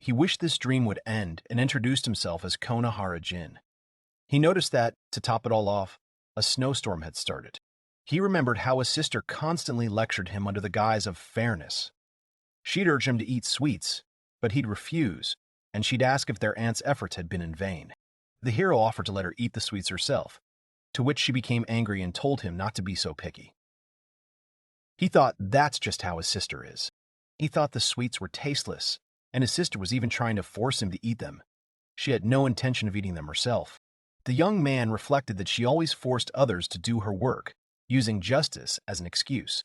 He wished this dream would end and introduced himself as Konohara Jin. He noticed that, to top it all off, a snowstorm had started. He remembered how his sister constantly lectured him under the guise of fairness. She'd urge him to eat sweets, but he'd refuse, and she'd ask if their aunt's efforts had been in vain. The hero offered to let her eat the sweets herself, to which she became angry and told him not to be so picky. He thought that's just how his sister is. He thought the sweets were tasteless, and his sister was even trying to force him to eat them. She had no intention of eating them herself. The young man reflected that she always forced others to do her work, using justice as an excuse.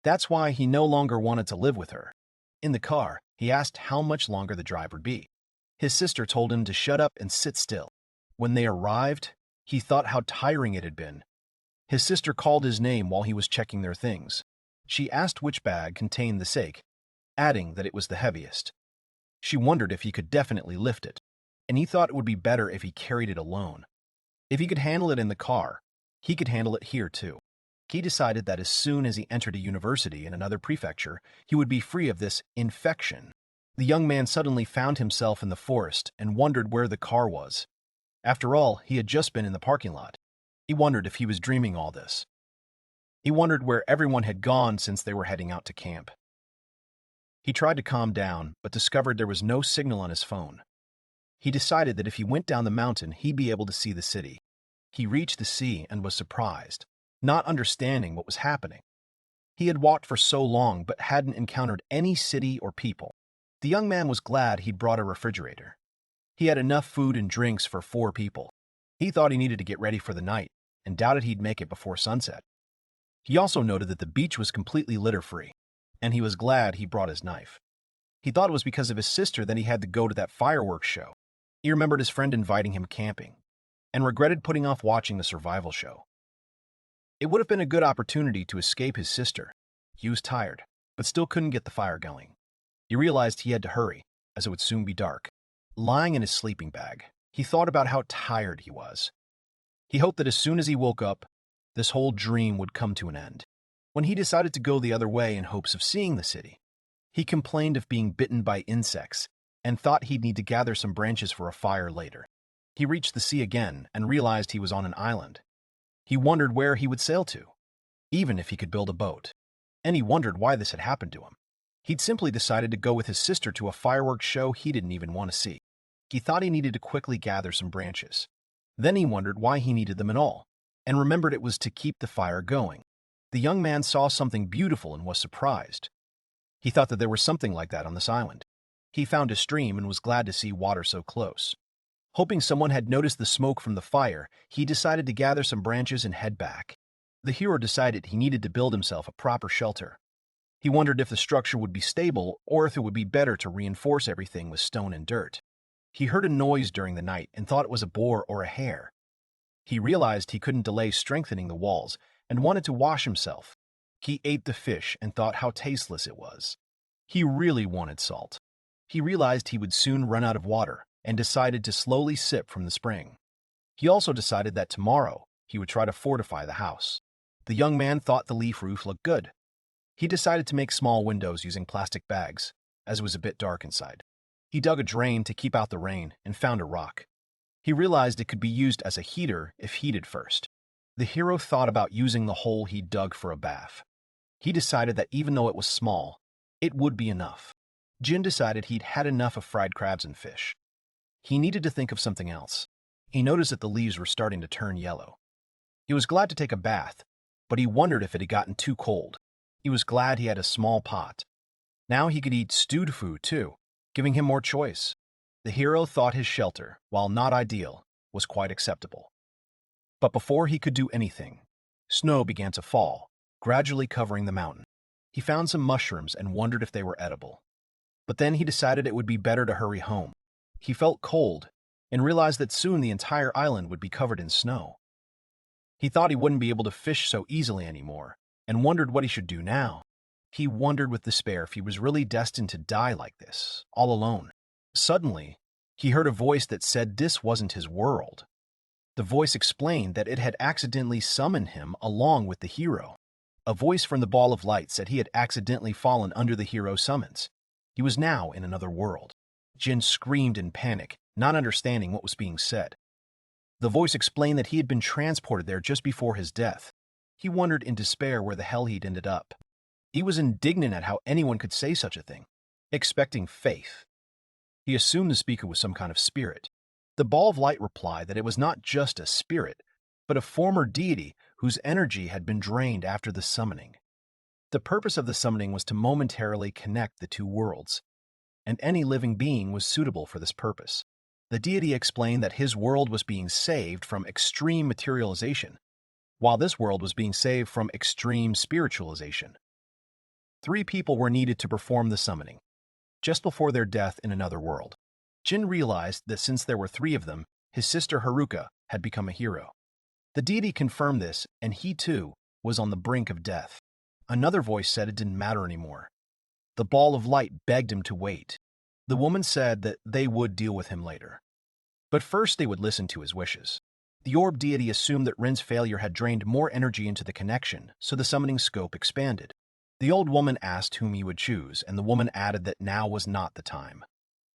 That's why he no longer wanted to live with her. In the car, he asked how much longer the drive would be. His sister told him to shut up and sit still. When they arrived, he thought how tiring it had been. His sister called his name while he was checking their things. She asked which bag contained the sake, adding that it was the heaviest. She wondered if he could definitely lift it, and he thought it would be better if he carried it alone. If he could handle it in the car, he could handle it here too. He decided that as soon as he entered a university in another prefecture, he would be free of this infection. The young man suddenly found himself in the forest and wondered where the car was. After all, he had just been in the parking lot. He wondered if he was dreaming all this. He wondered where everyone had gone since they were heading out to camp. He tried to calm down, but discovered there was no signal on his phone. He decided that if he went down the mountain, he'd be able to see the city. He reached the sea and was surprised, not understanding what was happening. He had walked for so long but hadn't encountered any city or people. The young man was glad he'd brought a refrigerator. He had enough food and drinks for 4 people. He thought he needed to get ready for the night and doubted he'd make it before sunset. He also noted that the beach was completely litter-free, and he was glad he brought his knife. He thought it was because of his sister that he had to go to that fireworks show. He remembered his friend inviting him camping, and regretted putting off watching the survival show. It would have been a good opportunity to escape his sister. He was tired, but still couldn't get the fire going. He realized he had to hurry, as it would soon be dark. Lying in his sleeping bag, he thought about how tired he was. He hoped that as soon as he woke up, this whole dream would come to an end. When he decided to go the other way in hopes of seeing the city, he complained of being bitten by insects and thought he'd need to gather some branches for a fire later. He reached the sea again and realized he was on an island. He wondered where he would sail to, even if he could build a boat. And he wondered why this had happened to him. He'd simply decided to go with his sister to a fireworks show he didn't even want to see. He thought he needed to quickly gather some branches. Then he wondered why he needed them at all, and remembered it was to keep the fire going. The young man saw something beautiful and was surprised. He thought that there was something like that on this island. He found a stream and was glad to see water so close. Hoping someone had noticed the smoke from the fire, he decided to gather some branches and head back. The hero decided he needed to build himself a proper shelter. He wondered if the structure would be stable or if it would be better to reinforce everything with stone and dirt. He heard a noise during the night and thought it was a boar or a hare. He realized he couldn't delay strengthening the walls and wanted to wash himself. He ate the fish and thought how tasteless it was. He really wanted salt. He realized he would soon run out of water and decided to slowly sip from the spring. He also decided that tomorrow he would try to fortify the house. The young man thought the leaf roof looked good. He decided to make small windows using plastic bags, as it was a bit dark inside. He dug a drain to keep out the rain and found a rock. He realized it could be used as a heater if heated first. The hero thought about using the hole he dug for a bath. He decided that even though it was small, it would be enough. Jin decided he'd had enough of fried crabs and fish. He needed to think of something else. He noticed that the leaves were starting to turn yellow. He was glad to take a bath, but he wondered if it had gotten too cold. He was glad he had a small pot. Now he could eat stewed food too, giving him more choice. The hero thought his shelter, while not ideal, was quite acceptable. But before he could do anything, snow began to fall, gradually covering the mountain. He found some mushrooms and wondered if they were edible. But then he decided it would be better to hurry home. He felt cold and realized that soon the entire island would be covered in snow. He thought he wouldn't be able to fish so easily anymore and wondered what he should do now. He wondered with despair if he was really destined to die like this, all alone. Suddenly, he heard a voice that said this wasn't his world. The voice explained that it had accidentally summoned him along with the hero. A voice from the ball of light said he had accidentally fallen under the hero's summons. He was now in another world. Jin screamed in panic, not understanding what was being said. The voice explained that he had been transported there just before his death. He wondered in despair where the hell he'd ended up. He was indignant at how anyone could say such a thing, expecting faith. He assumed the speaker was some kind of spirit. The ball of light replied that it was not just a spirit, but a former deity whose energy had been drained after the summoning. The purpose of the summoning was to momentarily connect the two worlds, and any living being was suitable for this purpose. The deity explained that his world was being saved from extreme materialization, while this world was being saved from extreme spiritualization. 3 people were needed to perform the summoning, just before their death in another world. Jin realized that since there were 3 of them, his sister Haruka had become a hero. The deity confirmed this, and he too was on the brink of death. Another voice said it didn't matter anymore. The ball of light begged him to wait. The woman said that they would deal with him later. But first they would listen to his wishes. The orb deity assumed that Rin's failure had drained more energy into the connection, so the summoning scope expanded. The old woman asked whom he would choose, and the woman added that now was not the time.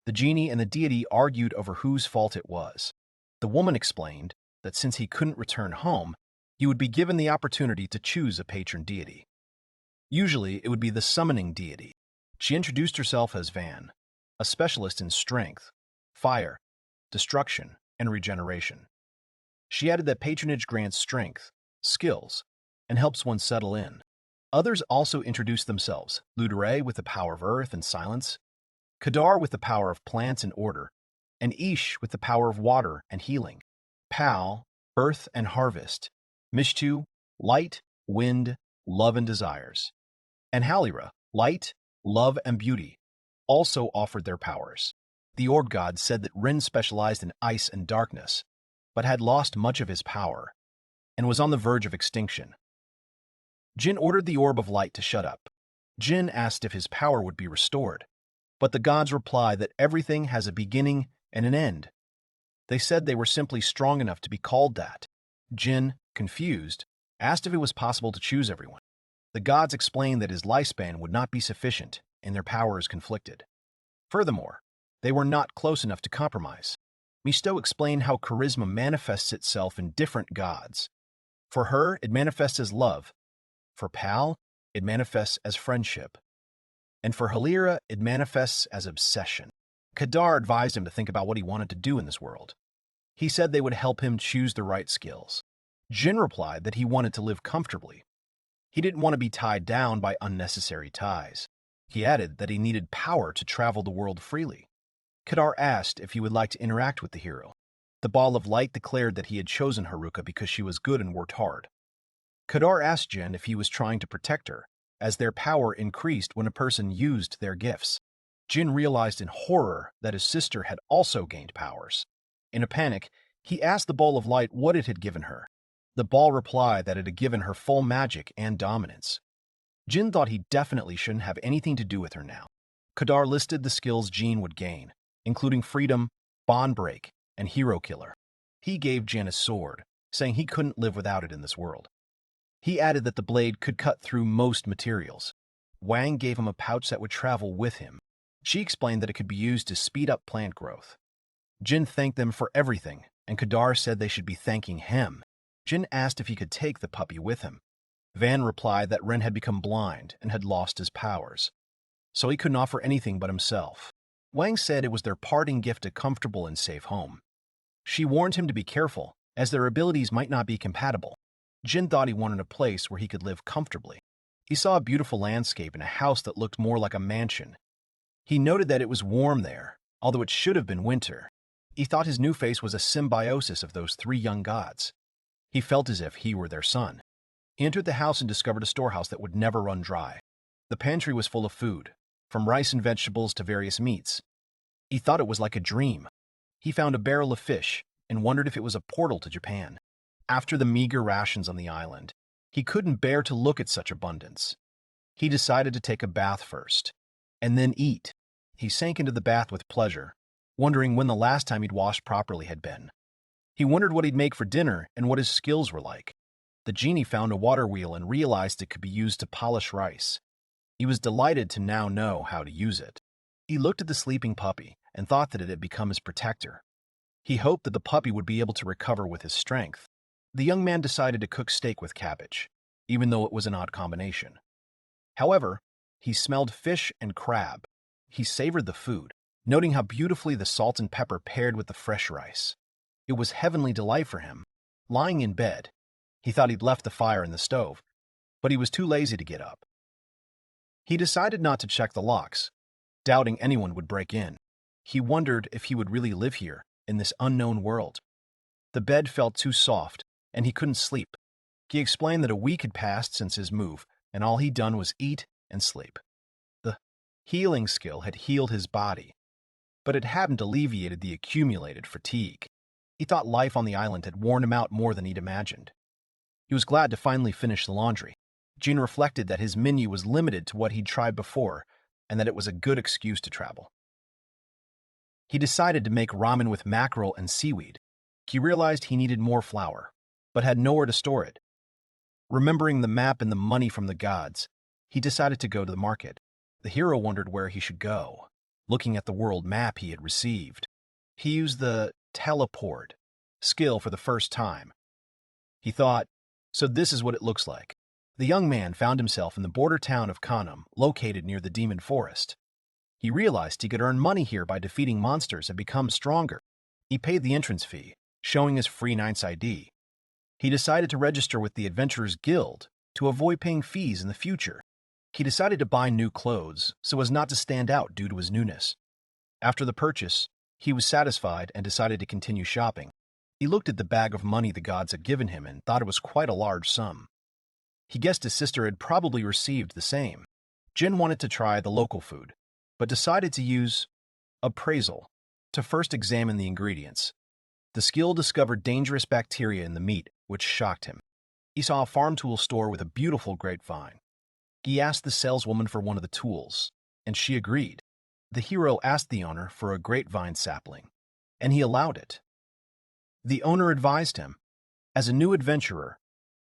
The genie and the deity argued over whose fault it was. The woman explained that since he couldn't return home, he would be given the opportunity to choose a patron deity. Usually, it would be the summoning deity. She introduced herself as Van, a specialist in strength, fire, destruction, and regeneration. She added that patronage grants strength, skills, and helps one settle in. Others also introduced themselves: Ludere with the power of earth and silence, Kadar with the power of plants and order, and Ish with the power of water and healing, Pal, earth and harvest, Mishtu, light, wind, love and desires, and Halira, light, love and beauty, also offered their powers. The orb god said that Rin specialized in ice and darkness, but had lost much of his power, and was on the verge of extinction. Jin ordered the orb of light to shut up. Jin asked if his power would be restored, but the gods replied that everything has a beginning and an end. They said they were simply strong enough to be called that. Jin, confused, asked if it was possible to choose everyone. The gods explained that his lifespan would not be sufficient, and their powers conflicted. Furthermore, they were not close enough to compromise. Misto explained how charisma manifests itself in different gods. For her, it manifests as love. For Pal, it manifests as friendship. And for Halira, it manifests as obsession. Kadar advised him to think about what he wanted to do in this world. He said they would help him choose the right skills. Jin replied that he wanted to live comfortably. He didn't want to be tied down by unnecessary ties. He added that he needed power to travel the world freely. Kadar asked if he would like to interact with the hero. The ball of light declared that he had chosen Haruka because she was good and worked hard. Kadar asked Jin if he was trying to protect her, as their power increased when a person used their gifts. Jin realized in horror that his sister had also gained powers. In a panic, he asked the ball of light what it had given her. The ball replied that it had given her full magic and dominance. Jin thought he definitely shouldn't have anything to do with her now. Kadar listed the skills Jin would gain, including freedom, bond break, and hero killer. He gave Jin a sword, saying he couldn't live without it in this world. He added that the blade could cut through most materials. Wang gave him a pouch that would travel with him. She explained that it could be used to speed up plant growth. Jin thanked them for everything, and Kadar said they should be thanking him. Jin asked if he could take the puppy with him. Van replied that Ren had become blind and had lost his powers, so he couldn't offer anything but himself. Wang said it was their parting gift, a comfortable and safe home. She warned him to be careful, as their abilities might not be compatible. Jin thought he wanted a place where he could live comfortably. He saw a beautiful landscape and a house that looked more like a mansion. He noted that it was warm there, although it should have been winter. He thought his new face was a symbiosis of those 3 young gods. He felt as if he were their son. He entered the house and discovered a storehouse that would never run dry. The pantry was full of food, from rice and vegetables to various meats. He thought it was like a dream. He found a barrel of fish and wondered if it was a portal to Japan. After the meager rations on the island, he couldn't bear to look at such abundance. He decided to take a bath first, and then eat. He sank into the bath with pleasure, wondering when the last time he'd washed properly had been. He wondered what he'd make for dinner and what his skills were like. The genie found a water wheel and realized it could be used to polish rice. He was delighted to now know how to use it. He looked at the sleeping puppy and thought that it had become his protector. He hoped that the puppy would be able to recover with his strength. The young man decided to cook steak with cabbage, even though it was an odd combination. However, he smelled fish and crab. He savored the food, noting how beautifully the salt and pepper paired with the fresh rice. It was heavenly delight for him. Lying in bed, he thought he'd left the fire in the stove, but he was too lazy to get up. He decided not to check the locks, doubting anyone would break in. He wondered if he would really live here, in this unknown world. The bed felt too soft, and he couldn't sleep. He explained that a week had passed since his move, and all he'd done was eat and sleep. The healing skill had healed his body, but it hadn't alleviated the accumulated fatigue. He thought life on the island had worn him out more than he'd imagined. He was glad to finally finish the laundry. Jin reflected that his menu was limited to what he'd tried before, and that it was a good excuse to travel. He decided to make ramen with mackerel and seaweed. He realized he needed more flour, but had nowhere to store it. Remembering the map and the money from the gods, he decided to go to the market. The hero wondered where he should go. Looking at the world map he had received, he used the teleport skill for the first time. He thought, so this is what it looks like. The young man found himself in the border town of Kanam, located near the demon forest. He realized he could earn money here by defeating monsters and become stronger. He paid the entrance fee, showing his free Knight's ID. He decided to register with the Adventurers Guild to avoid paying fees in the future. He decided to buy new clothes so as not to stand out due to his newness. After the purchase, he was satisfied and decided to continue shopping. He looked at the bag of money the gods had given him and thought it was quite a large sum. He guessed his sister had probably received the same. Jin wanted to try the local food, but decided to use appraisal to first examine the ingredients. The skill discovered dangerous bacteria in the meat, which shocked him. He saw a farm tool store with a beautiful grapevine. He asked the saleswoman for one of the tools, and she agreed. The hero asked the owner for a grapevine sapling, and he allowed it. The owner advised him, as a new adventurer,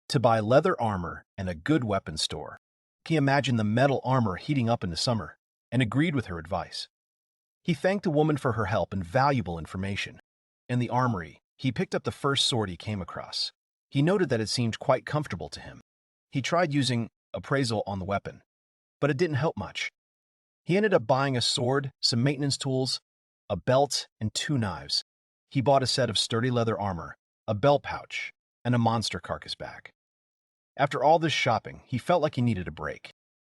to buy leather armor and a good weapon store. He imagined the metal armor heating up in the summer, and agreed with her advice. He thanked the woman for her help and valuable information. In the armory, he picked up the first sword he came across. He noted that it seemed quite comfortable to him. He tried using appraisal on the weapon, but it didn't help much. He ended up buying a sword, some maintenance tools, a belt, and 2 knives. He bought a set of sturdy leather armor, a belt pouch, and a monster carcass bag. After all this shopping, he felt like he needed a break.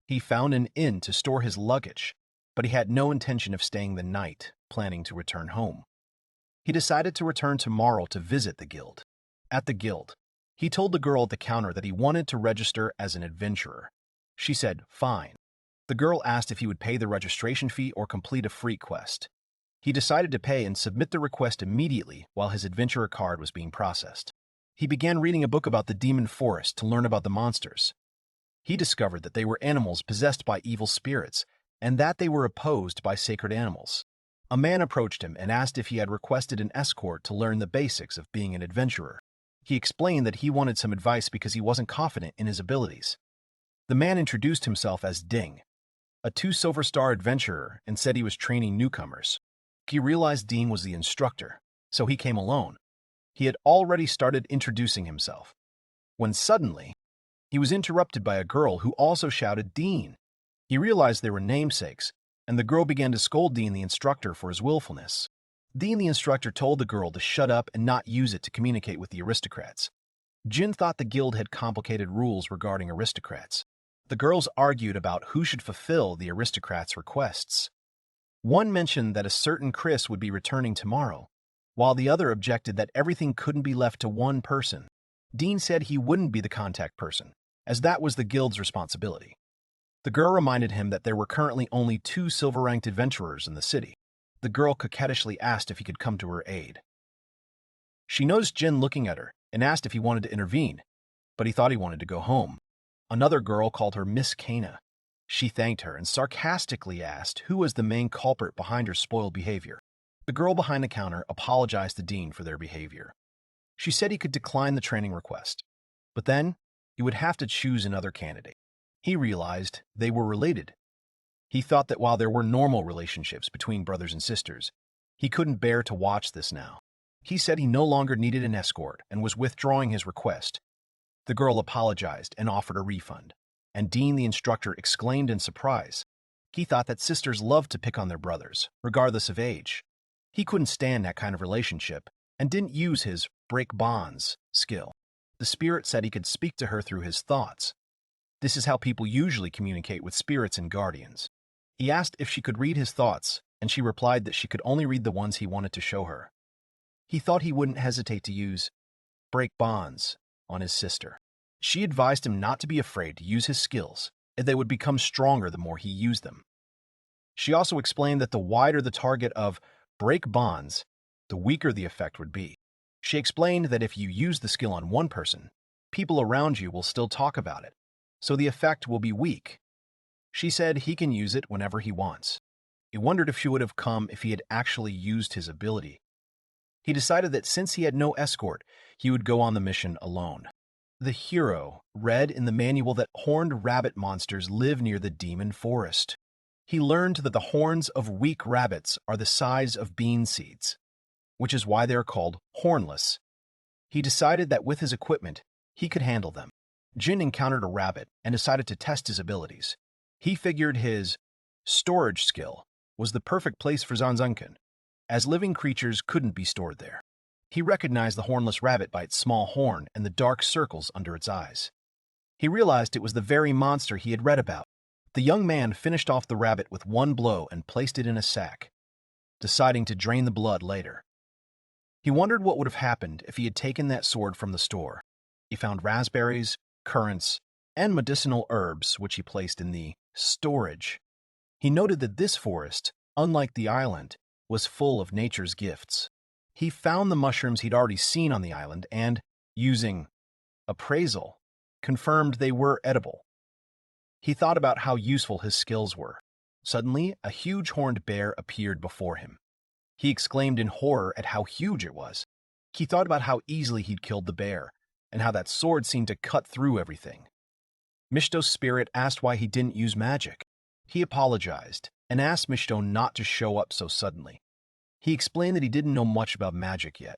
He found an inn to store his luggage, but he had no intention of staying the night, planning to return home. He decided to return tomorrow to visit the guild. At the guild, he told the girl at the counter that he wanted to register as an adventurer. She said, fine. The girl asked if he would pay the registration fee or complete a free quest. He decided to pay and submit the request immediately while his adventurer card was being processed. He began reading a book about the demon forest to learn about the monsters. He discovered that they were animals possessed by evil spirits, and that they were opposed by sacred animals. A man approached him and asked if he had requested an escort to learn the basics of being an adventurer. He explained that he wanted some advice because he wasn't confident in his abilities. The man introduced himself as Ding, a 2-silver-star adventurer, and said he was training newcomers. He realized Dean was the instructor, so he came alone. He had already started introducing himself, when suddenly, he was interrupted by a girl who also shouted Dean. He realized they were namesakes, and the girl began to scold Dean the instructor for his willfulness. Dean the instructor told the girl to shut up and not use it to communicate with the aristocrats. Jin thought the guild had complicated rules regarding aristocrats. The girls argued about who should fulfill the aristocrats' requests. One mentioned that a certain Chris would be returning tomorrow, while the other objected that everything couldn't be left to one person. Dean said he wouldn't be the contact person, as that was the guild's responsibility. The girl reminded him that there were currently only 2 silver-ranked adventurers in the city. The girl coquettishly asked if he could come to her aid. She noticed Jin looking at her and asked if he wanted to intervene, but he thought he wanted to go home. Another girl called her Miss Kana. She thanked her and sarcastically asked who was the main culprit behind her spoiled behavior. The girl behind the counter apologized to Dean for their behavior. She said he could decline the training request, but then he would have to choose another candidate. He realized they were related. He thought that while there were normal relationships between brothers and sisters, He couldn't bear to watch this now. He said he no longer needed an escort and was withdrawing his request. The girl apologized and offered a refund, and Dean, the instructor, exclaimed in surprise. He thought that sisters loved to pick on their brothers, regardless of age. He couldn't stand that kind of relationship and didn't use his break bonds skill. The spirit said he could speak to her through his thoughts. This is how people usually communicate with spirits and guardians. He asked if she could read his thoughts, and she replied that she could only read the ones he wanted to show her. He thought he wouldn't hesitate to use break bonds on his sister. She advised him not to be afraid to use his skills, and they would become stronger the more he used them. She also explained that the wider the target of break bonds, the weaker the effect would be. She explained that if you use the skill on one person, people around you will still talk about it, so the effect will be weak. She said he can use it whenever he wants. He wondered if she would have come if he had actually used his ability. He decided that since he had no escort, he would go on the mission alone. The hero read in the manual that horned rabbit monsters live near the demon forest. He learned that the horns of weak rabbits are the size of bean seeds, which is why they are called hornless. He decided that with his equipment, he could handle them. Jin encountered a rabbit and decided to test his abilities. He figured his storage skill was the perfect place for Zanzunken, as living creatures couldn't be stored there. He recognized the hornless rabbit by its small horn and the dark circles under its eyes. He realized it was the very monster he had read about. The young man finished off the rabbit with one blow and placed it in a sack, deciding to drain the blood later. He wondered what would have happened if he had taken that sword from the store. He found raspberries, currants, and medicinal herbs, which he placed in the storage. He noted that this forest, unlike the island, was full of nature's gifts. He found the mushrooms he'd already seen on the island and, using appraisal, confirmed they were edible. He thought about how useful his skills were. Suddenly, a huge horned bear appeared before him. He exclaimed in horror at how huge it was. He thought about how easily he'd killed the bear, and how that sword seemed to cut through everything. Mishito's spirit asked why he didn't use magic. He apologized and asked Mishito not to show up so suddenly. He explained that he didn't know much about magic yet,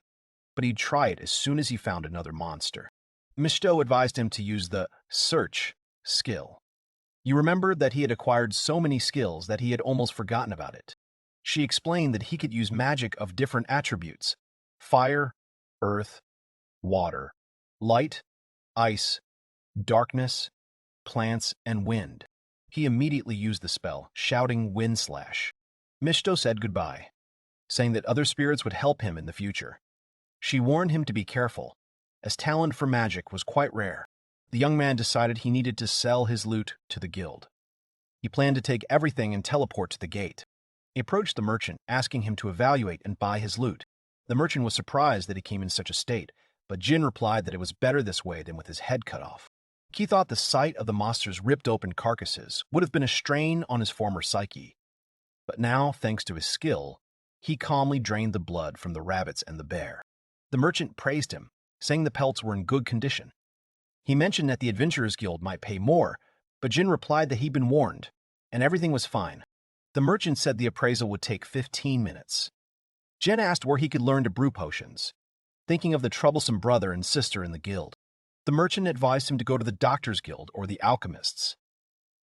but he'd try it as soon as he found another monster. Mishito advised him to use the search skill. You remembered that he had acquired so many skills that he had almost forgotten about it. She explained that he could use magic of different attributes: fire, earth, water, light, ice, darkness, plants, and wind. He immediately used the spell, shouting Wind Slash. Mishito said goodbye, saying that other spirits would help him in the future. She warned him to be careful, as talent for magic was quite rare. The young man decided he needed to sell his loot to the guild. He planned to take everything and teleport to the gate. He approached the merchant, asking him to evaluate and buy his loot. The merchant was surprised that he came in such a state, but Jin replied that it was better this way than with his head cut off. He thought the sight of the monster's ripped open carcasses would have been a strain on his former psyche. But now, thanks to his skill, he calmly drained the blood from the rabbits and the bear. The merchant praised him, saying the pelts were in good condition. He mentioned that the Adventurers Guild might pay more, but Jin replied that he'd been warned, and everything was fine. The merchant said the appraisal would take 15 minutes. Jin asked where he could learn to brew potions, thinking of the troublesome brother and sister in the guild. The merchant advised him to go to the Doctors Guild or the Alchemists.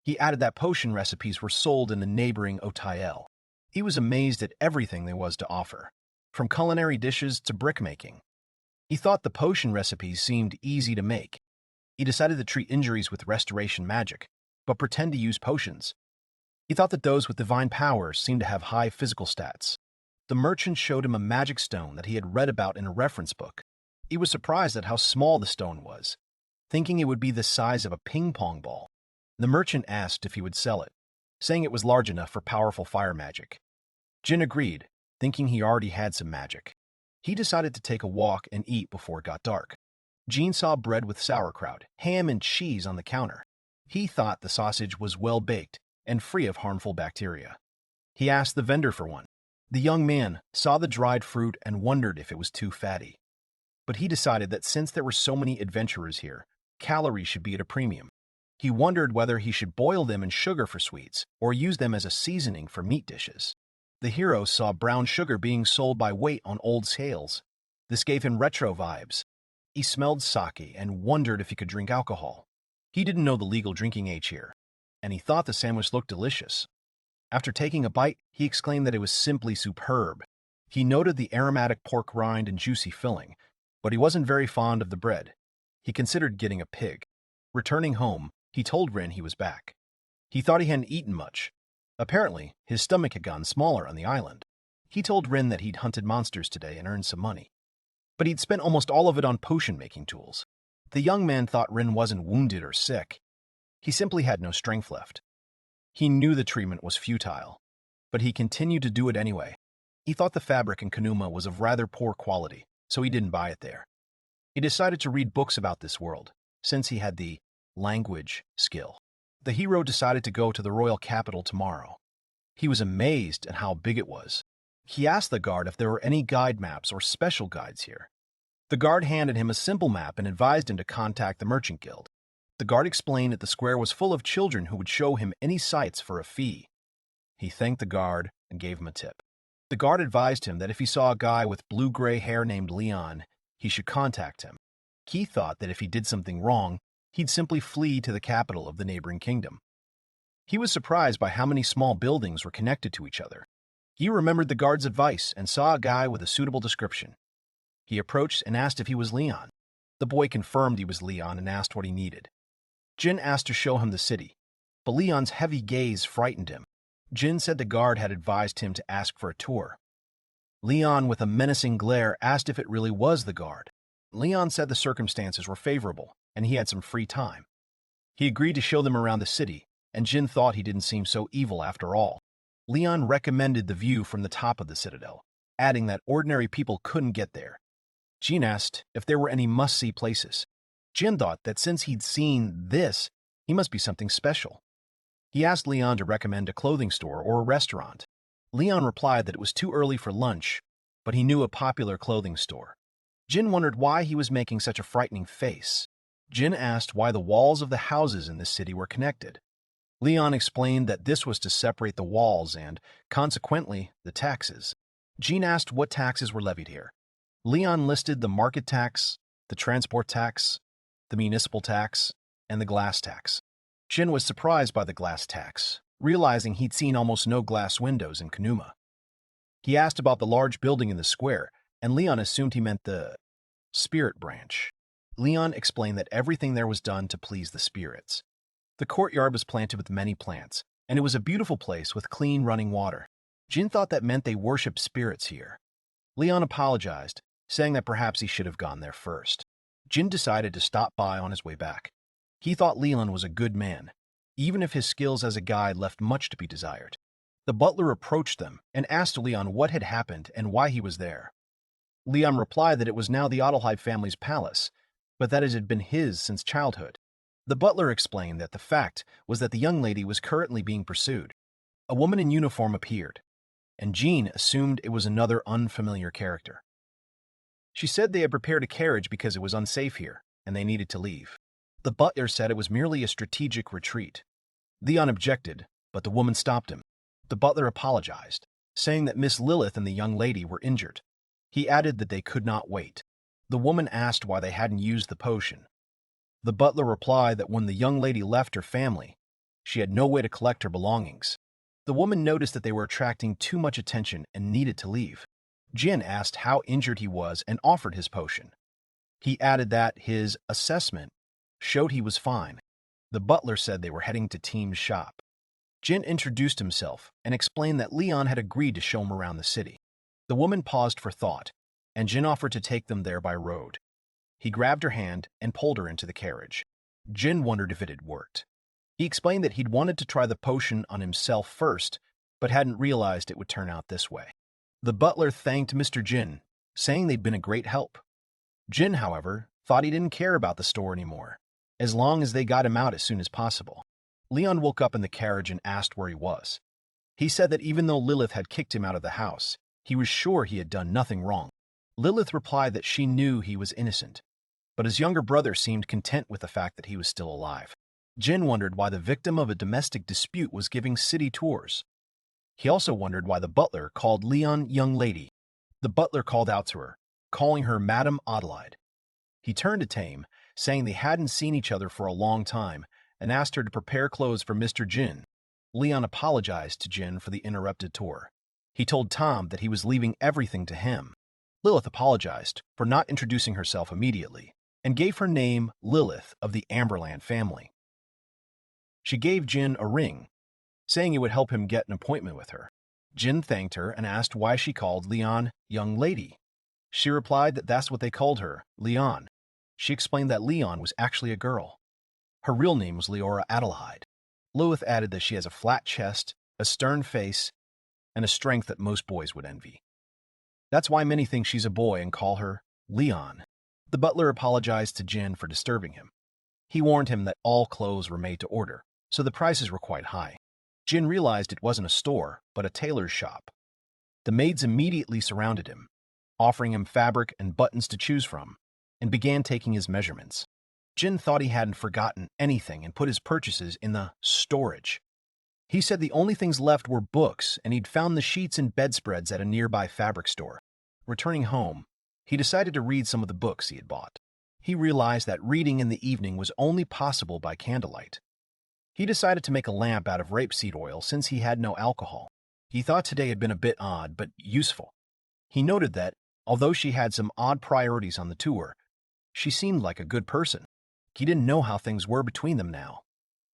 He added that potion recipes were sold in the neighboring Otael. He was amazed at everything there was to offer, from culinary dishes to brickmaking. He thought the potion recipes seemed easy to make. He decided to treat injuries with restoration magic, but pretend to use potions. He thought that those with divine powers seemed to have high physical stats. The merchant showed him a magic stone that he had read about in a reference book. He was surprised at how small the stone was, thinking it would be the size of a ping-pong ball. The merchant asked if he would sell it, saying it was large enough for powerful fire magic. Jin agreed, thinking he already had some magic. He decided to take a walk and eat before it got dark. Jin saw bread with sauerkraut, ham, and cheese on the counter. He thought the sausage was well-baked and free of harmful bacteria. He asked the vendor for one. The young man saw the dried fruit and wondered if it was too fatty. But he decided that since there were so many adventurers here, calories should be at a premium. He wondered whether he should boil them in sugar for sweets or use them as a seasoning for meat dishes. The hero saw brown sugar being sold by weight on old scales. This gave him retro vibes. He smelled sake and wondered if he could drink alcohol. He didn't know the legal drinking age here, and he thought the sandwich looked delicious. After taking a bite, he exclaimed that it was simply superb. He noted the aromatic pork rind and juicy filling, but he wasn't very fond of the bread. He considered getting a pig. Returning home, he told Rin he was back. He thought he hadn't eaten much. Apparently, his stomach had gotten smaller on the island. He told Rin that he'd hunted monsters today and earned some money. But he'd spent almost all of it on potion-making tools. The young man thought Rin wasn't wounded or sick. He simply had no strength left. He knew the treatment was futile, but he continued to do it anyway. He thought the fabric in Kanuma was of rather poor quality, so he didn't buy it there. He decided to read books about this world, since he had the language skill. The hero decided to go to the royal capital tomorrow. He was amazed at how big it was. He asked the guard if there were any guide maps or special guides here. The guard handed him a simple map and advised him to contact the merchant guild. The guard explained that the square was full of children who would show him any sights for a fee. He thanked the guard and gave him a tip. The guard advised him that if he saw a guy with blue-gray hair named Leon, he should contact him. He thought that if he did something wrong, he'd simply flee to the capital of the neighboring kingdom. He was surprised by how many small buildings were connected to each other. He remembered the guard's advice and saw a guy with a suitable description. He approached and asked if he was Leon. The boy confirmed he was Leon and asked what he needed. Jin asked to show him the city, but Leon's heavy gaze frightened him. Jin said the guard had advised him to ask for a tour. Leon, with a menacing glare, asked if it really was the guard. Leon said the circumstances were favorable, and he had some free time. He agreed to show them around the city, and Jin thought he didn't seem so evil after all. Leon recommended the view from the top of the citadel, adding that ordinary people couldn't get there. Jin asked if there were any must-see places. Jin thought that since he'd seen this, he must be something special. He asked Leon to recommend a clothing store or a restaurant. Leon replied that it was too early for lunch, but he knew a popular clothing store. Jin wondered why he was making such a frightening face. Jin asked why the walls of the houses in this city were connected. Leon explained that this was to separate the walls and, consequently, the taxes. Jin asked what taxes were levied here. Leon listed the market tax, the transport tax, the municipal tax, and the glass tax. Jin was surprised by the glass tax, realizing he'd seen almost no glass windows in Kanuma. He asked about the large building in the square, and Leon assumed he meant the spirit branch. Leon explained that everything there was done to please the spirits. The courtyard was planted with many plants, and it was a beautiful place with clean running water. Jin thought that meant they worshipped spirits here. Leon apologized, saying that perhaps he should have gone there first. Jin decided to stop by on his way back. He thought Leon was a good man, even if his skills as a guide left much to be desired. The butler approached them and asked Leon what had happened and why he was there. Leon replied that it was now the Adelheid family's palace, but that it had been his since childhood. The butler explained that the fact was that the young lady was currently being pursued. A woman in uniform appeared, and Jean assumed it was another unfamiliar character. She said they had prepared a carriage because it was unsafe here, and they needed to leave. The butler said it was merely a strategic retreat. Leon objected, but the woman stopped him. The butler apologized, saying that Miss Lilith and the young lady were injured. He added that they could not wait. The woman asked why they hadn't used the potion. The butler replied that when the young lady left her family, she had no way to collect her belongings. The woman noticed that they were attracting too much attention and needed to leave. Jin asked how injured he was and offered his potion. He added that his assessment showed he was fine. The butler said they were heading to Team's shop. Jin introduced himself and explained that Leon had agreed to show him around the city. The woman paused for thought, and Jin offered to take them there by road. He grabbed her hand and pulled her into the carriage. Jin wondered if it had worked. He explained that he'd wanted to try the potion on himself first, but hadn't realized it would turn out this way. The butler thanked Mr. Jin, saying they'd been a great help. Jin, however, thought he didn't care about the store anymore, as long as they got him out as soon as possible. Leon woke up in the carriage and asked where he was. He said that even though Lilith had kicked him out of the house, he was sure he had done nothing wrong. Lilith replied that she knew he was innocent, but his younger brother seemed content with the fact that he was still alive. Jin wondered why the victim of a domestic dispute was giving city tours. He also wondered why the butler called Leon young lady. The butler called out to her, calling her Madame Adelaide. He turned to Tame, saying they hadn't seen each other for a long time, and asked her to prepare clothes for Mr. Jin. Leon apologized to Jin for the interrupted tour. He told Tom that he was leaving everything to him. Lilith apologized for not introducing herself immediately, and gave her name Lilith of the Amberland family. She gave Jin a ring, saying it would help him get an appointment with her. Jin thanked her and asked why she called Leon young lady. She replied that that's what they called her, Leon. She explained that Leon was actually a girl. Her real name was Leora Adelaide. Lilith added that she has a flat chest, a stern face, and a strength that most boys would envy. That's why many think she's a boy and call her Leon. The butler apologized to Jin for disturbing him. He warned him that all clothes were made to order, so the prices were quite high. Jin realized it wasn't a store, but a tailor's shop. The maids immediately surrounded him, offering him fabric and buttons to choose from, and began taking his measurements. Jin thought he hadn't forgotten anything and put his purchases in the storage. He said the only things left were books, and he'd found the sheets and bedspreads at a nearby fabric store. Returning home, he decided to read some of the books he had bought. He realized that reading in the evening was only possible by candlelight. He decided to make a lamp out of rapeseed oil since he had no alcohol. He thought today had been a bit odd, but useful. He noted that, although she had some odd priorities on the tour, she seemed like a good person. He didn't know how things were between them now,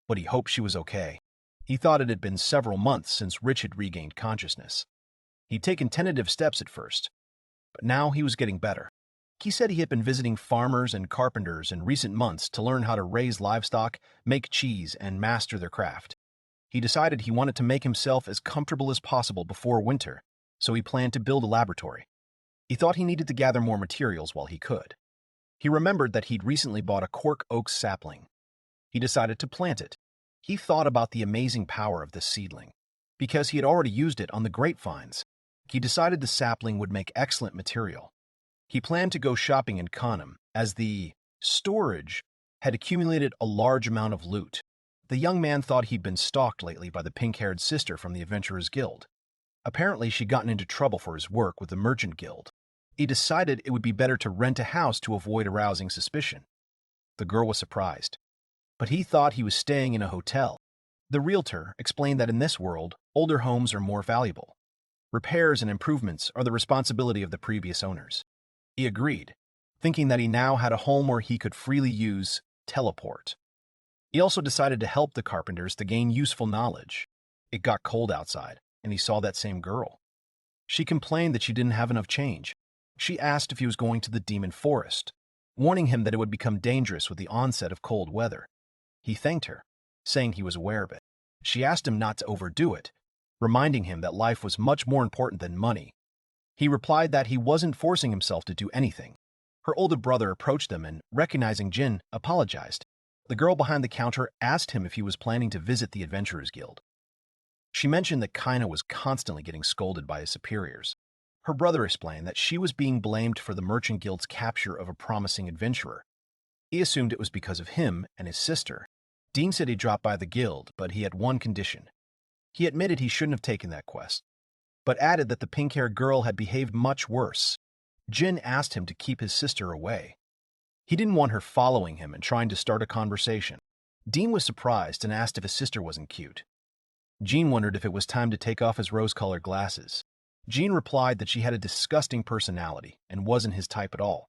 but he hoped she was okay. He thought it had been several months since Rich had regained consciousness. He'd taken tentative steps at first, but now he was getting better. He said he had been visiting farmers and carpenters in recent months to learn how to raise livestock, make cheese, and master their craft. He decided he wanted to make himself as comfortable as possible before winter, so he planned to build a laboratory. He thought he needed to gather more materials while he could. He remembered that he'd recently bought a cork oak sapling. He decided to plant it. He thought about the amazing power of this seedling. Because he had already used it on the grapevines, he decided the sapling would make excellent material. He planned to go shopping in Kanem, as the storage had accumulated a large amount of loot. The young man thought he'd been stalked lately by the pink-haired sister from the Adventurers Guild. Apparently, she'd gotten into trouble for his work with the Merchant Guild. He decided it would be better to rent a house to avoid arousing suspicion. The girl was surprised, but he thought he was staying in a hotel. The realtor explained that in this world, older homes are more valuable. Repairs and improvements are the responsibility of the previous owners. He agreed, thinking that he now had a home where he could freely use teleport. He also decided to help the carpenters to gain useful knowledge. It got cold outside, and he saw that same girl. She complained that she didn't have enough change. She asked if he was going to the demon forest, warning him that it would become dangerous with the onset of cold weather. He thanked her, saying he was aware of it. She asked him not to overdo it, reminding him that life was much more important than money. He replied that he wasn't forcing himself to do anything. Her older brother approached them and, recognizing Jin, apologized. The girl behind the counter asked him if he was planning to visit the Adventurers Guild. She mentioned that Kaina was constantly getting scolded by his superiors. Her brother explained that she was being blamed for the Merchant Guild's capture of a promising adventurer. He assumed it was because of him and his sister. Dean said he dropped by the guild, but he had one condition. He admitted he shouldn't have taken that quest, but added that the pink-haired girl had behaved much worse. Jin asked him to keep his sister away. He didn't want her following him and trying to start a conversation. Dean was surprised and asked if his sister wasn't cute. Jean wondered if it was time to take off his rose-colored glasses. Jean replied that she had a disgusting personality and wasn't his type at all.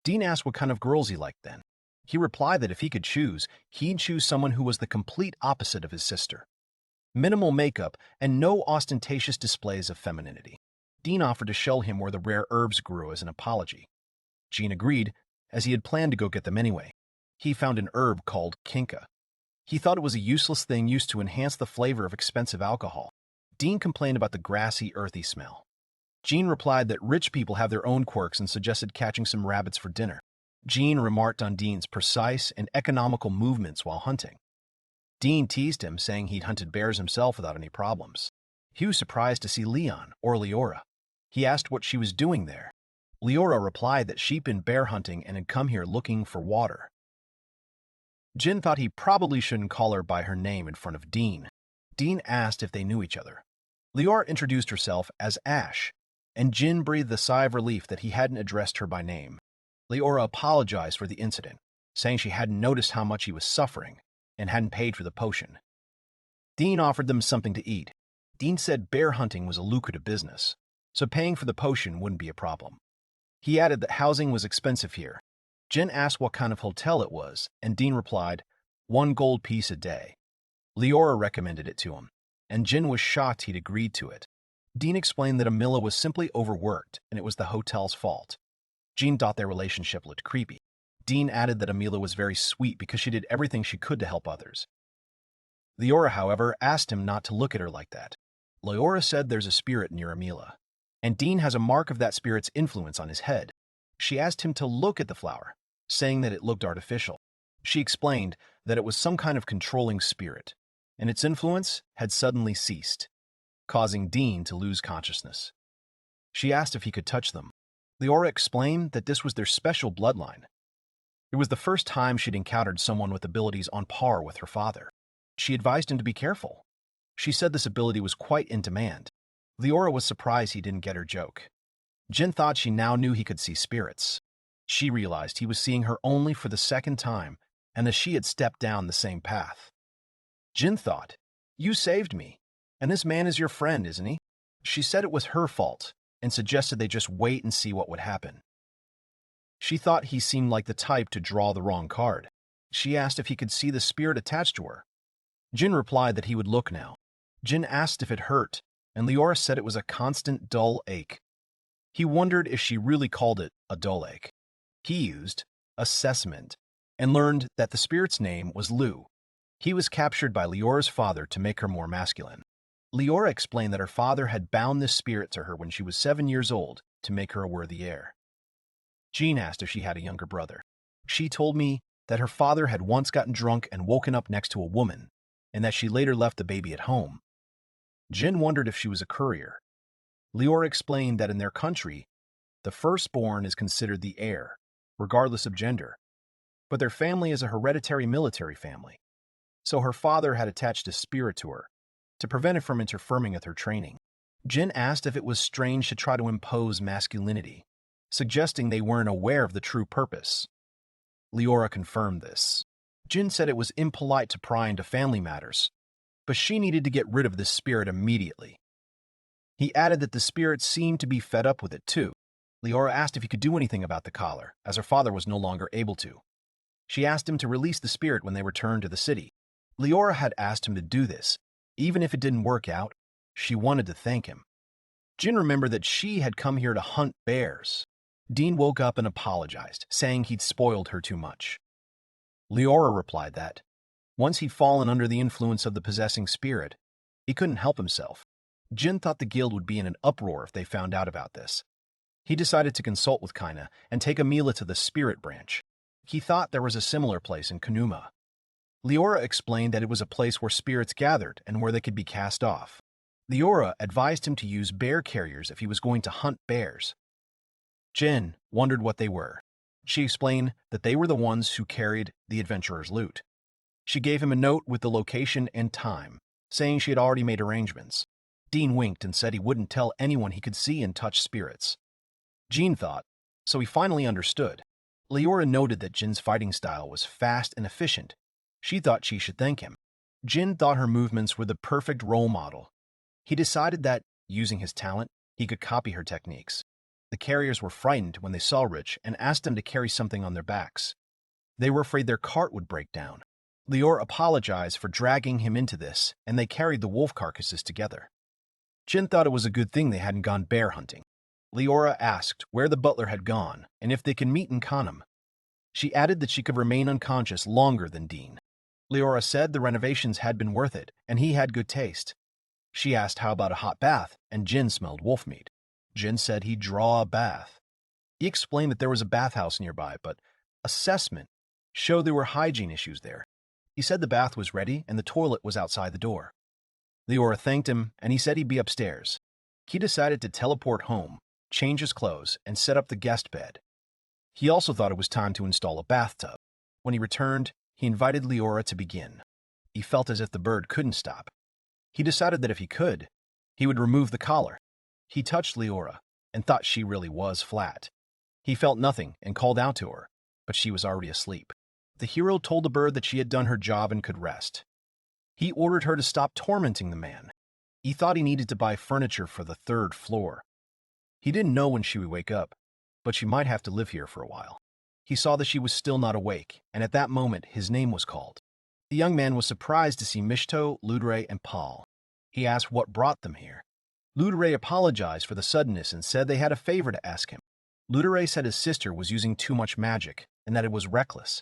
Dean asked what kind of girls he liked then. He replied that if he could choose, he'd choose someone who was the complete opposite of his sister. Minimal makeup and no ostentatious displays of femininity. Dean offered to show him where the rare herbs grew as an apology. Jean agreed, as he had planned to go get them anyway. He found an herb called kinka. He thought it was a useless thing used to enhance the flavor of expensive alcohol. Dean complained about the grassy, earthy smell. Jean replied that rich people have their own quirks and suggested catching some rabbits for dinner. Jean remarked on Dean's precise and economical movements while hunting. Dean teased him, saying he'd hunted bears himself without any problems. He was surprised to see Leon, or Leora. He asked what she was doing there. Leora replied that she'd been bear hunting and had come here looking for water. Jin thought he probably shouldn't call her by her name in front of Dean. Dean asked if they knew each other. Leora introduced herself as Ash, and Jin breathed a sigh of relief that he hadn't addressed her by name. Leora apologized for the incident, saying she hadn't noticed how much he was suffering and hadn't paid for the potion. Dean offered them something to eat. Dean said bear hunting was a lucrative business, so paying for the potion wouldn't be a problem. He added that housing was expensive here. Jin asked what kind of hotel it was, and Dean replied, 1 gold piece a day. Leora recommended it to him, and Jin was shocked he'd agreed to it. Dean explained that Amila was simply overworked, and it was the hotel's fault. Jean thought their relationship looked creepy. Dean added that Amila was very sweet because she did everything she could to help others. Leora, however, asked him not to look at her like that. Leora said there's a spirit near Amila, and Dean has a mark of that spirit's influence on his head. She asked him to look at the flower, saying that it looked artificial. She explained that it was some kind of controlling spirit, and its influence had suddenly ceased, causing Dean to lose consciousness. She asked if he could touch them. Leora explained that this was their special bloodline. It was the first time she'd encountered someone with abilities on par with her father. She advised him to be careful. She said this ability was quite in demand. Leora was surprised he didn't get her joke. Jin thought she now knew he could see spirits. She realized he was seeing her only for the second time, and that she had stepped down the same path. Jin thought, "You saved me, and this man is your friend, isn't he?" She said it was her fault, and suggested they just wait and see what would happen. She thought he seemed like the type to draw the wrong card. She asked if he could see the spirit attached to her. Jin replied that he would look now. Jin asked if it hurt, and Leora said it was a constant dull ache. He wondered if she really called it a dull ache. He used assessment and learned that the spirit's name was Lu. He was captured by Leora's father to make her more masculine. Leora explained that her father had bound this spirit to her when she was 7 years old to make her a worthy heir. Jean asked if she had a younger brother. She told me that her father had once gotten drunk and woken up next to a woman, and that she later left the baby at home. Jin wondered if she was a courier. Leora explained that in their country, the firstborn is considered the heir, regardless of gender, but their family is a hereditary military family, so her father had attached a spirit to her to prevent it from interfering with her training. Jin asked if it was strange to try to impose masculinity, suggesting they weren't aware of the true purpose. Leora confirmed this. Jin said it was impolite to pry into family matters, but she needed to get rid of this spirit immediately. He added that the spirit seemed to be fed up with it too. Leora asked if he could do anything about the collar, as her father was no longer able to. She asked him to release the spirit when they returned to the city. Leora had asked him to do this. Even if it didn't work out, she wanted to thank him. Jin remembered that she had come here to hunt bears. Dean woke up and apologized, saying he'd spoiled her too much. Leora replied that, once he'd fallen under the influence of the possessing spirit, he couldn't help himself. Jin thought the guild would be in an uproar if they found out about this. He decided to consult with Kaina and take Amila to the spirit branch. He thought there was a similar place in Kunuma. Leora explained that it was a place where spirits gathered and where they could be cast off. Leora advised him to use bear carriers if he was going to hunt bears. Jin wondered what they were. She explained that they were the ones who carried the adventurer's loot. She gave him a note with the location and time, saying she had already made arrangements. Dean winked and said he wouldn't tell anyone he could see and touch spirits. Jean thought, so he finally understood. Leora noted that Jin's fighting style was fast and efficient. She thought she should thank him. Jin thought her movements were the perfect role model. He decided that, using his talent, he could copy her techniques. The carriers were frightened when they saw Rich and asked them to carry something on their backs. They were afraid their cart would break down. Leora apologized for dragging him into this, and they carried the wolf carcasses together. Jin thought it was a good thing they hadn't gone bear hunting. Leora asked where the butler had gone and if they could meet in Kanem. She added that she could remain unconscious longer than Dean. Leora said the renovations had been worth it, and he had good taste. She asked how about a hot bath, and Jin smelled wolf meat. Jin said he'd draw a bath. He explained that there was a bathhouse nearby, but assessment showed there were hygiene issues there. He said the bath was ready and the toilet was outside the door. Leora thanked him, and he said he'd be upstairs. He decided to teleport home, change his clothes, and set up the guest bed. He also thought it was time to install a bathtub. When he returned, he invited Leora to begin. He felt as if the bird couldn't stop. He decided that if he could, He would remove the collar. He touched Leora and thought she really was flat. He felt nothing and called out to her, but she was already asleep. The hero told the bird that she had done her job and could rest. He ordered her to stop tormenting the man. He thought he needed to buy furniture for the 3rd floor. He didn't know when she would wake up, but she might have to live here for a while. He saw that she was still not awake, and at that moment his name was called. The young man was surprised to see Mishito, Ludere, and Paul. He asked what brought them here. Ludere apologized for the suddenness and said they had a favor to ask him. Ludere said his sister was using too much magic and that it was reckless.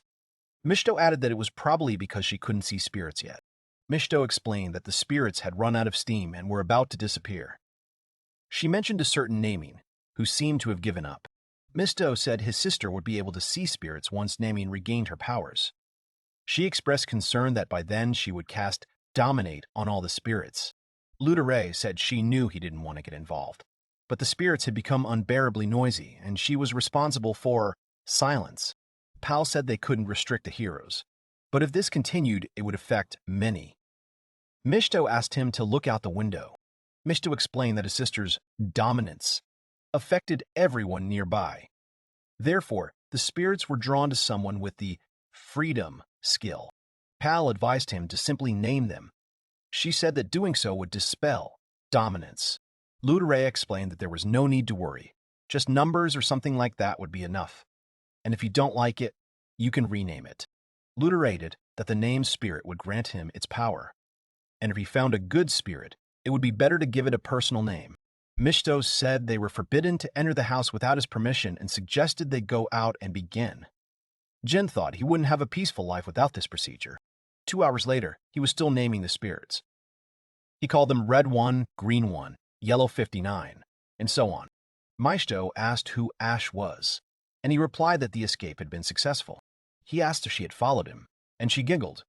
Mishito added that it was probably because she couldn't see spirits yet. Mishito explained that the spirits had run out of steam and were about to disappear. She mentioned a certain naming, who seemed to have given up. Mishito said his sister would be able to see spirits once Naming regained her powers. She expressed concern that by then she would cast Dominate on all the spirits. Ludere said she knew he didn't want to get involved, but the spirits had become unbearably noisy, and she was responsible for silence. Pal said they couldn't restrict the heroes, but if this continued, it would affect many. Mishito asked him to look out the window. Mishito explained that his sister's dominance affected everyone nearby. Therefore, the spirits were drawn to someone with the freedom skill. Pal advised him to simply name them. She said that doing so would dispel dominance. Ludere explained that there was no need to worry. Just numbers or something like that would be enough. And if you don't like it, you can rename it. Ludere added that the named spirit would grant him its power. And if he found a good spirit, it would be better to give it a personal name. Mishito said they were forbidden to enter the house without his permission and suggested they go out and begin. Jin thought he wouldn't have a peaceful life without this procedure. 2 hours later, he was still naming the spirits. He called them Red 1, Green 1, Yellow 59, and so on. Mishito asked who Ash was, and he replied that the escape had been successful. He asked if she had followed him, and she giggled.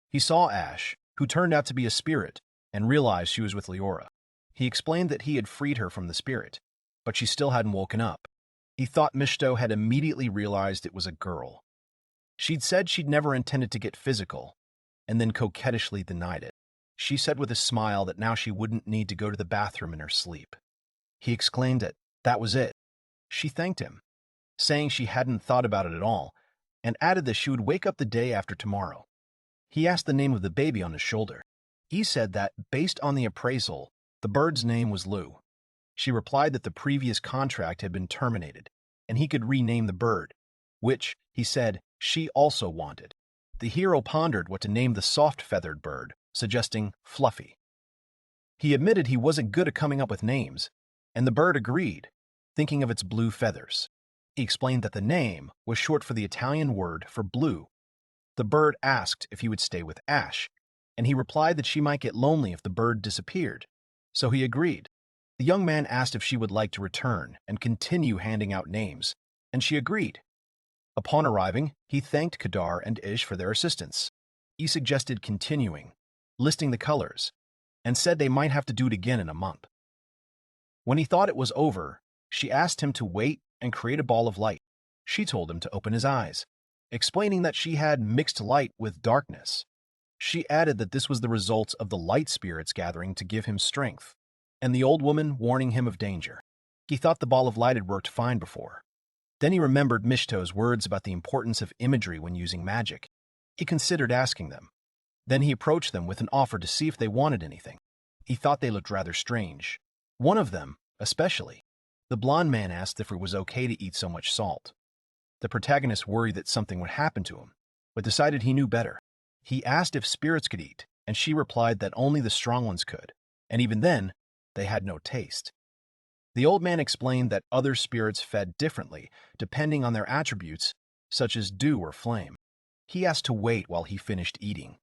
He saw Ash, who turned out to be a spirit, and realized she was with Leora. He explained that he had freed her from the spirit, but she still hadn't woken up. He thought Mishito had immediately realized it was a girl. She'd said she'd never intended to get physical, and then coquettishly denied it. She said with a smile that now she wouldn't need to go to the bathroom in her sleep. He exclaimed that was it. She thanked him, saying she hadn't thought about it at all, and added that she would wake up the day after tomorrow. He asked the name of the baby on his shoulder. He said that, based on the appraisal, the bird's name was Lu. She replied that the previous contract had been terminated, and he could rename the bird, which, he said, she also wanted. The hero pondered what to name the soft-feathered bird, suggesting Fluffy. He admitted he wasn't good at coming up with names, and the bird agreed, thinking of its blue feathers. He explained that the name was short for the Italian word for blue. The bird asked if he would stay with Ash, and he replied that she might get lonely if the bird disappeared, so he agreed. The young man asked if she would like to return and continue handing out names, and she agreed. Upon arriving, he thanked Kadar and Ish for their assistance. He suggested continuing, listing the colors, and said they might have to do it again in a month. When he thought it was over, she asked him to wait and create a ball of light. She told him to open his eyes, explaining that she had mixed light with darkness. She added that this was the result of the light spirits gathering to give him strength, and the old woman warning him of danger. He thought the ball of light had worked fine before. Then he remembered Mishito's words about the importance of imagery when using magic. He considered asking them. Then he approached them with an offer to see if they wanted anything. He thought they looked rather strange. One of them, especially. The blond man asked if it was okay to eat so much salt. The protagonist worried that something would happen to him, but decided he knew better. He asked if spirits could eat, and she replied that only the strong ones could, and even then, they had no taste. The old man explained that other spirits fed differently, depending on their attributes, such as dew or flame. He asked to wait while he finished eating.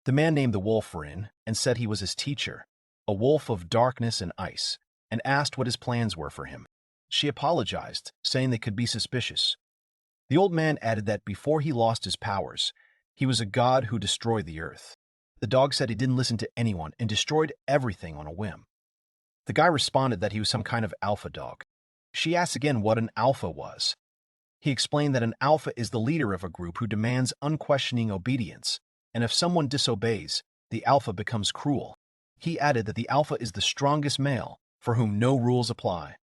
The man named the wolf Rin and said he was his teacher, a wolf of darkness and ice, and asked what his plans were for him. She apologized, saying they could be suspicious. The old man added that before he lost his powers, he was a god who destroyed the earth. The dog said he didn't listen to anyone and destroyed everything on a whim. The guy responded that he was some kind of alpha dog. She asked again what an alpha was. He explained that an alpha is the leader of a group who demands unquestioning obedience, and if someone disobeys, the alpha becomes cruel. He added that the alpha is the strongest male, for whom no rules apply.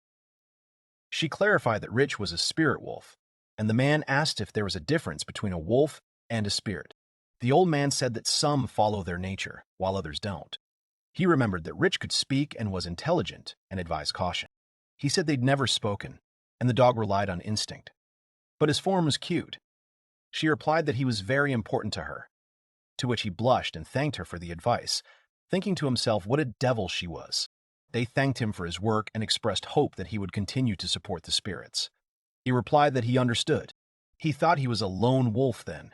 She clarified that Rich was a spirit wolf, and the man asked if there was a difference between a wolf and a spirit. The old man said that some follow their nature, while others don't. He remembered that Rich could speak and was intelligent and advised caution. He said they'd never spoken, and the dog relied on instinct. But his form was cute. She replied that he was very important to her, to which he blushed and thanked her for the advice, thinking to himself what a devil she was. They thanked him for his work and expressed hope that he would continue to support the spirits. He replied that he understood. He thought he was a lone wolf then.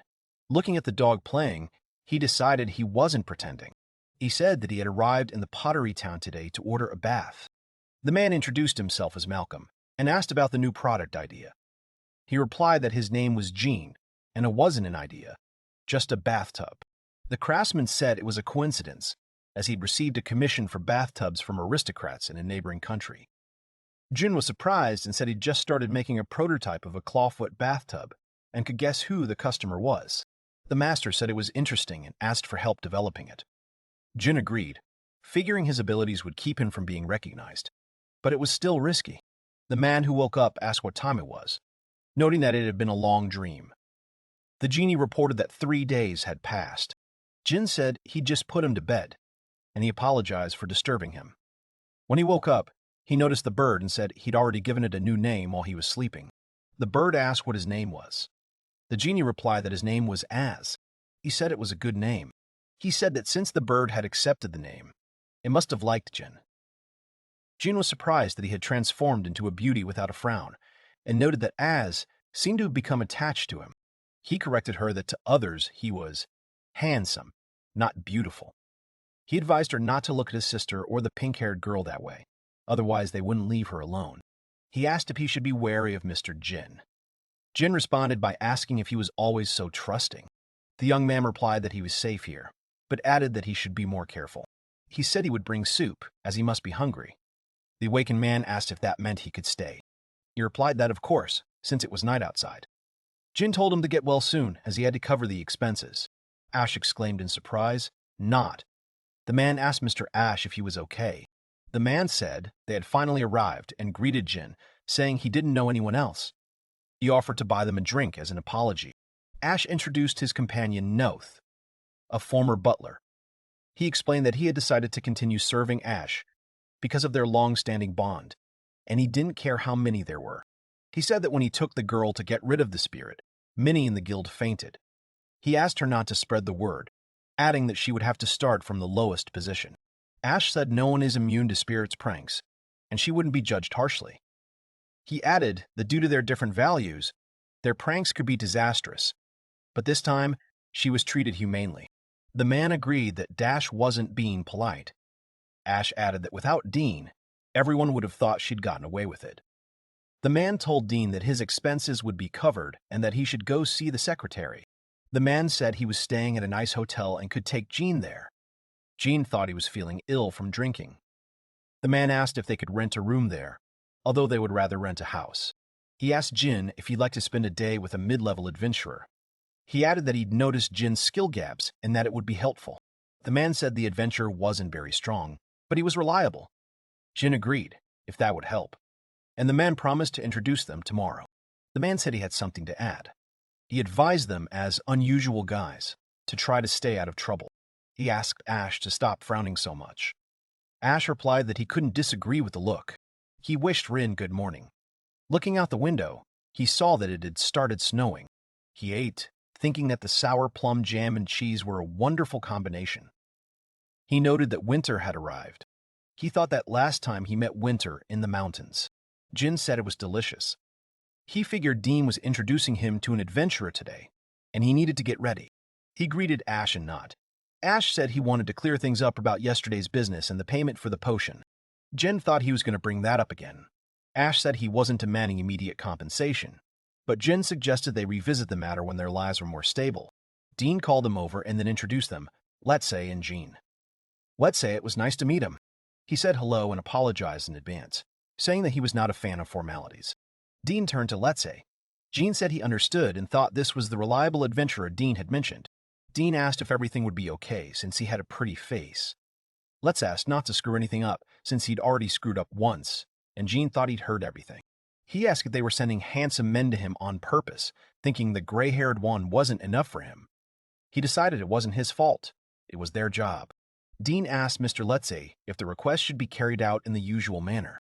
Looking at the dog playing, he decided he wasn't pretending. He said that he had arrived in the pottery town today to order a bath. The man introduced himself as Malcolm and asked about the new product idea. He replied that his name was Gene, and it wasn't an idea, just a bathtub. The craftsman said it was a coincidence, as he'd received a commission for bathtubs from aristocrats in a neighboring country. Jin was surprised and said he'd just started making a prototype of a clawfoot bathtub and could guess who the customer was. The master said it was interesting and asked for help developing it. Jin agreed, figuring his abilities would keep him from being recognized. But it was still risky. The man who woke up asked what time it was, noting that it had been a long dream. The genie reported that 3 days had passed. Jin said he'd just put him to bed, and he apologized for disturbing him. When he woke up, he noticed the bird and said he'd already given it a new name while he was sleeping. The bird asked what his name was. The genie replied that his name was Az. He said it was a good name. He said that since the bird had accepted the name, it must have liked Jin. Jin was surprised that he had transformed into a beauty without a frown, and noted that Az seemed to have become attached to him. He corrected her that to others he was handsome, not beautiful. He advised her not to look at his sister or the pink-haired girl that way, otherwise they wouldn't leave her alone. He asked if he should be wary of Mr. Jin. Jin responded by asking if he was always so trusting. The young man replied that he was safe here, but added that he should be more careful. He said he would bring soup, as he must be hungry. The awakened man asked if that meant he could stay. He replied that of course, since it was night outside. Jin told him to get well soon, as he had to cover the expenses. Ash exclaimed in surprise, "Not." The man asked Mr. Ash if he was okay. The man said they had finally arrived and greeted Jin, saying he didn't know anyone else. He offered to buy them a drink as an apology. Ash introduced his companion Noth, a former butler. He explained that he had decided to continue serving Ash because of their long-standing bond, and he didn't care how many there were. He said that when he took the girl to get rid of the spirit, many in the guild fainted. He asked her not to spread the word, adding that she would have to start from the lowest position. Ash said no one is immune to spirits' pranks, and she wouldn't be judged harshly. He added that due to their different values, their pranks could be disastrous, but this time she was treated humanely. The man agreed that Dash wasn't being polite. Ash added that without Dean, everyone would have thought she'd gotten away with it. The man told Dean that his expenses would be covered and that he should go see the secretary. The man said he was staying at a nice hotel and could take Jean there. Jean thought he was feeling ill from drinking. The man asked if they could rent a room there, although they would rather rent a house. He asked Jin if he'd like to spend a day with a mid-level adventurer. He added that he'd noticed Jin's skill gaps and that it would be helpful. The man said the adventurer wasn't very strong, but he was reliable. Jin agreed, if that would help, and the man promised to introduce them tomorrow. The man said he had something to add. He advised them as unusual guys to try to stay out of trouble. He asked Ash to stop frowning so much. Ash replied that he couldn't disagree with the look. He wished Rin good morning. Looking out the window, he saw that it had started snowing. He ate, thinking that the sour plum jam and cheese were a wonderful combination. He noted that winter had arrived. He thought that last time he met winter in the mountains. Jin said it was delicious. He figured Dean was introducing him to an adventurer today, and he needed to get ready. He greeted Ash and Nod. Ash said he wanted to clear things up about yesterday's business and the payment for the potion. Jen thought he was going to bring that up again. Ash said he wasn't demanding immediate compensation, but Jen suggested they revisit the matter when their lives were more stable. Dean called them over and then introduced them, Let's and Jean. Let's it was nice to meet him. He said hello and apologized in advance, saying that he was not a fan of formalities. Dean turned to Let's. Jean said he understood and thought this was the reliable adventurer Dean had mentioned. Dean asked if everything would be okay since he had a pretty face. Let's ask not to screw anything up, since he'd already screwed up once, and Jean thought he'd heard everything. He asked if they were sending handsome men to him on purpose, thinking the gray-haired one wasn't enough for him. He decided it wasn't his fault. It was their job. Dean asked Mr. Letze if the request should be carried out in the usual manner.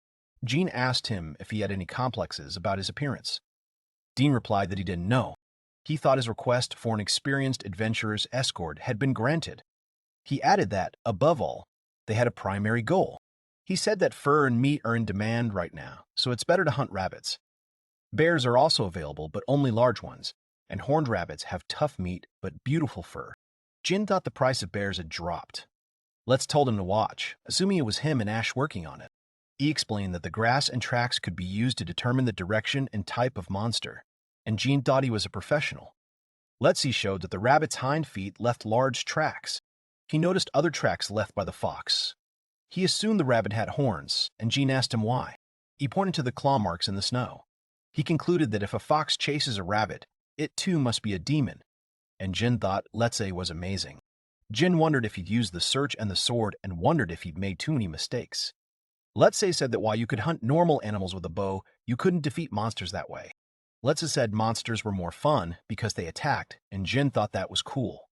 Jean asked him if he had any complexes about his appearance. Dean replied that he didn't know. He thought his request for an experienced adventurer's escort had been granted. He added that, above all, they had a primary goal. He said that fur and meat are in demand right now, so it's better to hunt rabbits. Bears are also available, but only large ones, and horned rabbits have tough meat but beautiful fur. Jin thought the price of bears had dropped. Let's told him to watch, assuming it was him and Ash working on it. He explained that the grass and tracks could be used to determine the direction and type of monster, and Jean thought he was a professional. Letzi showed that the rabbit's hind feet left large tracks. He noticed other tracks left by the fox. He assumed the rabbit had horns, and Jean asked him why. He pointed to the claw marks in the snow. He concluded that if a fox chases a rabbit, it too must be a demon, and Jin thought Letze was amazing. Jin wondered if he'd used the search and the sword and wondered if he'd made too many mistakes. Letze said that while you could hunt normal animals with a bow, you couldn't defeat monsters that way. Letze said monsters were more fun because they attacked, and Jin thought that was cool.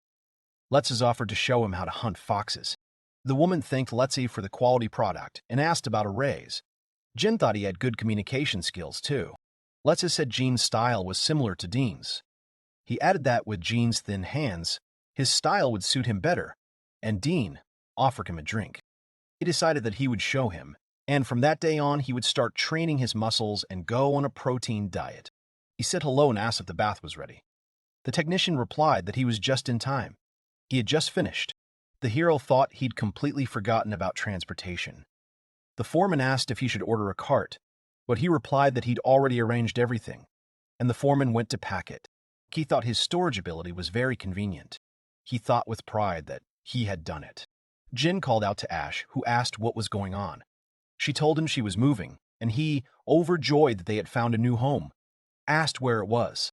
Letze offered to show him how to hunt foxes. The woman thanked Letze for the quality product and asked about a raise. Jin thought he had good communication skills, too. Letze said Jean's style was similar to Dean's. He added that with Jean's thin hands, his style would suit him better, and Dean offered him a drink. He decided that he would show him, and from that day on he would start training his muscles and go on a protein diet. He said hello and asked if the bath was ready. The technician replied that he was just in time. He had just finished. The hero thought he'd completely forgotten about transportation. The foreman asked if he should order a cart, but he replied that he'd already arranged everything, and the foreman went to pack it. He thought his storage ability was very convenient. He thought with pride that he had done it. Jin called out to Ash, who asked what was going on. She told him she was moving, and he, overjoyed that they had found a new home, asked where it was.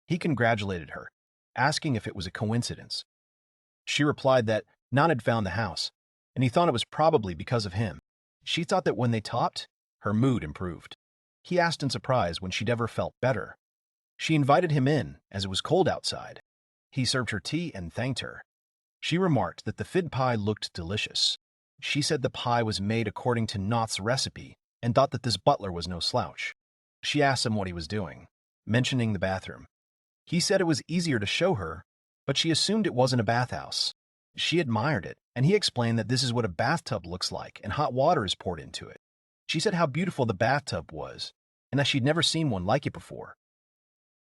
He congratulated her, asking if it was a coincidence. She replied that Nan had found the house, and he thought it was probably because of him. She thought that when they talked, her mood improved. He asked in surprise when she'd ever felt better. She invited him in, as it was cold outside. He served her tea and thanked her. She remarked that the fid pie looked delicious. She said the pie was made according to Knott's recipe and thought that this butler was no slouch. She asked him what he was doing, mentioning the bathroom. He said it was easier to show her, but she assumed it wasn't a bathhouse. She admired it, and he explained that this is what a bathtub looks like and hot water is poured into it. She said how beautiful the bathtub was, and that she'd never seen one like it before.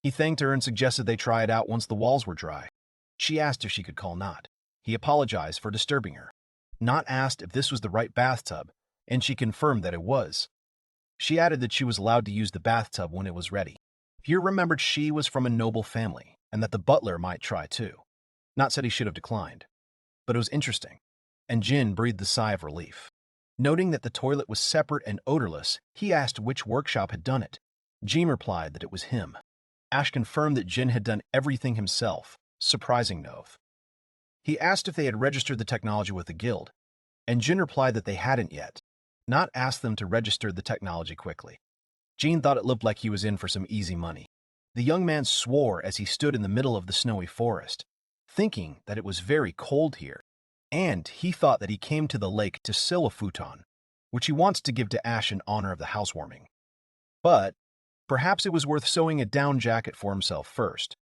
He thanked her and suggested they try it out once the walls were dry. She asked if she could call Knott. He apologized for disturbing her. Knott asked if this was the right bathtub, and she confirmed that it was. She added that she was allowed to use the bathtub when it was ready. He remembered she was from a noble family, and that the butler might try too. Knott said he should have declined. But it was interesting, and Jin breathed a sigh of relief. Noting that the toilet was separate and odorless, he asked which workshop had done it. Jin replied that it was him. Ash confirmed that Jin had done everything himself, surprising Nove. He asked if they had registered the technology with the guild, and Jin replied that they hadn't yet. Knott asked them to register the technology quickly. Jin thought it looked like he was in for some easy money. The young man swore as he stood in the middle of the snowy forest, thinking that it was very cold here, and he thought that he came to the lake to sell a futon, which he wants to give to Ash in honor of the housewarming. But perhaps it was worth sewing a down jacket for himself first,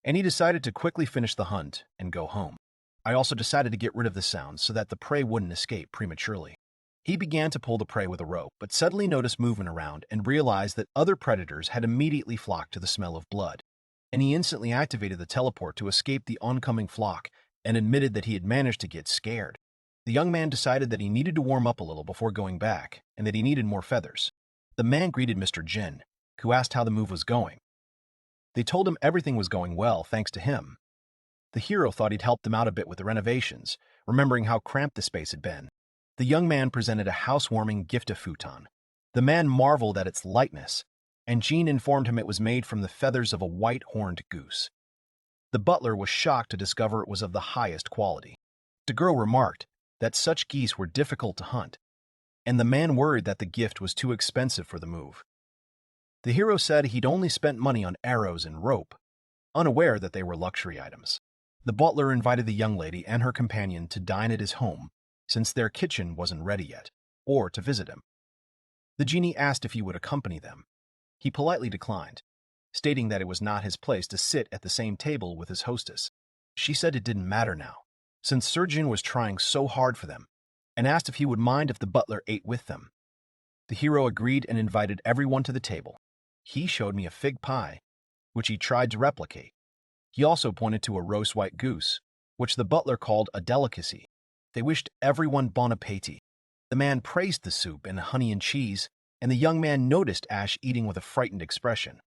and he decided to quickly finish the hunt and go home. I also decided to get rid of the sounds so that the prey wouldn't escape prematurely. He began to pull the prey with a rope, but suddenly noticed movement around and realized that other predators had immediately flocked to the smell of blood, and he instantly activated the teleport to escape the oncoming flock and admitted that he had managed to get scared. The young man decided that he needed to warm up a little before going back and that he needed more feathers. The man greeted Mr. Jin, who asked how the move was going. They told him everything was going well thanks to him. The hero thought he'd help them out a bit with the renovations, remembering how cramped the space had been. The young man presented a housewarming gift of futon. The man marveled at its lightness, and Jean informed him it was made from the feathers of a white-horned goose. The butler was shocked to discover it was of the highest quality. The girl remarked that such geese were difficult to hunt, and the man worried that the gift was too expensive for the move. The hero said he'd only spent money on arrows and rope, unaware that they were luxury items. The butler invited the young lady and her companion to dine at his home, since their kitchen wasn't ready yet, or to visit him. The genie asked if he would accompany them. He politely declined, stating that it was not his place to sit at the same table with his hostess. She said it didn't matter now, since Sir Jin was trying so hard for them, and asked if he would mind if the butler ate with them. The hero agreed and invited everyone to the table. He showed me a fig pie, which he tried to replicate. He also pointed to a roast white goose, which the butler called a delicacy. They wished everyone bon appetit. The man praised the soup and honey and cheese, and the young man noticed Ash eating with a frightened expression.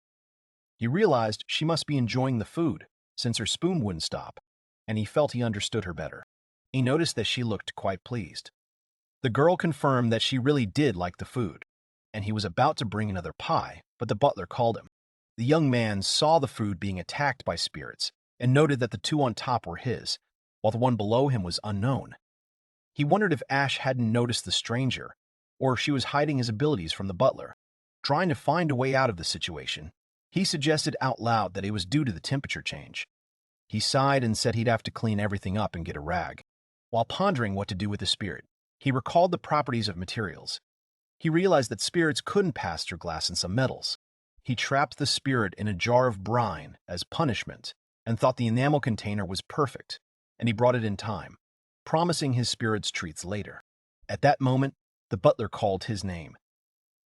He realized she must be enjoying the food, since her spoon wouldn't stop, and he felt he understood her better. He noticed that she looked quite pleased. The girl confirmed that she really did like the food, and he was about to bring another pie, but the butler called him. The young man saw the food being attacked by spirits and noted that the two on top were his, while the one below him was unknown. He wondered if Ash hadn't noticed the stranger, or if she was hiding his abilities from the butler. Trying to find a way out of the situation, he suggested out loud that it was due to the temperature change. He sighed and said he'd have to clean everything up and get a rag. While pondering what to do with the spirit, he recalled the properties of materials. He realized that spirits couldn't pass through glass and some metals. He trapped the spirit in a jar of brine as punishment and thought the enamel container was perfect, and he brought it in time, promising his spirit's treats later. At that moment, the butler called his name.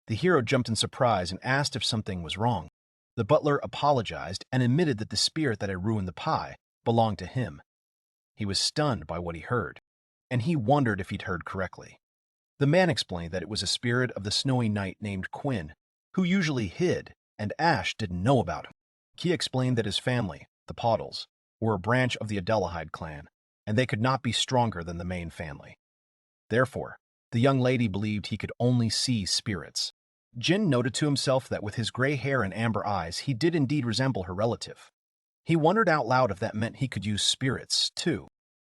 The hero jumped in surprise and asked if something was wrong. The butler apologized and admitted that the spirit that had ruined the pie belonged to him. He was stunned by what he heard, and he wondered if he'd heard correctly. The man explained that it was a spirit of the snowy night named Quinn, who usually hid, and Ash didn't know about him. He explained that his family, the Pottles, were a branch of the Adelahide clan, and they could not be stronger than the main family. Therefore, the young lady believed he could only see spirits. Jin noted to himself that with his gray hair and amber eyes, he did indeed resemble her relative. He wondered out loud if that meant he could use spirits, too,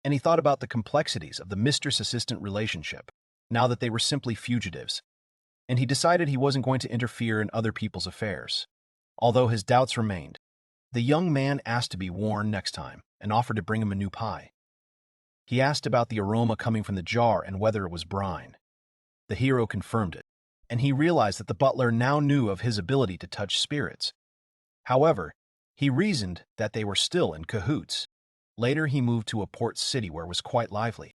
and he thought about the complexities of the mistress-assistant relationship, now that they were simply fugitives, and he decided he wasn't going to interfere in other people's affairs. Although his doubts remained, the young man asked to be warned next time and offered to bring him a new pie. He asked about the aroma coming from the jar and whether it was brine. The hero confirmed it, and he realized that the butler now knew of his ability to touch spirits. However, he reasoned that they were still in cahoots. Later, he moved to a port city where it was quite lively.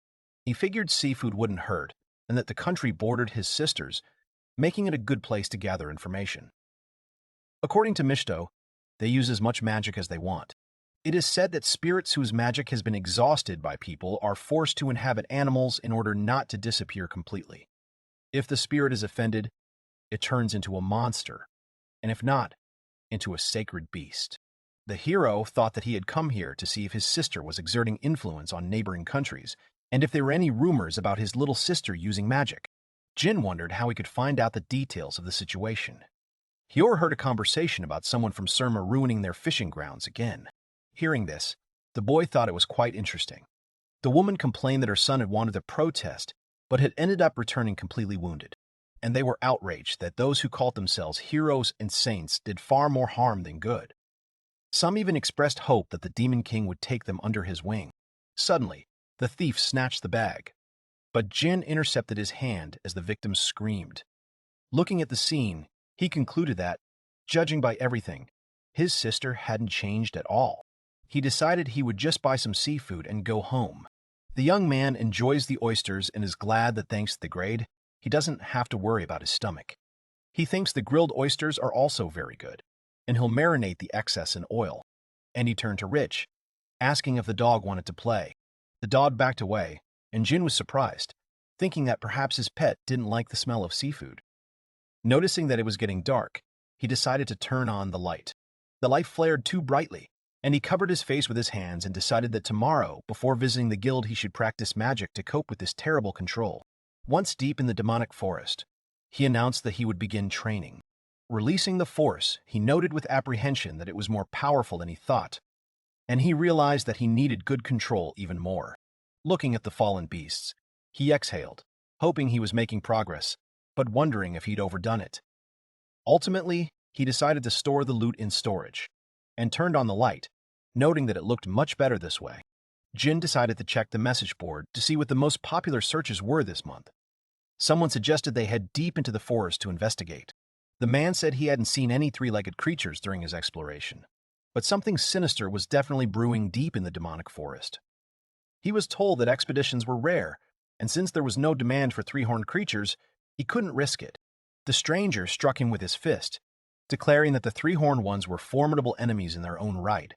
He figured seafood wouldn't hurt, and that the country bordered his sisters, making it a good place to gather information. According to Mishito, they use as much magic as they want. It is said that spirits whose magic has been exhausted by people are forced to inhabit animals in order not to disappear completely. If the spirit is offended, it turns into a monster, and if not, into a sacred beast. The hero thought that he had come here to see if his sister was exerting influence on neighboring countries, and if there were any rumors about his little sister using magic. Jin wondered how he could find out the details of the situation. He overheard a conversation about someone from Surma ruining their fishing grounds again. Hearing this, the boy thought it was quite interesting. The woman complained that her son had wanted to protest, but had ended up returning completely wounded, and they were outraged that those who called themselves heroes and saints did far more harm than good. Some even expressed hope that the Demon King would take them under his wing. Suddenly, the thief snatched the bag, but Jin intercepted his hand as the victim screamed. Looking at the scene, he concluded that, judging by everything, his sister hadn't changed at all. He decided he would just buy some seafood and go home. The young man enjoys the oysters and is glad that thanks to the grade, he doesn't have to worry about his stomach. He thinks the grilled oysters are also very good, and he'll marinate the excess in oil. And he turned to Rich, asking if the dog wanted to play. The dog backed away, and Jin was surprised, thinking that perhaps his pet didn't like the smell of seafood. Noticing that it was getting dark, he decided to turn on the light. The light flared too brightly, and he covered his face with his hands and decided that tomorrow, before visiting the guild, he should practice magic to cope with this terrible control. Once deep in the demonic forest, he announced that he would begin training. Releasing the force, he noted with apprehension that it was more powerful than he thought, and he realized that he needed good control even more. Looking at the fallen beasts, He exhaled, hoping he was making progress, but wondering if he'd overdone it. Ultimately, he decided to store the loot in storage, and turned on the light, noting that it looked much better this way. Jin decided to check the message board to see what the most popular searches were this month. Someone suggested they head deep into the forest to investigate. The man said he hadn't seen any three-legged creatures during his exploration, but something sinister was definitely brewing deep in the demonic forest. He was told that expeditions were rare, and since there was no demand for three-horned creatures, he couldn't risk it. The stranger struck him with his fist, declaring that the three-horned ones were formidable enemies in their own right,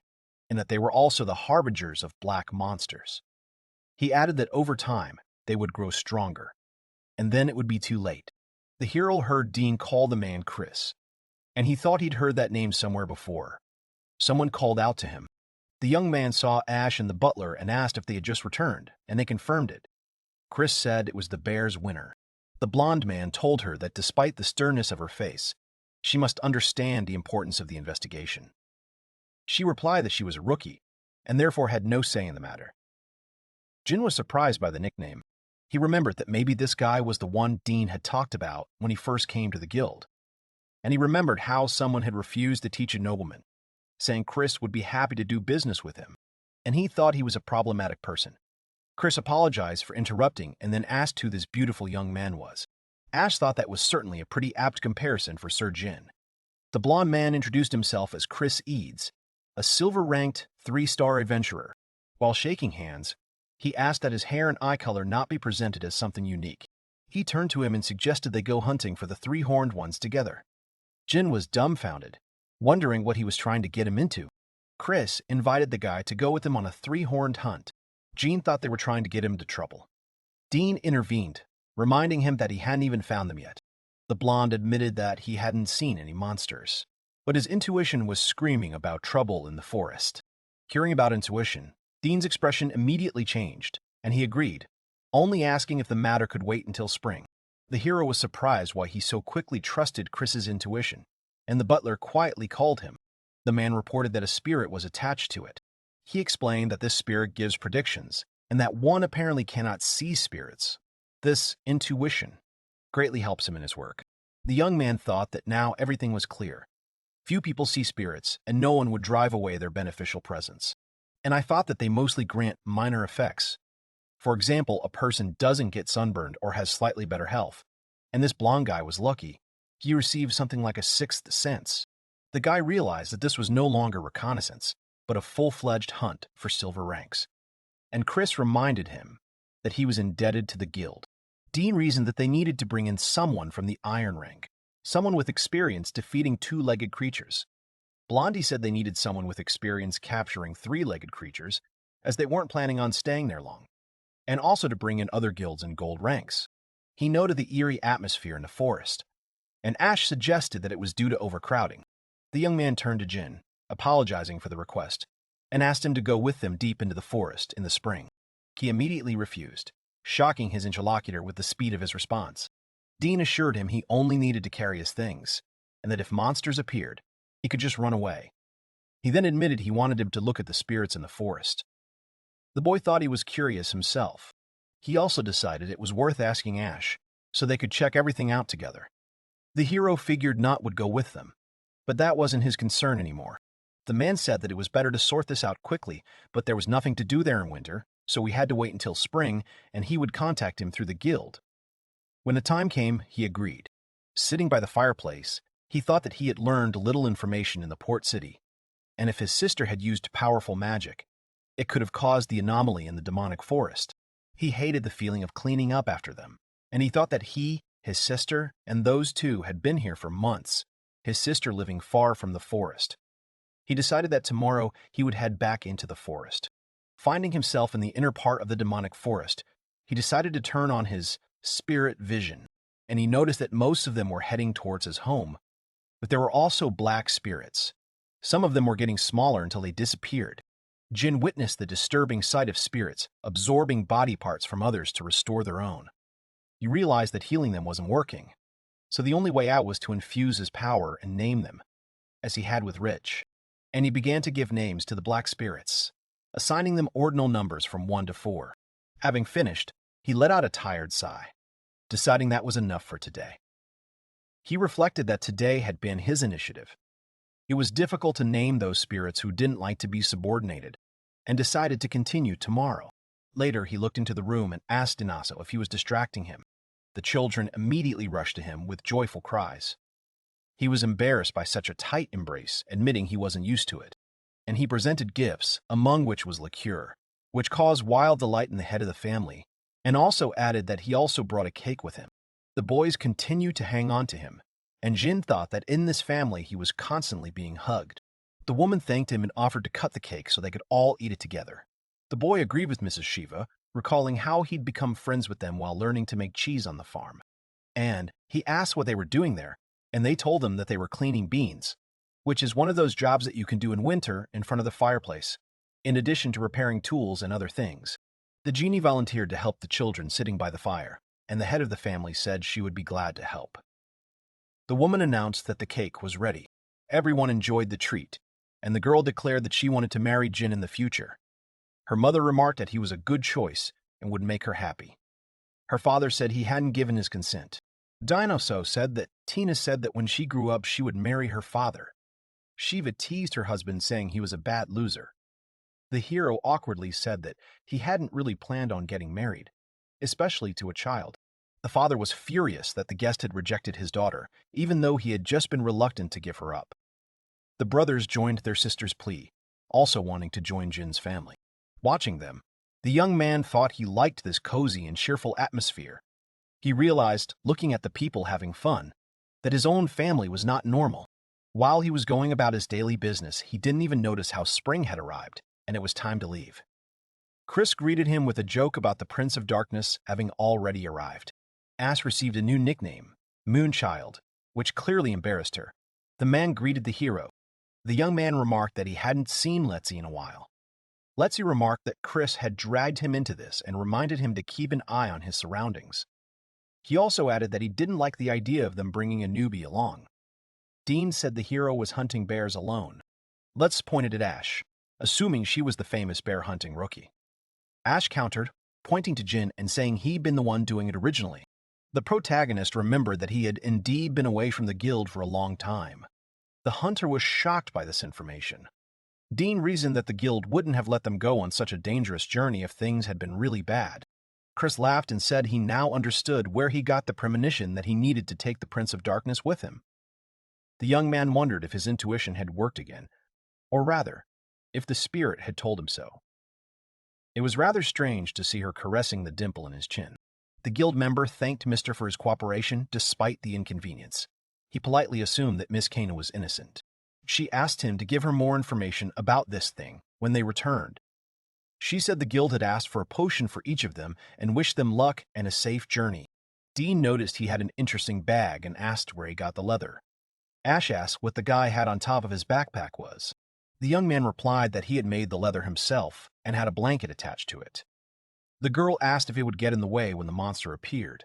and that they were also the harbingers of black monsters. He added that over time, they would grow stronger, and then it would be too late. The hero heard Dean call the man Chris, and he thought he'd heard that name somewhere before. Someone called out to him. The young man saw Ash and the butler and asked if they had just returned, and they confirmed it. Chris said it was the bear's winner. The blonde man told her that despite the sternness of her face, she must understand the importance of the investigation. She replied that she was a rookie, and therefore had no say in the matter. Jin was surprised by the nickname. He remembered that maybe this guy was the one Dean had talked about when he first came to the guild. And he remembered how someone had refused to teach a nobleman, saying Chris would be happy to do business with him, and he thought he was a problematic person. Chris apologized for interrupting and then asked who this beautiful young man was. Ash thought that was certainly a pretty apt comparison for Sir Jin. The blonde man introduced himself as Chris Eads, a silver-ranked 3-star adventurer. While shaking hands, he asked that his hair and eye color not be presented as something unique. He turned to him and suggested they go hunting for the three-horned ones together. Jin was dumbfounded, wondering what he was trying to get him into. Chris invited the guy to go with him on a three-horned hunt. Jin thought they were trying to get him into trouble. Dean intervened, reminding him that he hadn't even found them yet. The blonde admitted that he hadn't seen any monsters, but his intuition was screaming about trouble in the forest. Hearing about intuition, Dean's expression immediately changed, and he agreed, only asking if the matter could wait until spring. The hero was surprised why he so quickly trusted Chris's intuition, and the butler quietly called him. The man reported that a spirit was attached to it. He explained that this spirit gives predictions, and that one apparently cannot see spirits. This intuition greatly helps him in his work. The young man thought that now everything was clear. Few people see spirits, and no one would drive away their beneficial presence. And I thought that they mostly grant minor effects. For example, a person doesn't get sunburned or has slightly better health. And this blonde guy was lucky. He received something like a sixth sense. The guy realized that this was no longer reconnaissance, but a full-fledged hunt for silver ranks. And Chris reminded him that he was indebted to the guild. Dean reasoned that they needed to bring in someone from the iron rank, someone with experience defeating two-legged creatures. Blondie said they needed someone with experience capturing three-legged creatures, as they weren't planning on staying there long, and also to bring in other guilds in gold ranks. He noted the eerie atmosphere in the forest, and Ash suggested that it was due to overcrowding. The young man turned to Jin, apologizing for the request, and asked him to go with them deep into the forest in the spring. He immediately refused, shocking his interlocutor with the speed of his response. Dean assured him he only needed to carry his things, and that if monsters appeared, he could just run away. He then admitted he wanted him to look at the spirits in the forest. The boy thought he was curious himself. He also decided it was worth asking Ash, so they could check everything out together. The hero figured Not would go with them, but that wasn't his concern anymore. The man said that it was better to sort this out quickly, but there was nothing to do there in winter, so we had to wait until spring, and he would contact him through the guild. When the time came, he agreed. Sitting by the fireplace, he thought that he had learned little information in the port city, and if his sister had used powerful magic, it could have caused the anomaly in the demonic forest. He hated the feeling of cleaning up after them, and he thought that he, his sister, and those two had been here for months, his sister living far from the forest. He decided that tomorrow he would head back into the forest. Finding himself in the inner part of the demonic forest, he decided to turn on his spirit vision, and he noticed that most of them were heading towards his home. But there were also black spirits. Some of them were getting smaller until they disappeared. Jin witnessed the disturbing sight of spirits absorbing body parts from others to restore their own. He realized that healing them wasn't working, so the only way out was to infuse his power and name them, as he had with Rich. And he began to give names to the black spirits, assigning them ordinal numbers from 1 to 4. Having finished, He let out a tired sigh, deciding that was enough for today. He reflected that today had been his initiative. It was difficult to name those spirits who didn't like to be subordinated, and decided to continue tomorrow. Later, he looked into the room and asked Inaso if he was distracting him. The children immediately rushed to him with joyful cries. He was embarrassed by such a tight embrace, admitting he wasn't used to it, and he presented gifts, among which was liqueur, which caused wild delight in the head of the family, and also added that he also brought a cake with him. The boys continued to hang on to him, and Jin thought that in this family he was constantly being hugged. The woman thanked him and offered to cut the cake so they could all eat it together. The boy agreed with Mrs. Shiva, recalling how he'd become friends with them while learning to make cheese on the farm. And he asked what they were doing there, and they told him that they were cleaning beans, which is one of those jobs that you can do in winter in front of the fireplace, in addition to repairing tools and other things. The genie volunteered to help the children sitting by the fire, and the head of the family said she would be glad to help. The woman announced that the cake was ready. Everyone enjoyed the treat, and the girl declared that she wanted to marry Jin in the future. Her mother remarked that he was a good choice and would make her happy. Her father said he hadn't given his consent. Dinoso said that Tina said that when she grew up she would marry her father. Shiva teased her husband, saying he was a bad loser. The hero awkwardly said that he hadn't really planned on getting married, especially to a child. The father was furious that the guest had rejected his daughter, even though he had just been reluctant to give her up. The brothers joined their sister's plea, also wanting to join Jin's family. Watching them, the young man thought he liked this cozy and cheerful atmosphere. He realized, looking at the people having fun, that his own family was not normal. While he was going about his daily business, he didn't even notice how spring had arrived, and it was time to leave. Chris greeted him with a joke about the Prince of Darkness having already arrived. Ash received a new nickname, Moonchild, which clearly embarrassed her. The man greeted the hero. The young man remarked that he hadn't seen Letzi in a while. Letzi remarked that Chris had dragged him into this and reminded him to keep an eye on his surroundings. He also added that he didn't like the idea of them bringing a newbie along. Dean said the hero was hunting bears alone. Letzi pointed at Ash, assuming she was the famous bear-hunting rookie. Ash countered, pointing to Jin and saying he'd been the one doing it originally. The protagonist remembered that he had indeed been away from the guild for a long time. The hunter was shocked by this information. Dean reasoned that the guild wouldn't have let them go on such a dangerous journey if things had been really bad. Chris laughed and said he now understood where he got the premonition that he needed to take the Prince of Darkness with him. The young man wondered if his intuition had worked again, or rather, if the spirit had told him so. It was rather strange to see her caressing the dimple in his chin. The guild member thanked Mr. for his cooperation despite the inconvenience. He politely assumed that Miss Kana was innocent. She asked him to give her more information about this thing when they returned. She said the guild had asked for a potion for each of them and wished them luck and a safe journey. Dean noticed he had an interesting bag and asked where he got the leather. Ash asked what the guy had on top of his backpack was. The young man replied that he had made the leather himself and had a blanket attached to it. The girl asked if it would get in the way when the monster appeared.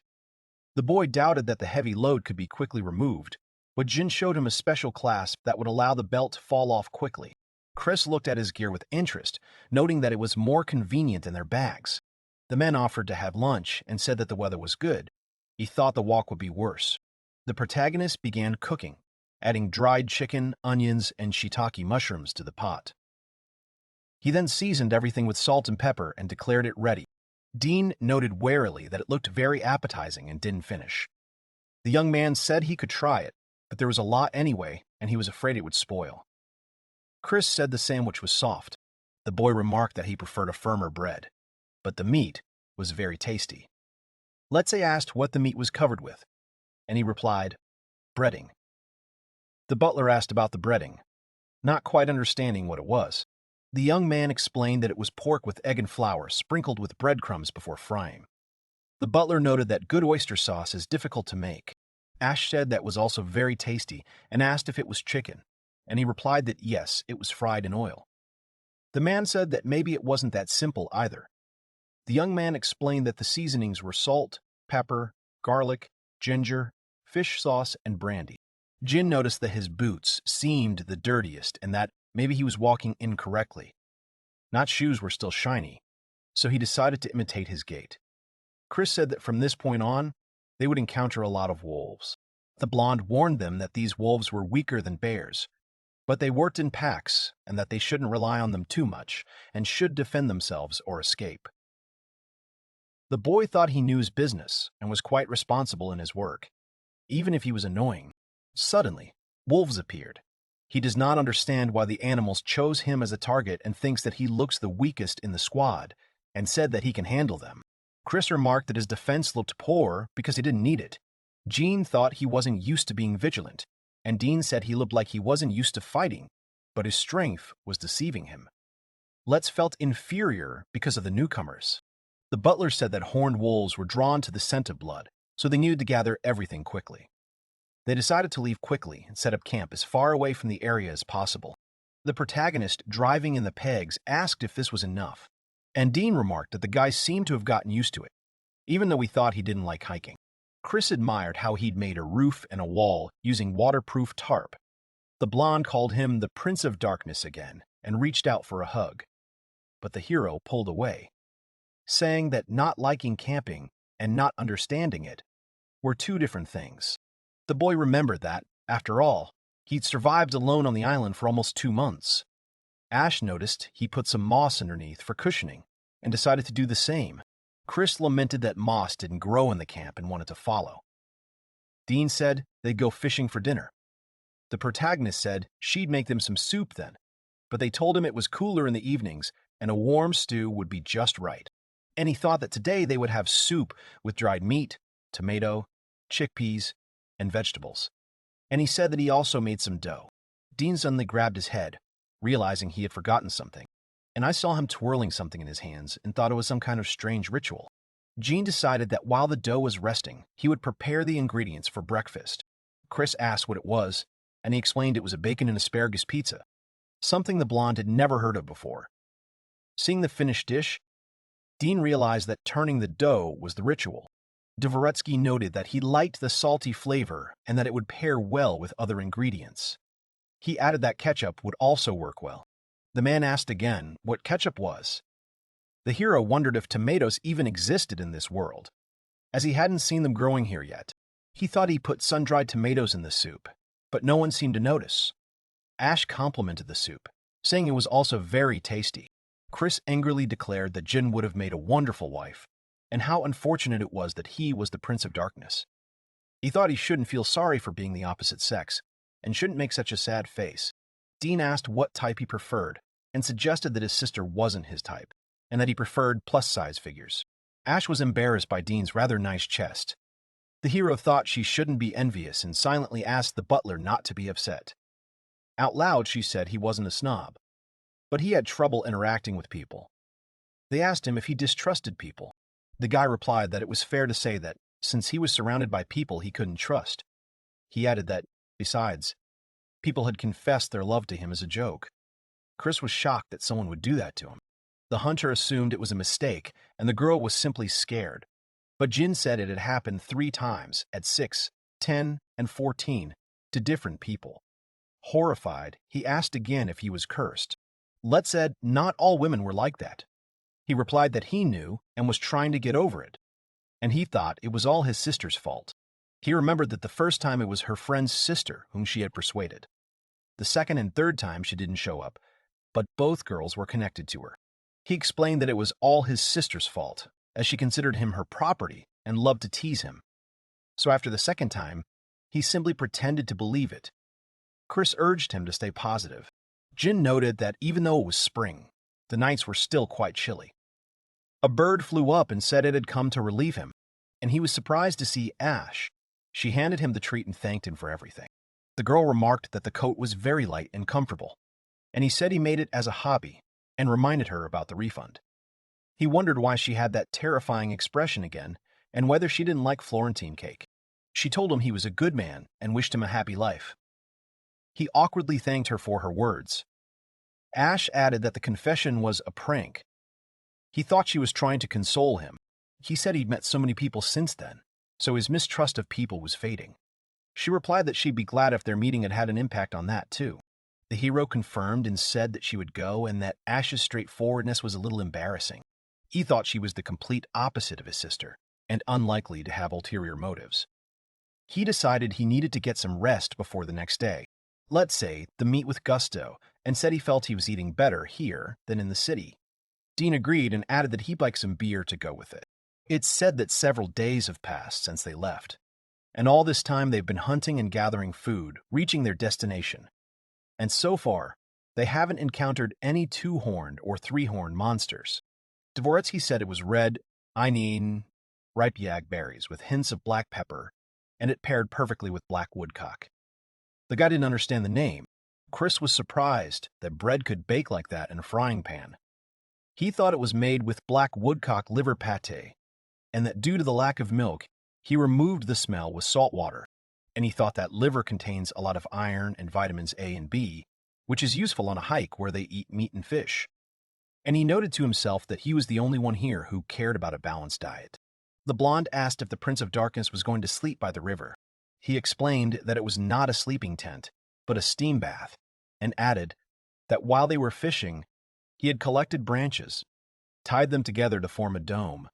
The boy doubted that the heavy load could be quickly removed, but Jin showed him a special clasp that would allow the belt to fall off quickly. Chris looked at his gear with interest, noting that it was more convenient than their bags. The men offered to have lunch and said that the weather was good. He thought the walk would be worse. The protagonist began cooking, adding dried chicken, onions, and shiitake mushrooms to the pot. He then seasoned everything with salt and pepper and declared it ready. Dean noted warily that it looked very appetizing and didn't finish. The young man said he could try it, but there was a lot anyway, and he was afraid it would spoil. Chris said the sandwich was soft. The boy remarked that he preferred a firmer bread, but the meat was very tasty. Letzi asked what the meat was covered with, and he replied, breading. The butler asked about the breading, not quite understanding what it was. The young man explained that it was pork with egg and flour sprinkled with breadcrumbs before frying. The butler noted that good oyster sauce is difficult to make. Ash said that was also very tasty and asked if it was chicken, and he replied that yes, it was fried in oil. The man said that maybe it wasn't that simple either. The young man explained that the seasonings were salt, pepper, garlic, ginger, fish sauce, and brandy. Jin noticed that his boots seemed the dirtiest and that maybe he was walking incorrectly. Not shoes were still shiny, so he decided to imitate his gait. Chris said that from this point on, they would encounter a lot of wolves. The blonde warned them that these wolves were weaker than bears, but they worked in packs and that they shouldn't rely on them too much and should defend themselves or escape. The boy thought he knew his business and was quite responsible in his work, even if he was annoying. Suddenly, wolves appeared. He does not understand why the animals chose him as a target and thinks that he looks the weakest in the squad and said that he can handle them. Chris remarked that his defense looked poor because he didn't need it. Jean thought he wasn't used to being vigilant, and Dean said he looked like he wasn't used to fighting, but his strength was deceiving him. Let's felt inferior because of the newcomers. The butler said that horned wolves were drawn to the scent of blood, so they needed to gather everything quickly. They decided to leave quickly and set up camp as far away from the area as possible. The protagonist, driving in the pegs, asked if this was enough, and Dean remarked that the guy seemed to have gotten used to it, even though he thought he didn't like hiking. Chris admired how he'd made a roof and a wall using waterproof tarp. The blonde called him the Prince of Darkness again and reached out for a hug, but the hero pulled away, saying that not liking camping and not understanding it were two different things. The boy remembered that, after all, he'd survived alone on the island for almost 2 months. Ash noticed he put some moss underneath for cushioning and decided to do the same. Chris lamented that moss didn't grow in the camp and wanted to follow. Dean said they'd go fishing for dinner. The protagonist said she'd make them some soup then, but they told him it was cooler in the evenings and a warm stew would be just right. And he thought that today they would have soup with dried meat, tomato, chickpeas, and vegetables. And he said that he also made some dough. Dean suddenly grabbed his head, realizing he had forgotten something, and I saw him twirling something in his hands and thought it was some kind of strange ritual. Jean decided that while the dough was resting, he would prepare the ingredients for breakfast. Chris asked what it was, and he explained it was a bacon and asparagus pizza, something the blonde had never heard of before. Seeing the finished dish, Dean realized that turning the dough was the ritual. Dvoretsky noted that he liked the salty flavor and that it would pair well with other ingredients. He added that ketchup would also work well. The man asked again what ketchup was. The hero wondered if tomatoes even existed in this world, as he hadn't seen them growing here yet. He thought he put sun-dried tomatoes in the soup, but no one seemed to notice. Ash complimented the soup, saying it was also very tasty. Chris angrily declared that Jin would have made a wonderful wife, and how unfortunate it was that he was the Prince of Darkness. He thought he shouldn't feel sorry for being the opposite sex, and shouldn't make such a sad face. Dean asked what type he preferred, and suggested that his sister wasn't his type, and that he preferred plus-size figures. Ash was embarrassed by Dean's rather nice chest. The hero thought she shouldn't be envious and silently asked the butler not to be upset. Out loud, she said he wasn't a snob, but he had trouble interacting with people. They asked him if he distrusted people. The guy replied that it was fair to say that, since he was surrounded by people he couldn't trust. He added that, besides, people had confessed their love to him as a joke. Chris was shocked that someone would do that to him. The hunter assumed it was a mistake, and the girl was simply scared. But Jin said it had happened 3 times, at 6, 10, and 14, to different people. Horrified, he asked again if he was cursed. Let said not all women were like that. He replied that he knew and was trying to get over it, and he thought it was all his sister's fault. He remembered that the first time it was her friend's sister whom she had persuaded. The second and third time she didn't show up, but both girls were connected to her. He explained that it was all his sister's fault, as she considered him her property and loved to tease him. So after the second time, he simply pretended to believe it. Chris urged him to stay positive. Jin noted that even though it was spring, the nights were still quite chilly. A bird flew up and said it had come to relieve him, and he was surprised to see Ash. She handed him the treat and thanked him for everything. The girl remarked that the coat was very light and comfortable, and he said he made it as a hobby and reminded her about the refund. He wondered why she had that terrifying expression again and whether she didn't like Florentine cake. She told him he was a good man and wished him a happy life. He awkwardly thanked her for her words. Ash added that the confession was a prank. He thought she was trying to console him. He said he'd met so many people since then, so his mistrust of people was fading. She replied that she'd be glad if their meeting had had an impact on that, too. The hero confirmed and said that she would go and that Ash's straightforwardness was a little embarrassing. He thought she was the complete opposite of his sister. and unlikely to have ulterior motives. He decided he needed to get some rest before the next day. Let's say the meat with gusto, and said he felt he was eating better here than in the city. Dean agreed and added that he'd like some beer to go with it. It's said that several days have passed since they left, and all this time they've been hunting and gathering food, reaching their destination. And so far, they haven't encountered any two-horned or three-horned monsters. Dvoretsky said it was red, ripe yag berries with hints of black pepper, and it paired perfectly with black woodcock. The guy didn't understand the name. Chris was surprised that bread could bake like that in a frying pan. He thought it was made with black woodcock liver pate, and that due to the lack of milk, he removed the smell with salt water, and he thought that liver contains a lot of iron and vitamins A and B, which is useful on a hike where they eat meat and fish. And he noted to himself that he was the only one here who cared about a balanced diet. The blonde asked if the Prince of Darkness was going to sleep by the river. He explained that it was not a sleeping tent, but a steam bath, and added that while they were fishing, he had collected branches, tied them together to form a dome,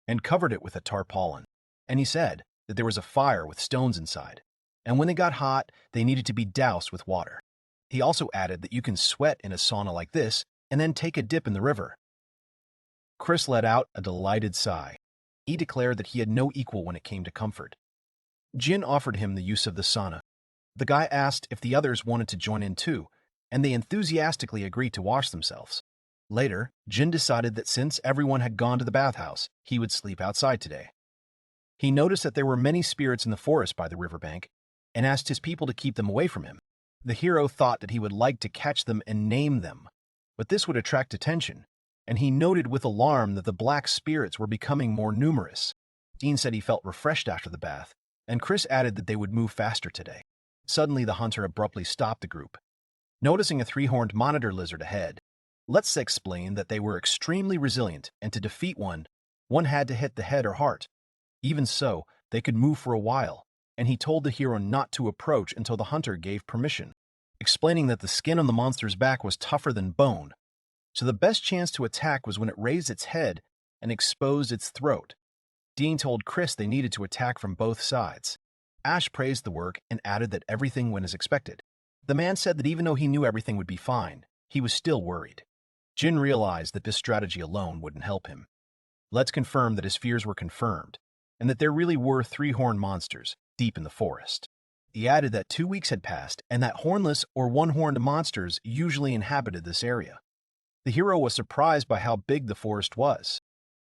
and covered it with a tarpaulin. And he said that there was a fire with stones inside, and when they got hot, they needed to be doused with water. He also added that you can sweat in a sauna like this and then take a dip in the river. Chris let out a delighted sigh. He declared that he had no equal when it came to comfort. Jin offered him the use of the sauna. The guy asked if the others wanted to join in too, and they enthusiastically agreed to wash themselves. Later, Jin decided that since everyone had gone to the bathhouse, he would sleep outside today. He noticed that there were many spirits in the forest by the riverbank and asked his people to keep them away from him. The hero thought that he would like to catch them and name them, but this would attract attention, and he noted with alarm that the black spirits were becoming more numerous. Dean said he felt refreshed after the bath, and Chris added that they would move faster today. Suddenly, the hunter abruptly stopped the group. Noticing a three-horned monitor lizard ahead, let's explain that they were extremely resilient, and to defeat one had to hit the head or heart. Even so, they could move for a while, and he told the hero not to approach until the hunter gave permission, explaining that the skin on the monster's back was tougher than bone, so the best chance to attack was when it raised its head and exposed its throat. Dean told Chris they needed to attack from both sides. Ash praised the work and added that everything went as expected. The man said that even though he knew everything would be fine, he was still worried. Jin realized that this strategy alone wouldn't help him. Let's confirm that his fears were confirmed, and that there really were three-horned monsters deep in the forest. He added that 2 weeks had passed and that hornless or one-horned monsters usually inhabited this area. The hero was surprised by how big the forest was.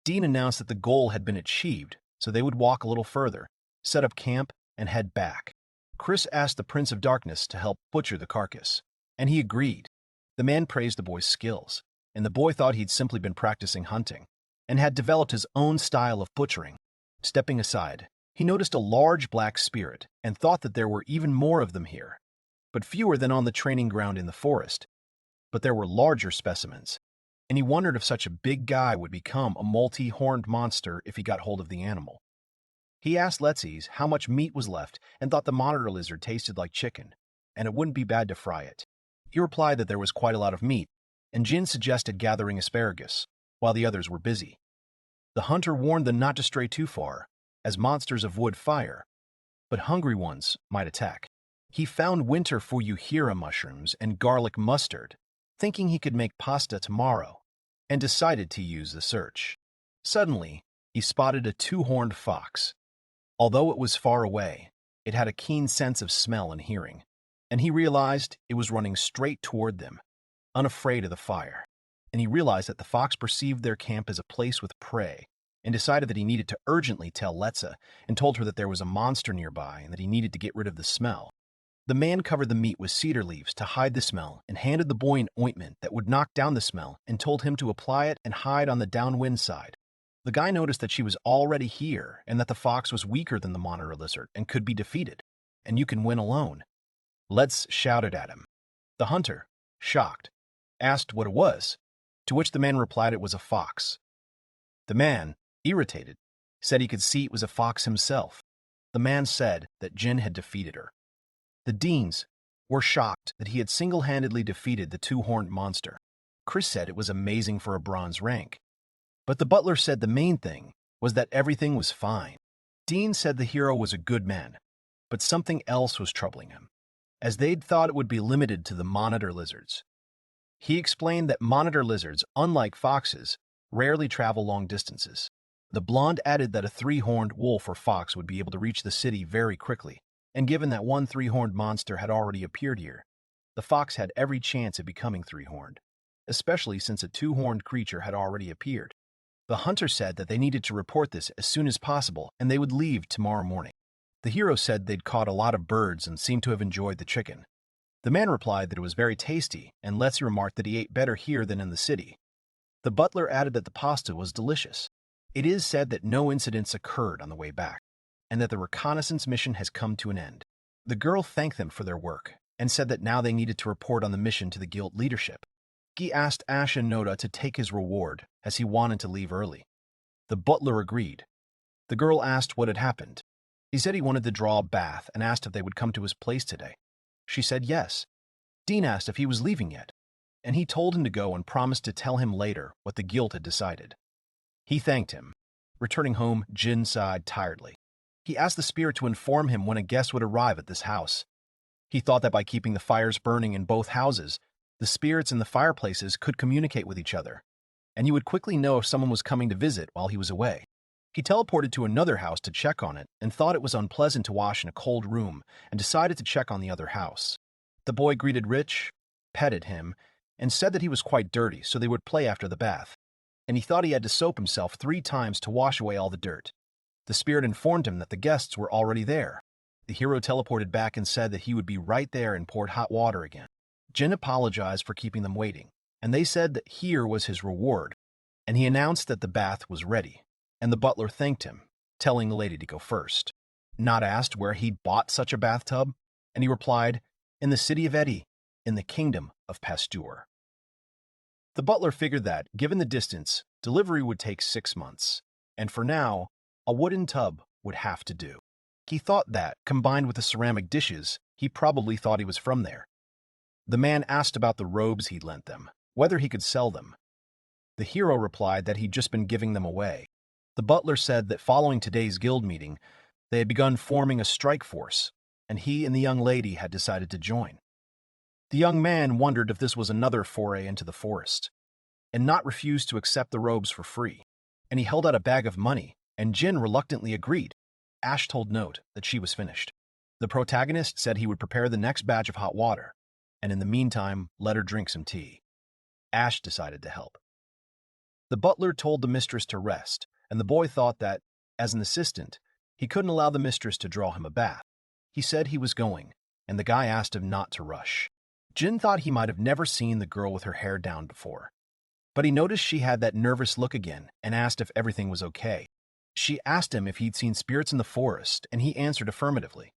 Dean announced that the goal had been achieved, so they would walk a little further, set up camp, and head back. Chris asked the Prince of Darkness to help butcher the carcass, and he agreed. The man praised the boy's skills, and the boy thought he'd simply been practicing hunting, and had developed his own style of butchering. Stepping aside, he noticed a large black spirit and thought that there were even more of them here, but fewer than on the training ground in the forest. But there were larger specimens, and he wondered if such a big guy would become a multi-horned monster if he got hold of the animal. He asked Letzies how much meat was left and thought the monitor lizard tasted like chicken, and it wouldn't be bad to fry it. He replied that there was quite a lot of meat, and Jin suggested gathering asparagus, while the others were busy. The hunter warned them not to stray too far, as monsters of wood fire, but hungry ones might attack. He found winter fuyuhira mushrooms and garlic mustard, thinking he could make pasta tomorrow, and decided to use the search. Suddenly, he spotted a two-horned fox. Although it was far away, it had a keen sense of smell and hearing, and he realized it was running straight toward them, unafraid of the fire. And he realized that the fox perceived their camp as a place with prey, and decided that he needed to urgently tell Letza, and told her that there was a monster nearby and that he needed to get rid of the smell. The man covered the meat with cedar leaves to hide the smell and handed the boy an ointment that would knock down the smell and told him to apply it and hide on the downwind side. The guy noticed that she was already here and that the fox was weaker than the monitor lizard and could be defeated, and you can win alone. Let's shouted at him. The hunter, shocked, asked what it was, to which the man replied it was a fox. The man, irritated, said he could see it was a fox himself. The man said that Jin had defeated her. The Deans were shocked that he had single-handedly defeated the two-horned monster. Chris said it was amazing for a bronze rank. But the butler said the main thing was that everything was fine. Dean said the hero was a good man, but something else was troubling him, as they'd thought it would be limited to the monitor lizards. He explained that monitor lizards, unlike foxes, rarely travel long distances. The blonde added that a three-horned wolf or fox would be able to reach the city very quickly, and given that one three-horned monster had already appeared here, the fox had every chance of becoming three-horned, especially since a two-horned creature had already appeared. The hunter said that they needed to report this as soon as possible and they would leave tomorrow morning. The hero said they'd caught a lot of birds and seemed to have enjoyed the chicken. The man replied that it was very tasty, and Letzi remarked that he ate better here than in the city. The butler added that the pasta was delicious. It is said that no incidents occurred on the way back, and that the reconnaissance mission has come to an end. The girl thanked them for their work, and said that now they needed to report on the mission to the guild leadership. He asked Ash and Noda to take his reward, as he wanted to leave early. The butler agreed. The girl asked what had happened. He said he wanted to draw a bath and asked if they would come to his place today. She said yes. Dean asked if he was leaving yet, and he told him to go and promised to tell him later what the guild had decided. He thanked him. Returning home, Jin sighed tiredly. He asked the spirit to inform him when a guest would arrive at this house. He thought that by keeping the fires burning in both houses, the spirits in the fireplaces could communicate with each other, and he would quickly know if someone was coming to visit while he was away. He teleported to another house to check on it and thought it was unpleasant to wash in a cold room and decided to check on the other house. The boy greeted Rich, petted him, and said that he was quite dirty, so they would play after the bath. And he thought he had to soap himself 3 times to wash away all the dirt. The spirit informed him that the guests were already there. The hero teleported back and said that he would be right there and poured hot water again. Jin apologized for keeping them waiting, and they said that here was his reward, and he announced that the bath was ready, and the butler thanked him, telling the lady to go first. Not asked where he'd bought such a bathtub, and he replied, in the city of Edi, in the kingdom of Pasteur. The butler figured that, given the distance, delivery would take 6 months, and for now, a wooden tub would have to do. He thought that, combined with the ceramic dishes, he probably thought he was from there. The man asked about the robes he'd lent them, whether he could sell them. The hero replied that he'd just been giving them away. The butler said that following today's guild meeting, they had begun forming a strike force, and he and the young lady had decided to join. The young man wondered if this was another foray into the forest, and not refused to accept the robes for free, and he held out a bag of money, and Jin reluctantly agreed. Ash told Note that she was finished. The protagonist said he would prepare the next batch of hot water, and in the meantime, let her drink some tea. Ash decided to help. The butler told the mistress to rest, and the boy thought that, as an assistant, he couldn't allow the mistress to draw him a bath. He said he was going, and the guy asked him not to rush. Jin thought he might have never seen the girl with her hair down before, but he noticed she had that nervous look again and asked if everything was okay. She asked him if he'd seen spirits in the forest, and he answered affirmatively.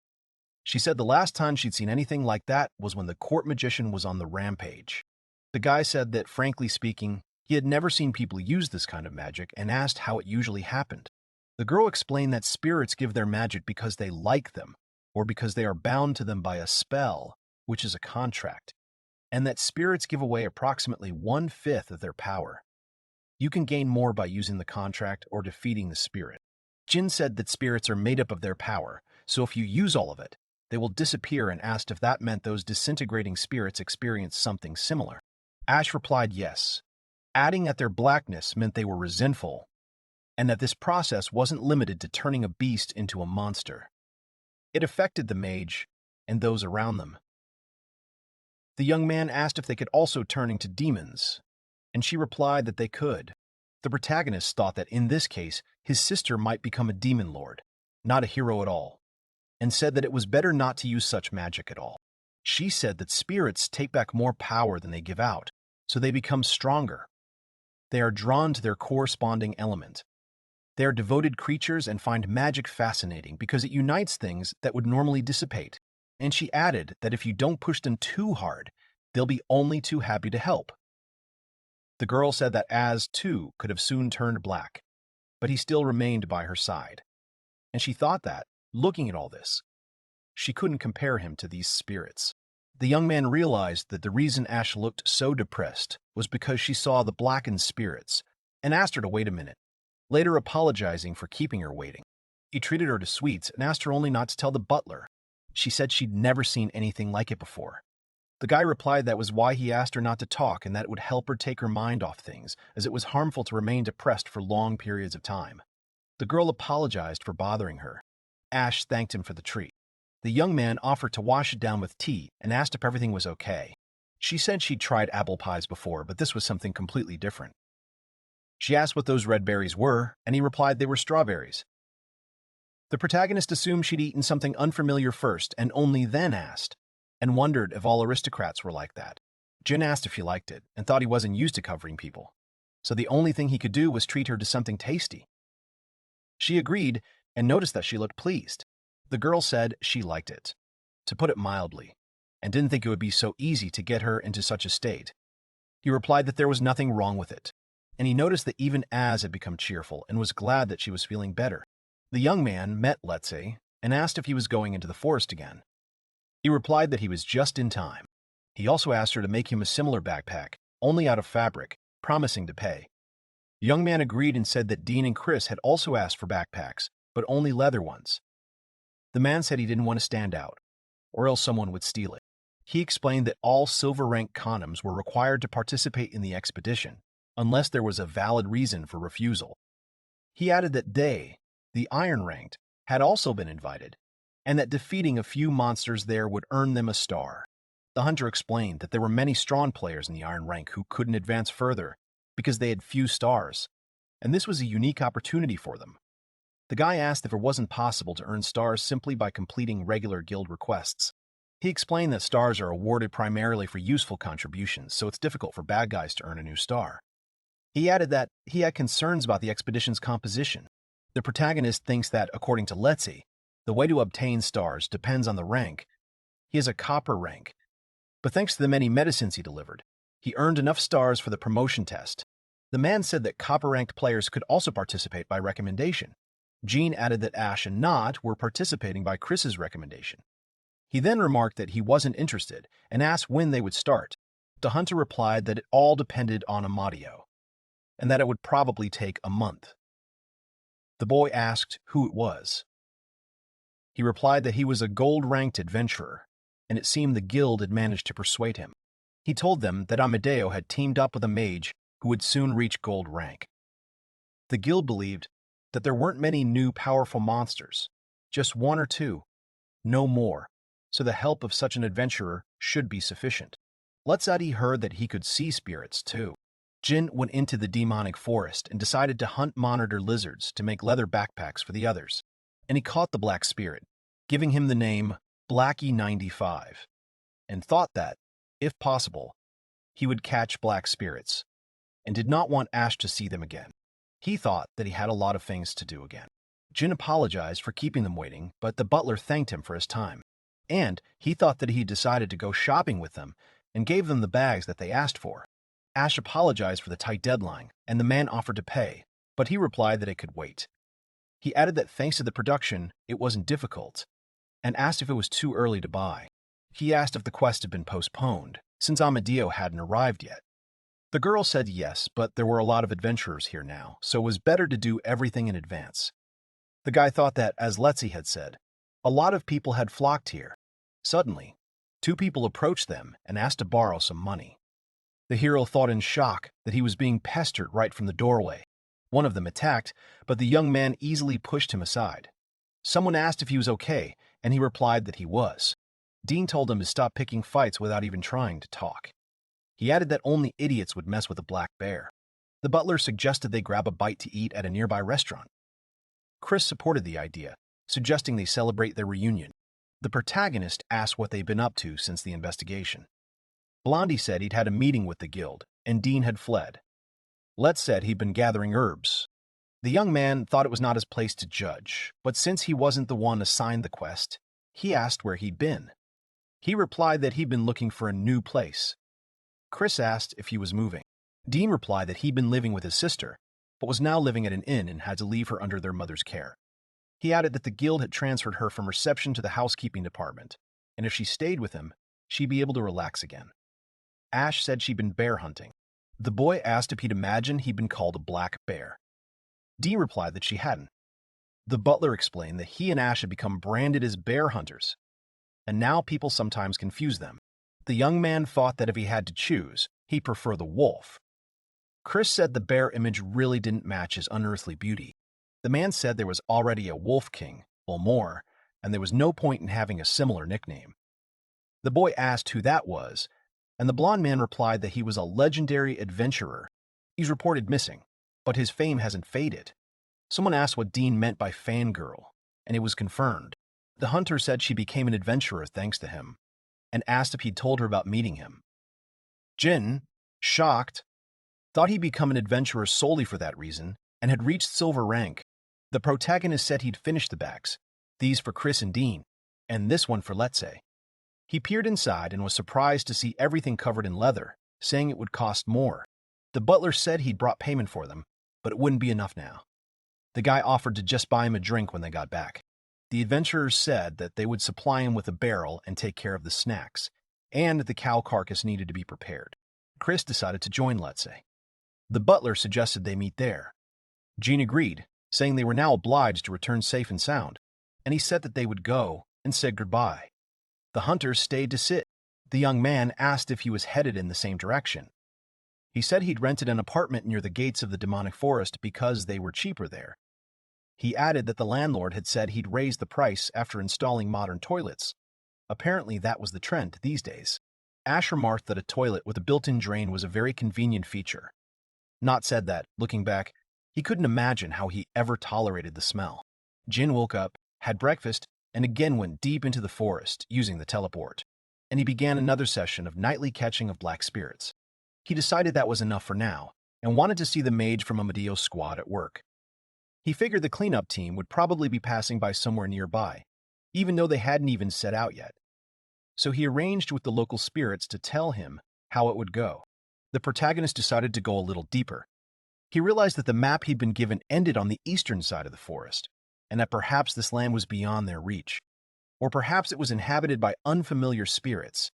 She said the last time she'd seen anything like that was when the court magician was on the rampage. The guy said that, frankly speaking, he had never seen people use this kind of magic and asked how it usually happened. The girl explained that spirits give their magic because they like them, or because they are bound to them by a spell, which is a contract, and that spirits give away approximately 1/5 of their power. You can gain more by using the contract or defeating the spirit. Jin said that spirits are made up of their power, so if you use all of it, they will disappear, and asked if that meant those disintegrating spirits experienced something similar. Ash replied yes, adding that their blackness meant they were resentful, and that this process wasn't limited to turning a beast into a monster. It affected the mage and those around them. The young man asked if they could also turn into demons, and she replied that they could. The protagonist thought that in this case, his sister might become a demon lord, not a hero at all, and said that it was better not to use such magic at all. She said that spirits take back more power than they give out, so they become stronger. They are drawn to their corresponding element. They are devoted creatures and find magic fascinating because it unites things that would normally dissipate. And she added that if you don't push them too hard, they'll be only too happy to help. The girl said that Az, too, could have soon turned black, but he still remained by her side. And she thought that, looking at all this, she couldn't compare him to these spirits. The young man realized that the reason Ash looked so depressed was because she saw the blackened spirits, and asked her to wait a minute. later apologizing for keeping her waiting. He treated her to sweets and asked her only not to tell the butler. She said she'd never seen anything like it before. The guy replied that was why he asked her not to talk and that it would help her take her mind off things, as it was harmful to remain depressed for long periods of time. The girl apologized for bothering her. Ash thanked him for the treat. The young man offered to wash it down with tea and asked if everything was okay. She said she'd tried apple pies before, but this was something completely different. She asked what those red berries were, and he replied they were strawberries. The protagonist assumed she'd eaten something unfamiliar first and only then asked, and wondered if all aristocrats were like that. Jin asked if she liked it and thought he wasn't used to covering people, so the only thing he could do was treat her to something tasty. She agreed and noticed that she looked pleased. The girl said she liked it, to put it mildly, and didn't think it would be so easy to get her into such a state. He replied that there was nothing wrong with it, and he noticed that even Az had become cheerful and was glad that she was feeling better. The young man met Letze and asked if he was going into the forest again. He replied that he was just in time. He also asked her to make him a similar backpack, only out of fabric, promising to pay. The young man agreed and said that Dean and Chris had also asked for backpacks, but only leather ones. The man said he didn't want to stand out, or else someone would steal it. He explained that all silver-rank condoms were required to participate in the expedition, unless there was a valid reason for refusal. He added that they, the iron-ranked, had also been invited, and that defeating a few monsters there would earn them a star. The hunter explained that there were many strong players in the iron rank who couldn't advance further because they had few stars, and this was a unique opportunity for them. The guy asked if it wasn't possible to earn stars simply by completing regular guild requests. He explained that stars are awarded primarily for useful contributions, so it's difficult for bad guys to earn a new star. He added that he had concerns about the expedition's composition. The protagonist thinks that, according to Letze, the way to obtain stars depends on the rank. He has a copper rank, but thanks to the many medicines he delivered, he earned enough stars for the promotion test. The man said that copper-ranked players could also participate by recommendation. Jean added that Ash and Not were participating by Chris's recommendation. He then remarked that he wasn't interested and asked when they would start. The hunter replied that it all depended on Amadio, and that it would probably take a month. The boy asked who it was. He replied that he was a gold-ranked adventurer, and it seemed the guild had managed to persuade him. He told them that Amadeo had teamed up with a mage who would soon reach gold rank. The guild believed that there weren't many new powerful monsters, just one or two, no more, so the help of such an adventurer should be sufficient. Letzadi heard that he could see spirits too. Jin went into the demonic forest and decided to hunt monitor lizards to make leather backpacks for the others, and he caught the black spirit, giving him the name Blackie 95, and thought that, if possible, he would catch black spirits, and did not want Ash to see them again. He thought that he had a lot of things to do again. Jin apologized for keeping them waiting, but the butler thanked him for his time, and he thought that he decided to go shopping with them and gave them the bags that they asked for. Ash apologized for the tight deadline, and the man offered to pay, but he replied that it could wait. He added that thanks to the production, it wasn't difficult, and asked if it was too early to buy. He asked if the quest had been postponed, since Amadeo hadn't arrived yet. The girl said yes, but there were a lot of adventurers here now, so it was better to do everything in advance. The guy thought that, as Letze had said, a lot of people had flocked here. Suddenly, two people approached them and asked to borrow some money. The hero thought in shock that he was being pestered right from the doorway. One of them attacked, but the young man easily pushed him aside. Someone asked if he was okay, and he replied that he was. Dean told him to stop picking fights without even trying to talk. He added that only idiots would mess with a black bear. The butler suggested they grab a bite to eat at a nearby restaurant. Chris supported the idea, suggesting they celebrate their reunion. The protagonist asked what they'd been up to since the investigation. Blondie said he'd had a meeting with the guild, and Dean had fled. Let's said he'd been gathering herbs. The young man thought it was not his place to judge, but since he wasn't the one assigned the quest, he asked where he'd been. He replied that he'd been looking for a new place. Chris asked if he was moving. Dean replied that he'd been living with his sister, but was now living at an inn and had to leave her under their mother's care. He added that the guild had transferred her from reception to the housekeeping department, and if she stayed with him, she'd be able to relax again. Ash said she'd been bear hunting. The boy asked if he'd imagined he'd been called a black bear. Dee replied that she hadn't. The butler explained that he and Ash had become branded as bear hunters, and now people sometimes confuse them. The young man thought that if he had to choose, he'd prefer the wolf. Chris said the bear image really didn't match his unearthly beauty. The man said there was already a wolf king, or more, and there was no point in having a similar nickname. The boy asked who that was, and the blond man replied that he was a legendary adventurer. He's reported missing, but his fame hasn't faded. Someone asked what Dean meant by fangirl, and it was confirmed. The hunter said she became an adventurer thanks to him, and asked if he'd told her about meeting him. Jin, shocked, thought he'd become an adventurer solely for that reason, and had reached silver rank. The protagonist said he'd finished the bags, these for Chris and Dean, and this one for Let's Say. He peered inside and was surprised to see everything covered in leather, saying it would cost more. The butler said he'd brought payment for them, but it wouldn't be enough now. The guy offered to just buy him a drink when they got back. The adventurers said that they would supply him with a barrel and take care of the snacks, and the cow carcass needed to be prepared. Chris decided to join Let's Say. The butler suggested they meet there. Jean agreed, saying they were now obliged to return safe and sound, and he said that they would go and said goodbye. The hunters stayed to sit. The young man asked if he was headed in the same direction. He said he'd rented an apartment near the gates of the demonic forest because they were cheaper there. He added that the landlord had said he'd raise the price after installing modern toilets. Apparently that was the trend these days. Ash remarked that a toilet with a built-in drain was a very convenient feature. Not said that, looking back, he couldn't imagine how he ever tolerated the smell. Jin woke up, had breakfast, and again went deep into the forest using the teleport. And he began another session of nightly catching of black spirits. He decided that was enough for now, and wanted to see the mage from Amadio's squad at work. He figured the cleanup team would probably be passing by somewhere nearby, even though they hadn't even set out yet. So he arranged with the local spirits to tell him how it would go. The protagonist decided to go a little deeper. He realized that the map he'd been given ended on the eastern side of the forest, and that perhaps this land was beyond their reach. Or perhaps it was inhabited by unfamiliar spirits.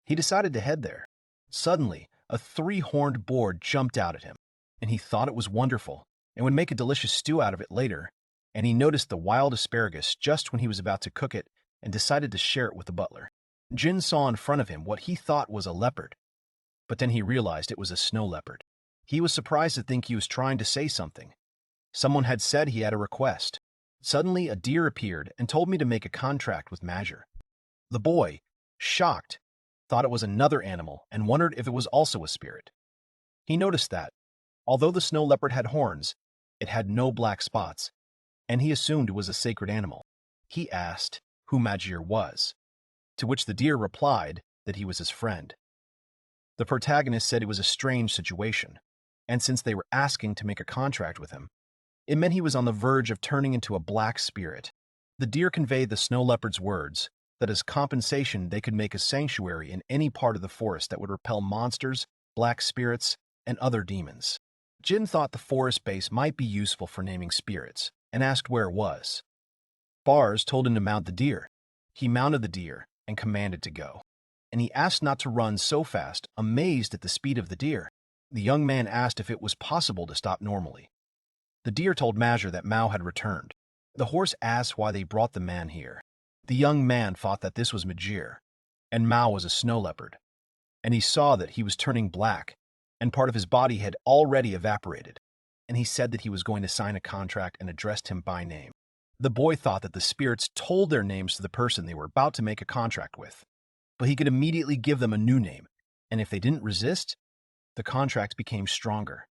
He decided to head there. Suddenly, a 3-horned boar jumped out at him, and he thought it was wonderful and would make a delicious stew out of it later, and he noticed the wild asparagus just when he was about to cook it and decided to share it with the butler. Jin saw in front of him what he thought was a leopard, but then he realized it was a snow leopard. He was surprised to think he was trying to say something. Someone had said he had a request. Suddenly, a deer appeared and told me to make a contract with Major. The boy, shocked, thought it was another animal and wondered if it was also a spirit. He noticed that, although the snow leopard had horns, it had no black spots, and he assumed it was a sacred animal. He asked who Major was, to which the deer replied that he was his friend. The protagonist said it was a strange situation, and since they were asking to make a contract with him, it meant he was on the verge of turning into a black spirit. The deer conveyed the snow leopard's words that as compensation they could make a sanctuary in any part of the forest that would repel monsters, black spirits, and other demons. Jin thought the forest base might be useful for naming spirits, and asked where it was. Bars told him to mount the deer. He mounted the deer and commanded to go, and he asked not to run so fast, amazed at the speed of the deer. The young man asked if it was possible to stop normally. The deer told Major that Mao had returned. The horse asked why they brought the man here. The young man thought that this was Majir, and Mao was a snow leopard, and he saw that he was turning black, and part of his body had already evaporated, and he said that he was going to sign a contract and addressed him by name. The boy thought that the spirits told their names to the person they were about to make a contract with, but he could immediately give them a new name, and if they didn't resist, the contract became stronger.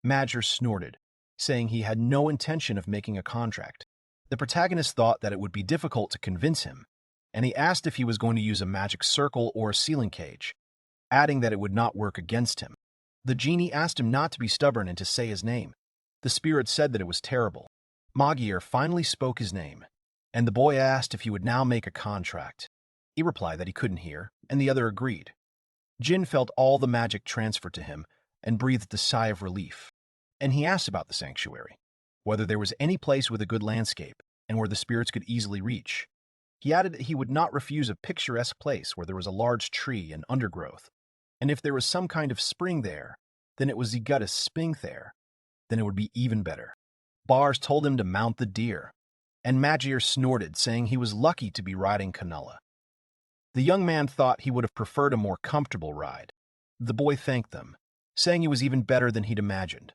Major snorted, saying he had no intention of making a contract. The protagonist thought that it would be difficult to convince him, and he asked if he was going to use a magic circle or a sealing cage, adding that it would not work against him. The genie asked him not to be stubborn and to say his name. The spirit said that it was terrible. Magyar finally spoke his name, and the boy asked if he would now make a contract. He replied that he couldn't hear, and the other agreed. Jin felt all the magic transferred to him and breathed a sigh of relief. And he asked about the sanctuary, whether there was any place with a good landscape and where the spirits could easily reach. He added that he would not refuse a picturesque place where there was a large tree and undergrowth, and if there was some kind of spring there, then it was the goddess Spink there, then it would be even better. Bars told him to mount the deer, and Magier snorted, saying he was lucky to be riding Canella. The young man thought he would have preferred a more comfortable ride. The boy thanked them, saying he was even better than he'd imagined.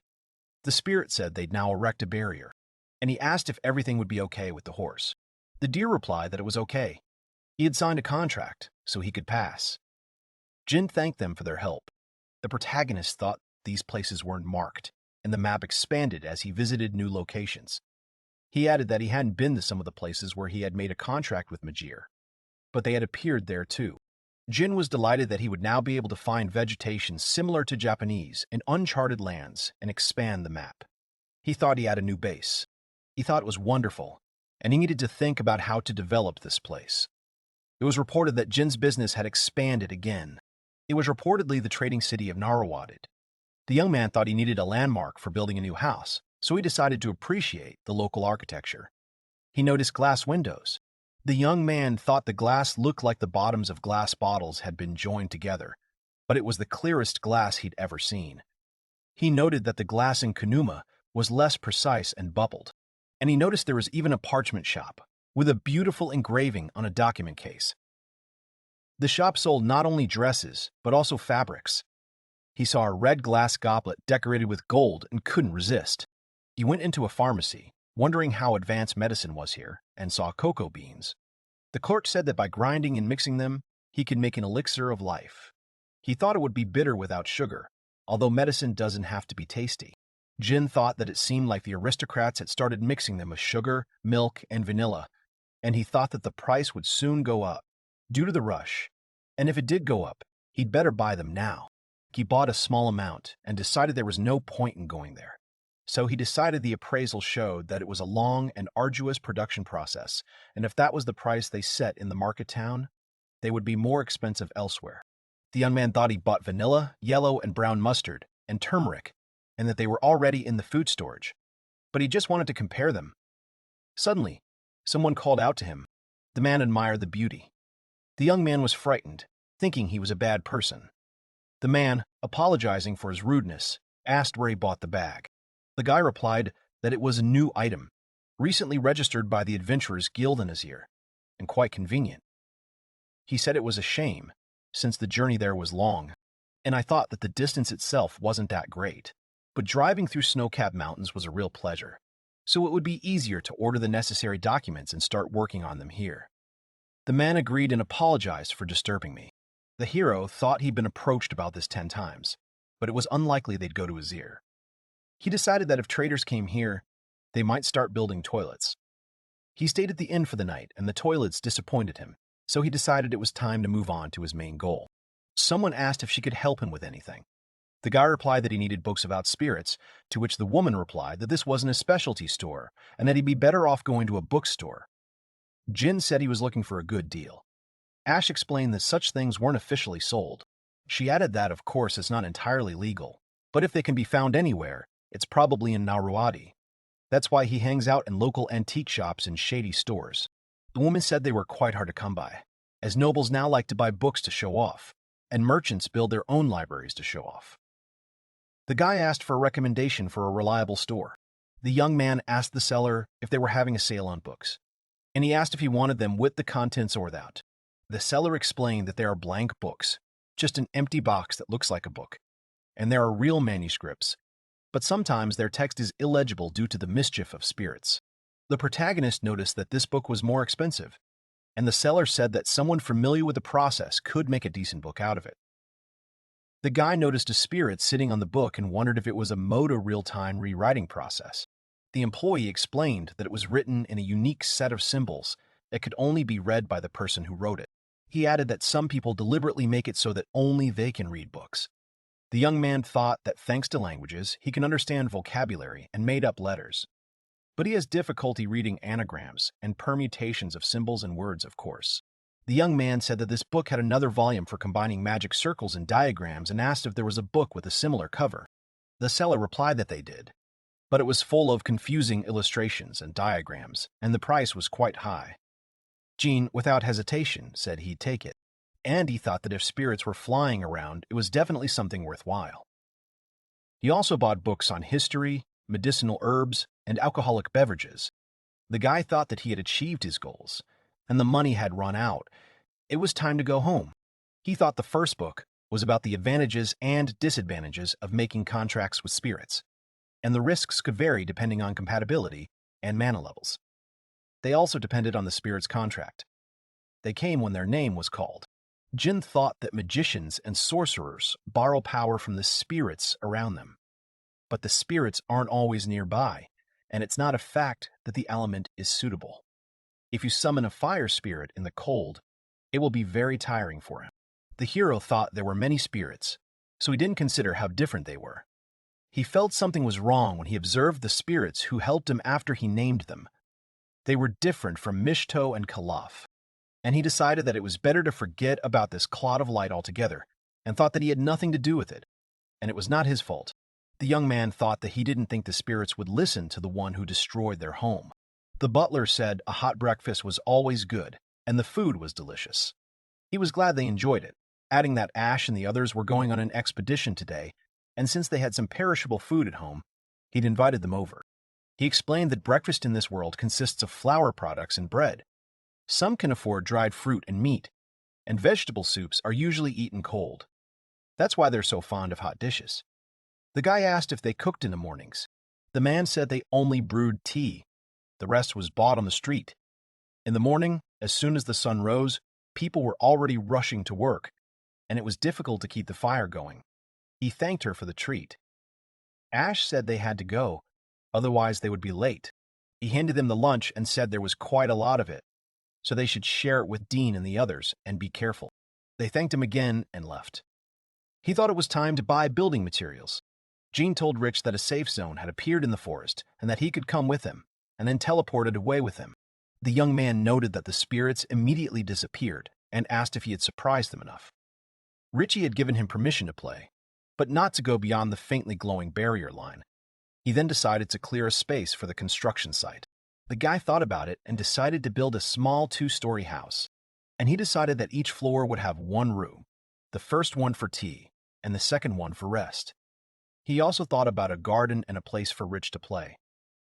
The spirit said they'd now erect a barrier, and he asked if everything would be okay with the horse. The deer replied that it was okay. He had signed a contract, so he could pass. Jin thanked them for their help. The protagonist thought these places weren't marked, and the map expanded as he visited new locations. He added that he hadn't been to some of the places where he had made a contract with Magier, but they had appeared there too. Jin was delighted that he would now be able to find vegetation similar to Japanese in uncharted lands and expand the map. He thought he had a new base. He thought it was wonderful, and he needed to think about how to develop this place. It was reported that Jin's business had expanded again. It was reportedly the trading city of Narawatid. The young man thought he needed a landmark for building a new house, so he decided to appreciate the local architecture. He noticed glass windows. The young man thought the glass looked like the bottoms of glass bottles had been joined together, but it was the clearest glass he'd ever seen. He noted that the glass in Kanuma was less precise and bubbled, and he noticed there was even a parchment shop with a beautiful engraving on a document case. The shop sold not only dresses, but also fabrics. He saw a red glass goblet decorated with gold and couldn't resist. He went into a pharmacy, wondering how advanced medicine was here, and saw cocoa beans. The clerk said that by grinding and mixing them, he could make an elixir of life. He thought it would be bitter without sugar, although medicine doesn't have to be tasty. Jin thought that it seemed like the aristocrats had started mixing them with sugar, milk, and vanilla, and he thought that the price would soon go up due to the rush, and if it did go up, he'd better buy them now. He bought a small amount and decided there was no point in going there. So he decided the appraisal showed that it was a long and arduous production process, and if that was the price they set in the market town, they would be more expensive elsewhere. The young man thought he bought vanilla, yellow and brown mustard, and turmeric, and that they were already in the food storage, but he just wanted to compare them. Suddenly, someone called out to him. The man admired the beauty. The young man was frightened, thinking he was a bad person. The man, apologizing for his rudeness, asked where he bought the bag. The guy replied that it was a new item, recently registered by the Adventurers Guild in his ear, and quite convenient. He said it was a shame, since the journey there was long, and I thought that the distance itself wasn't that great, but driving through snow-capped mountains was a real pleasure, so it would be easier to order the necessary documents and start working on them here. The man agreed and apologized for disturbing me. The hero thought he'd been approached about this 10 times, but it was unlikely they'd go to his ear. He decided that if traders came here, they might start building toilets. He stayed at the inn for the night, and the toilets disappointed him, so he decided it was time to move on to his main goal. Someone asked if she could help him with anything. The guy replied that he needed books about spirits, to which the woman replied that this wasn't a specialty store, and that he'd be better off going to a bookstore. Jin said he was looking for a good deal. Ash explained that such things weren't officially sold. She added that, of course, it's not entirely legal, but if they can be found anywhere, it's probably in Naruwadi. That's why he hangs out in local antique shops and shady stores. The woman said they were quite hard to come by, as nobles now like to buy books to show off, and merchants build their own libraries to show off. The guy asked for a recommendation for a reliable store. The young man asked the seller if they were having a sale on books, and he asked if he wanted them with the contents or without. The seller explained that there are blank books, just an empty box that looks like a book, and there are real manuscripts, but sometimes their text is illegible due to the mischief of spirits. The protagonist noticed that this book was more expensive, and the seller said that someone familiar with the process could make a decent book out of it. The guy noticed a spirit sitting on the book and wondered if it was a Moda real-time rewriting process. The employee explained that it was written in a unique set of symbols that could only be read by the person who wrote it. He added that some people deliberately make it so that only they can read books. The young man thought that thanks to languages, he can understand vocabulary and made up letters. But he has difficulty reading anagrams and permutations of symbols and words, of course. The young man said that this book had another volume for combining magic circles and diagrams and asked if there was a book with a similar cover. The seller replied that they did, but it was full of confusing illustrations and diagrams, and the price was quite high. Jean, without hesitation, said he'd take it, and he thought that if spirits were flying around, it was definitely something worthwhile. He also bought books on history, medicinal herbs, and alcoholic beverages. The guy thought that he had achieved his goals, and the money had run out. It was time to go home. He thought the first book was about the advantages and disadvantages of making contracts with spirits, and the risks could vary depending on compatibility and mana levels. They also depended on the spirit's contract. They came when their name was called. Jin thought that magicians and sorcerers borrow power from the spirits around them. But the spirits aren't always nearby, and it's not a fact that the element is suitable. If you summon a fire spirit in the cold, it will be very tiring for him. The hero thought there were many spirits, so he didn't consider how different they were. He felt something was wrong when he observed the spirits who helped him after he named them. They were different from Mishto and Kalaf, and he decided that it was better to forget about this clot of light altogether, and thought that he had nothing to do with it, and it was not his fault. The young man thought that he didn't think the spirits would listen to the one who destroyed their home. The butler said a hot breakfast was always good, and the food was delicious. He was glad they enjoyed it, adding that Ash and the others were going on an expedition today, and since they had some perishable food at home, he'd invited them over. He explained that breakfast in this world consists of flour products and bread. Some can afford dried fruit and meat, and vegetable soups are usually eaten cold. That's why they're so fond of hot dishes. The guy asked if they cooked in the mornings. The man said they only brewed tea. The rest was bought on the street. In the morning, as soon as the sun rose, people were already rushing to work, and it was difficult to keep the fire going. He thanked her for the treat. Ash said they had to go, otherwise they would be late. He handed them the lunch and said there was quite a lot of it, so they should share it with Dean and the others and be careful. They thanked him again and left. He thought it was time to buy building materials. Jean told Rich that a safe zone had appeared in the forest and that he could come with him, and then teleported away with him. The young man noted that the spirits immediately disappeared and asked if he had surprised them enough. Richie had given him permission to play, but not to go beyond the faintly glowing barrier line. He then decided to clear a space for the construction site. The guy thought about it and decided to build a small 2-story house, and he decided that each floor would have one room, the first one for tea and the second one for rest. He also thought about a garden and a place for Rich to play,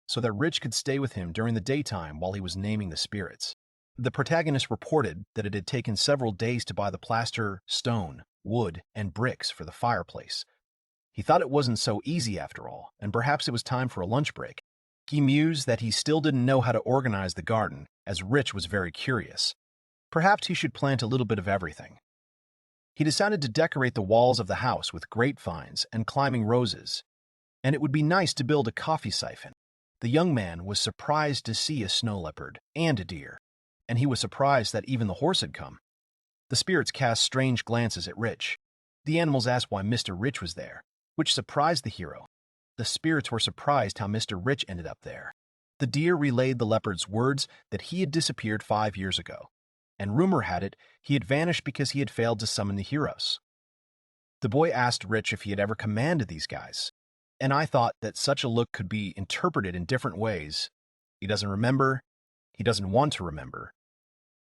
so that Rich could stay with him during the daytime while he was naming the spirits. The protagonist reported that it had taken several days to buy the plaster, stone, wood, and bricks for the fireplace. He thought it wasn't so easy after all, and perhaps it was time for a lunch break. He mused that he still didn't know how to organize the garden, as Rich was very curious. Perhaps he should plant a little bit of everything. He decided to decorate the walls of the house with grapevines and climbing roses, and it would be nice to build a coffee siphon. The young man was surprised to see a snow leopard and a deer, and he was surprised that even the horse had come. The spirits cast strange glances at Rich. The animals asked why Mr. Rich was there, which surprised the hero. The spirits were surprised how Mr. Rich ended up there. The deer relayed the leopard's words that he had disappeared 5 years ago, and rumor had it he had vanished because he had failed to summon the heroes. The boy asked Rich if he had ever commanded these guys, and I thought that such a look could be interpreted in different ways. He doesn't remember, he doesn't want to remember,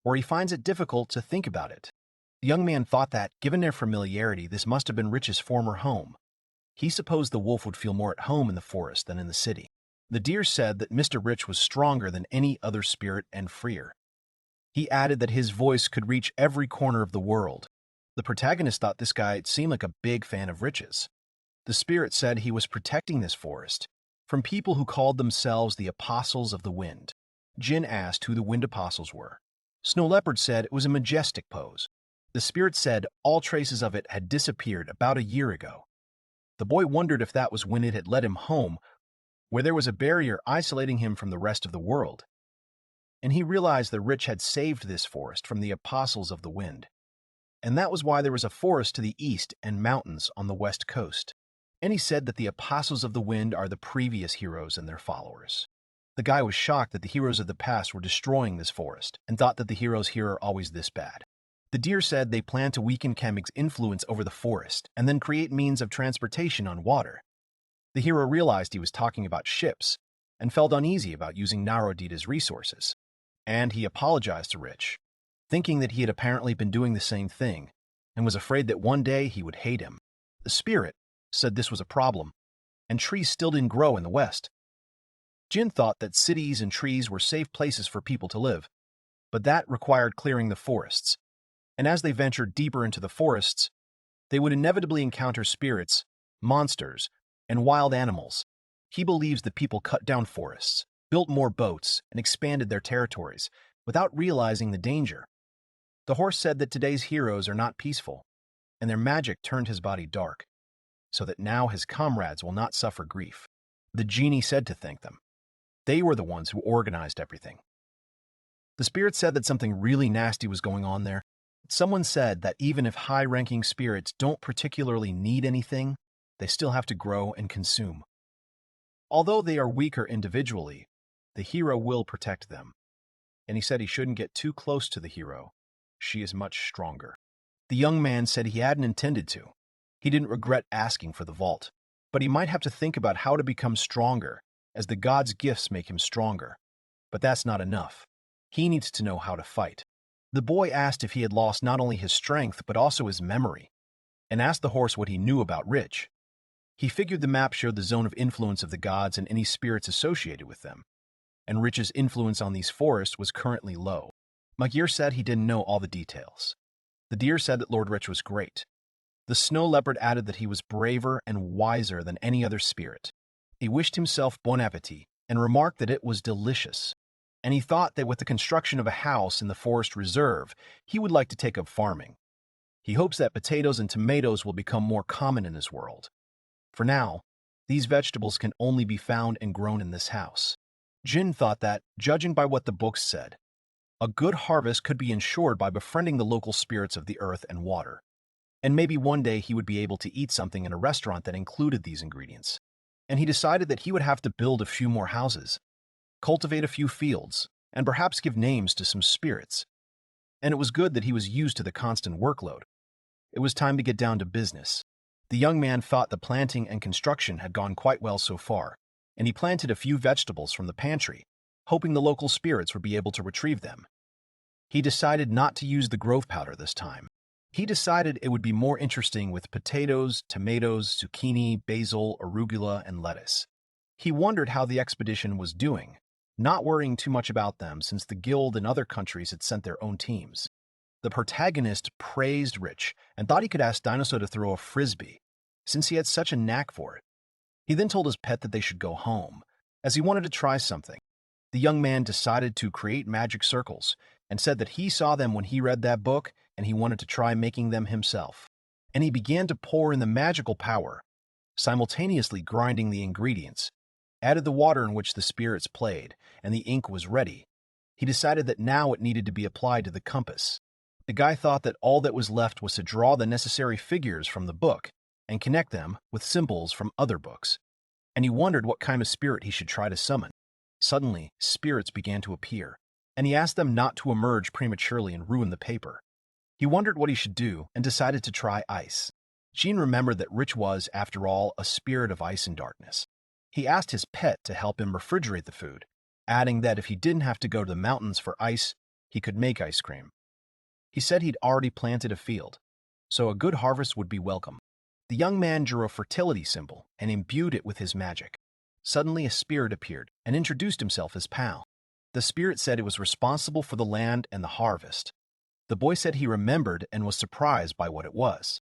or he finds it difficult to think about it. The young man thought that, given their familiarity, this must have been Rich's former home. He supposed the wolf would feel more at home in the forest than in the city. The deer said that Mr. Rich was stronger than any other spirit and freer. He added that his voice could reach every corner of the world. The protagonist thought this guy seemed like a big fan of Rich's. The spirit said he was protecting this forest from people who called themselves the Apostles of the Wind. Jin asked who the Wind Apostles were. Snow Leopard said it was a majestic pose. The spirit said all traces of it had disappeared about a year ago. The boy wondered if that was when it had led him home, where there was a barrier isolating him from the rest of the world. And he realized that Rich had saved this forest from the Apostles of the Wind. And that was why there was a forest to the east and mountains on the west coast. And he said that the Apostles of the Wind are the previous heroes and their followers. The guy was shocked that the heroes of the past were destroying this forest, and thought that the heroes here are always this bad. The deer said they planned to weaken Kamig's influence over the forest, and then create means of transportation on water. The hero realized he was talking about ships, and felt uneasy about using Narodita's resources. And he apologized to Rich, thinking that he had apparently been doing the same thing, and was afraid that one day he would hate him. The spirit said this was a problem, and trees still didn't grow in the west. Jin thought that cities and trees were safe places for people to live, but that required clearing the forests. And as they ventured deeper into the forests, they would inevitably encounter spirits, monsters, and wild animals. He believes that people cut down forests, built more boats, and expanded their territories without realizing the danger. The horse said that today's heroes are not peaceful, and their magic turned his body dark, so that now his comrades will not suffer grief. The genie said to thank them. They were the ones who organized everything. The spirit said that something really nasty was going on there. Someone said that even if high-ranking spirits don't particularly need anything, they still have to grow and consume. Although they are weaker individually, the hero will protect them. And he said he shouldn't get too close to the hero. She is much stronger. The young man said he hadn't intended to. He didn't regret asking for the vault, but he might have to think about how to become stronger, as the god's gifts make him stronger. But that's not enough. He needs to know how to fight. The boy asked if he had lost not only his strength but also his memory, and asked the horse what he knew about Rich. He figured the map showed the zone of influence of the gods and any spirits associated with them, and Rich's influence on these forests was currently low. Magir said he didn't know all the details. The deer said that Lord Rich was great. The snow leopard added that he was braver and wiser than any other spirit. He wished himself bon appetit and remarked that it was delicious. And he thought that with the construction of a house in the forest reserve, he would like to take up farming. He hopes that potatoes and tomatoes will become more common in his world. For now, these vegetables can only be found and grown in this house. Jin thought that, judging by what the books said, a good harvest could be ensured by befriending the local spirits of the earth and water. And maybe one day he would be able to eat something in a restaurant that included these ingredients. And he decided that he would have to build a few more houses, cultivate a few fields, and perhaps give names to some spirits. And it was good that he was used to the constant workload. It was time to get down to business. The young man thought the planting and construction had gone quite well so far, and he planted a few vegetables from the pantry, hoping the local spirits would be able to retrieve them. He decided not to use the growth powder this time. He decided it would be more interesting with potatoes, tomatoes, zucchini, basil, arugula, and lettuce. He wondered how the expedition was doing, not worrying too much about them since the guild and other countries had sent their own teams. The protagonist praised Rich and thought he could ask Dinosaur to throw a frisbee, since he had such a knack for it. He then told his pet that they should go home, as he wanted to try something. The young man decided to create magic circles and said that he saw them when he read that book and he wanted to try making them himself. And he began to pour in the magical power, simultaneously grinding the ingredients, added the water in which the spirits played, and the ink was ready. He decided that now it needed to be applied to the compass. The guy thought that all that was left was to draw the necessary figures from the book and connect them with symbols from other books. And he wondered what kind of spirit he should try to summon. Suddenly, spirits began to appear, and he asked them not to emerge prematurely and ruin the paper. He wondered what he should do and decided to try ice. Jean remembered that Rich was, after all, a spirit of ice and darkness. He asked his pet to help him refrigerate the food, adding that if he didn't have to go to the mountains for ice, he could make ice cream. He said he'd already planted a field, so a good harvest would be welcome. The young man drew a fertility symbol and imbued it with his magic. Suddenly, a spirit appeared and introduced himself as Pal. The spirit said it was responsible for the land and the harvest. The boy said he remembered and was surprised by what it was.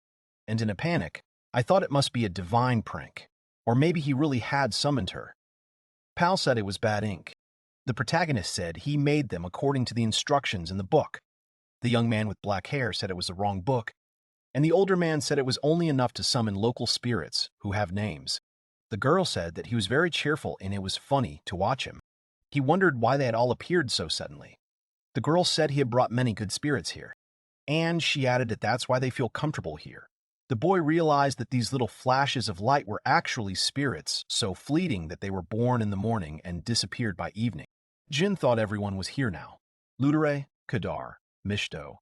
And in a panic, I thought it must be a divine prank, or maybe he really had summoned her. Pal said it was bad ink. The protagonist said he made them according to the instructions in the book. The young man with black hair said it was the wrong book, and the older man said it was only enough to summon local spirits who have names. The girl said that he was very cheerful and it was funny to watch him. He wondered why they had all appeared so suddenly. The girl said he had brought many good spirits here, and she added that that's why they feel comfortable here. The boy realized that these little flashes of light were actually spirits, so fleeting that they were born in the morning and disappeared by evening. Jin thought everyone was here now. Ludere, Kadar, Mishto,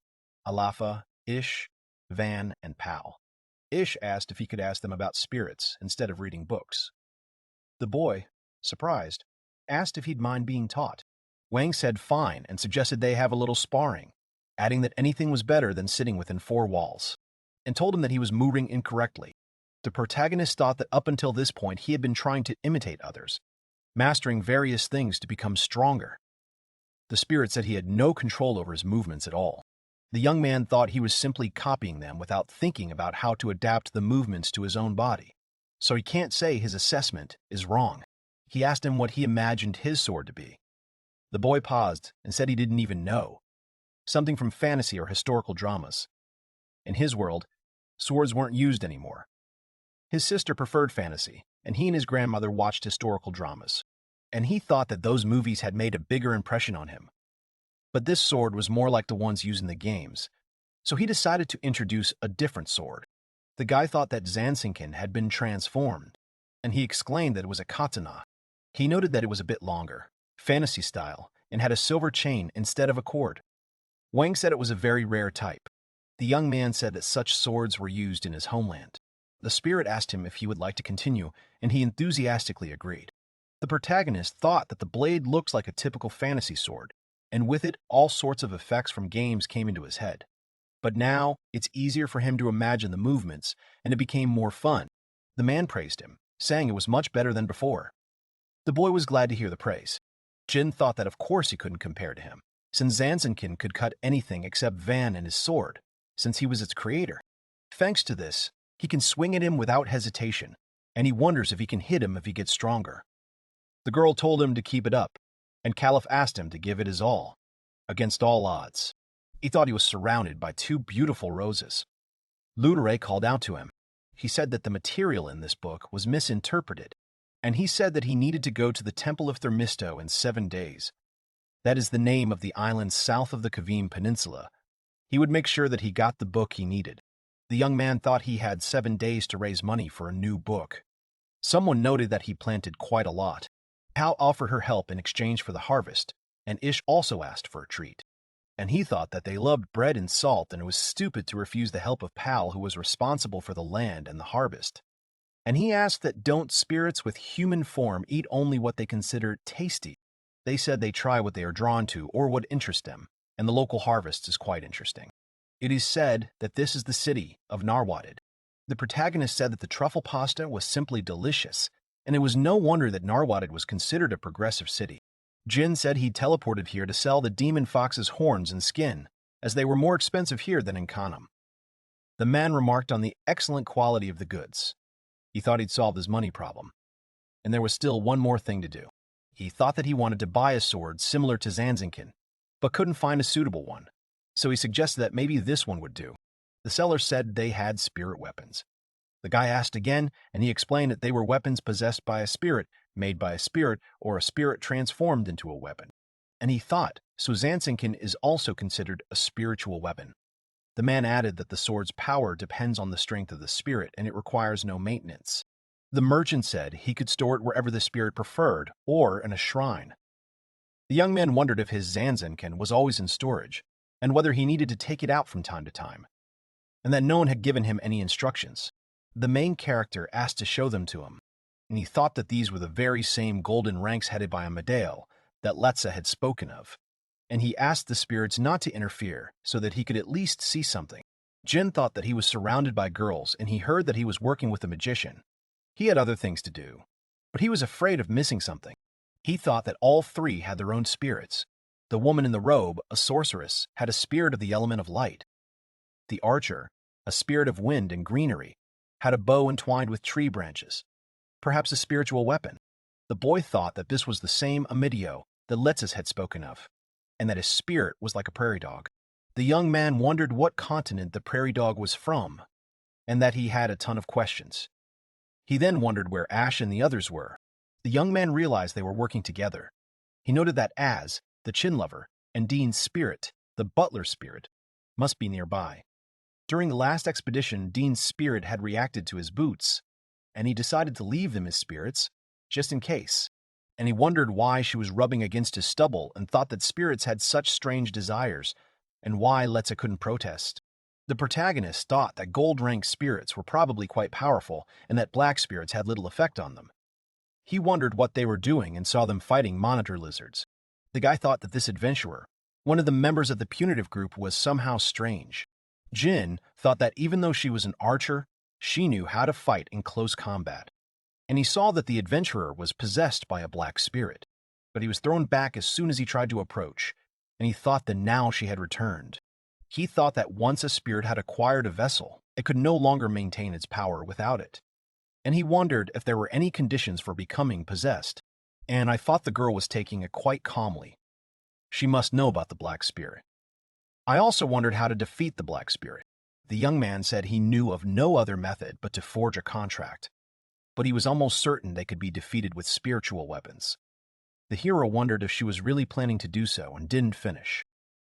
Alafa, Ish, Van, and Pal. Ish asked if he could ask them about spirits instead of reading books. The boy, surprised, asked if he'd mind being taught. Wang said fine and suggested they have a little sparring, adding that anything was better than sitting within four walls, and told him that he was moving incorrectly. The protagonist thought that up until this point he had been trying to imitate others, mastering various things to become stronger. The spirit said he had no control over his movements at all. The young man thought he was simply copying them without thinking about how to adapt the movements to his own body. So he can't say his assessment is wrong. He asked him what he imagined his sword to be. The boy paused and said he didn't even know. Something from fantasy or historical dramas. In his world, swords weren't used anymore. His sister preferred fantasy, and he and his grandmother watched historical dramas. And he thought that those movies had made a bigger impression on him. But this sword was more like the ones used in the games, so he decided to introduce a different sword. The guy thought that Zansenkin had been transformed, and he exclaimed that it was a katana. He noted that it was a bit longer, fantasy style, and had a silver chain instead of a cord. Wang said it was a very rare type. The young man said that such swords were used in his homeland. The spirit asked him if he would like to continue, and he enthusiastically agreed. The protagonist thought that the blade looked like a typical fantasy sword, and with it all sorts of effects from games came into his head. But now, it's easier for him to imagine the movements, and it became more fun. The man praised him, saying it was much better than before. The boy was glad to hear the praise. Jin thought that of course he couldn't compare to him, since Zansenkin could cut anything except Van and his sword, since he was its creator. Thanks to this, he can swing at him without hesitation, and he wonders if he can hit him if he gets stronger. The girl told him to keep it up, and Caliph asked him to give it his all, against all odds. He thought he was surrounded by two beautiful roses. Ludere called out to him. He said that the material in this book was misinterpreted, and he said that he needed to go to the Temple of Thermisto in 7 days. That is the name of the island south of the Kavim Peninsula. He would make sure that he got the book he needed. The young man thought he had 7 days to raise money for a new book. Someone noted that he planted quite a lot. Hal offered her help in exchange for the harvest, and Ish also asked for a treat. And he thought that they loved bread and salt, and it was stupid to refuse the help of Pal, who was responsible for the land and the harvest. And he asked that don't spirits with human form eat only what they consider tasty. They said they try what they are drawn to or what interests them, and the local harvest is quite interesting. It is said that this is the city of Narwadid. The protagonist said that the truffle pasta was simply delicious, and it was no wonder that Narwadid was considered a progressive city. Jin said he teleported here to sell the demon fox's horns and skin, as they were more expensive here than in Khanum. The man remarked on the excellent quality of the goods. He thought he'd solved his money problem. And there was still one more thing to do. He thought that he wanted to buy a sword similar to Zansenkin, but couldn't find a suitable one, so he suggested that maybe this one would do. The seller said they had spirit weapons. The guy asked again, and he explained that they were weapons possessed by a spirit, made by a spirit, or a spirit transformed into a weapon. And he thought, so Zansenkin is also considered a spiritual weapon. The man added that the sword's power depends on the strength of the spirit, and it requires no maintenance. The merchant said he could store it wherever the spirit preferred, or in a shrine. The young man wondered if his Zansenkin was always in storage, and whether he needed to take it out from time to time, and that no one had given him any instructions. The main character asked to show them to him, and he thought that these were the very same golden ranks headed by Amadeo that Letza had spoken of, and he asked the spirits not to interfere so that he could at least see something. Jin thought that he was surrounded by girls, and he heard that he was working with a magician. He had other things to do, but he was afraid of missing something. He thought that all three had their own spirits. The woman in the robe, a sorceress, had a spirit of the element of light. The archer, a spirit of wind and greenery, had a bow entwined with tree branches, perhaps a spiritual weapon. The boy thought that this was the same Amidio that Letzes had spoken of, and that his spirit was like a prairie dog. The young man wondered what continent the prairie dog was from, and that he had a ton of questions. He then wondered where Ash and the others were. The young man realized they were working together. He noted that Az, the chin lover, and Dean's spirit, the butler spirit, must be nearby. During the last expedition, Dean's spirit had reacted to his boots, and he decided to leave them as spirits, just in case. And he wondered why she was rubbing against his stubble and thought that spirits had such strange desires, and why Letza couldn't protest. The protagonist thought that gold-rank spirits were probably quite powerful and that black spirits had little effect on them. He wondered what they were doing and saw them fighting monitor lizards. The guy thought that this adventurer, one of the members of the punitive group, was somehow strange. Jin thought that even though she was an archer, She knew how to fight in close combat, and he saw that the adventurer was possessed by a black spirit. But he was thrown back as soon as he tried to approach, and he thought that now she had returned. He thought that once a spirit had acquired a vessel, it could no longer maintain its power without it. And he wondered if there were any conditions for becoming possessed. And I thought the girl was taking it quite calmly. She must know about the black spirit. I also wondered how to defeat the black spirit. The young man said he knew of no other method but to forge a contract, but he was almost certain they could be defeated with spiritual weapons. The hero wondered if she was really planning to do so and didn't finish.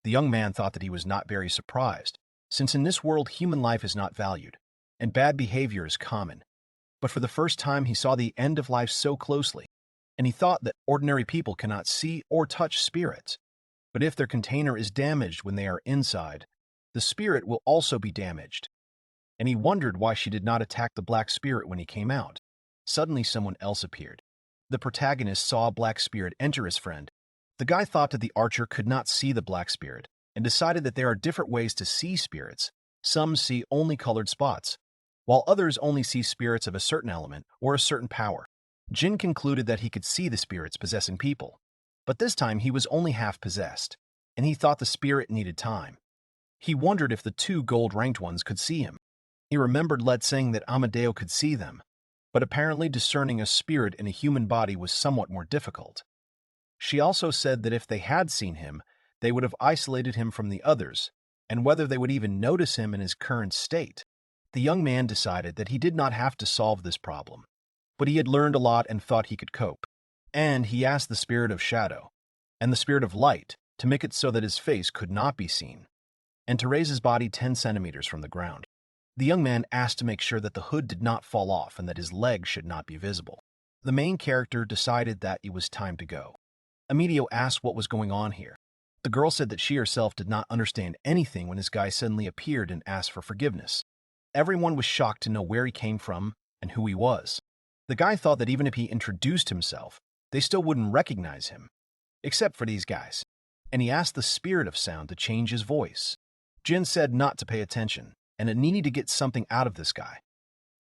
The young man thought that he was not very surprised, since in this world human life is not valued, and bad behavior is common. But for the first time he saw the end of life so closely, and he thought that ordinary people cannot see or touch spirits. But if their container is damaged when they are inside, the spirit will also be damaged. And he wondered why she did not attack the black spirit when he came out. Suddenly someone else appeared. The protagonist saw a black spirit enter his friend. The guy thought that the archer could not see the black spirit, and decided that there are different ways to see spirits. Some see only colored spots, while others only see spirits of a certain element or a certain power. Jin concluded that he could see the spirits possessing people, but this time he was only half possessed, and he thought the spirit needed time. He wondered if the two gold-ranked ones could see him. He remembered Let saying that Amadeo could see them, but apparently discerning a spirit in a human body was somewhat more difficult. She also said that if they had seen him, they would have isolated him from the others, and whether they would even notice him in his current state. The young man decided that he did not have to solve this problem, but he had learned a lot and thought he could cope. And he asked the spirit of shadow and the spirit of light to make it so that his face could not be seen, and to raise his body 10 centimeters from the ground. The young man asked to make sure that the hood did not fall off and that his legs should not be visible. The main character decided that it was time to go. Emilio asked what was going on here. The girl said that she herself did not understand anything when this guy suddenly appeared and asked for forgiveness. Everyone was shocked to know where he came from and who he was. The guy thought that even if he introduced himself, they still wouldn't recognize him, except for these guys. And he asked the spirit of sound to change his voice. Jin said not to pay attention, and it needed to get something out of this guy.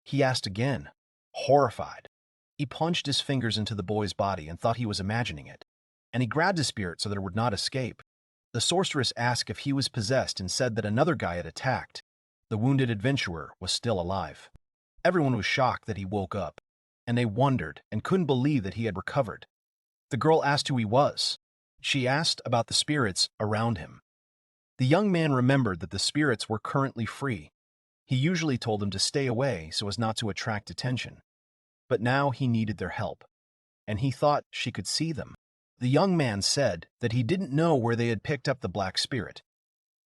He asked again, horrified. He plunged his fingers into the boy's body and thought he was imagining it, and he grabbed his spirit so that it would not escape. The sorceress asked if he was possessed and said that another guy had attacked. The wounded adventurer was still alive. Everyone was shocked that he woke up, and they wondered and couldn't believe that he had recovered. The girl asked who he was. She asked about the spirits around him. The young man remembered that the spirits were currently free. He usually told them to stay away so as not to attract attention. But now he needed their help, and he thought she could see them. The young man said that he didn't know where they had picked up the black spirit.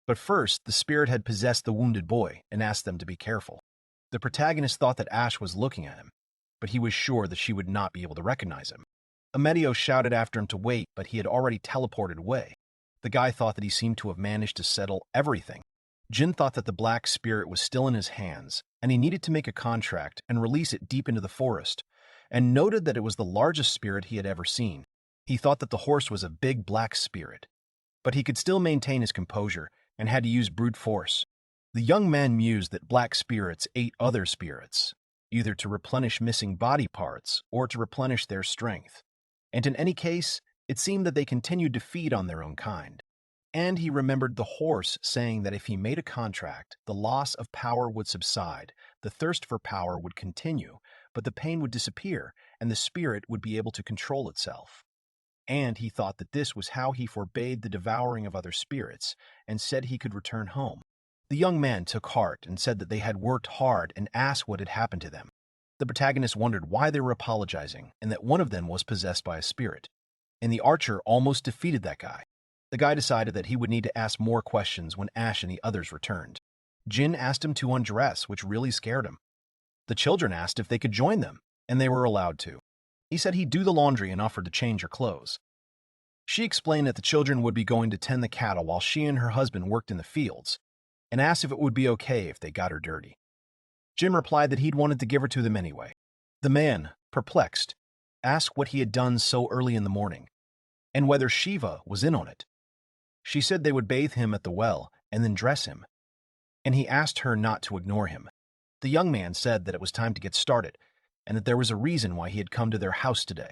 But first, the spirit had possessed the wounded boy and asked them to be careful. The protagonist thought that Ash was looking at him, but he was sure that she would not be able to recognize him. Amedio shouted after him to wait, but he had already teleported away. The guy thought that he seemed to have managed to settle everything. Jin thought that the black spirit was still in his hands, and he needed to make a contract and release it deep into the forest, and noted that it was the largest spirit he had ever seen. He thought that the horse was a big black spirit, but he could still maintain his composure and had to use brute force. The young man mused that black spirits ate other spirits, either to replenish missing body parts or to replenish their strength. And in any case, it seemed that they continued to feed on their own kind. And he remembered the horse saying that if he made a contract, the loss of power would subside, the thirst for power would continue, but the pain would disappear, and the spirit would be able to control itself. And he thought that this was how he forbade the devouring of other spirits, and said he could return home. The young man took heart and said that they had worked hard and asked what had happened to them. The protagonist wondered why they were apologizing, and that one of them was possessed by a spirit. And the archer almost defeated that guy. The guy decided that he would need to ask more questions when Ash and the others returned. Jin asked him to undress, which really scared him. The children asked if they could join them, and they were allowed to. He said he'd do the laundry and offered to change her clothes. She explained that the children would be going to tend the cattle while she and her husband worked in the fields, and asked if it would be okay if they got her dirty. Jin replied that he'd wanted to give her to them anyway. The man, perplexed, asked what he had done so early in the morning, and whether Shiva was in on it. She said they would bathe him at the well and then dress him, and he asked her not to ignore him. The young man said that it was time to get started, and that there was a reason why he had come to their house today.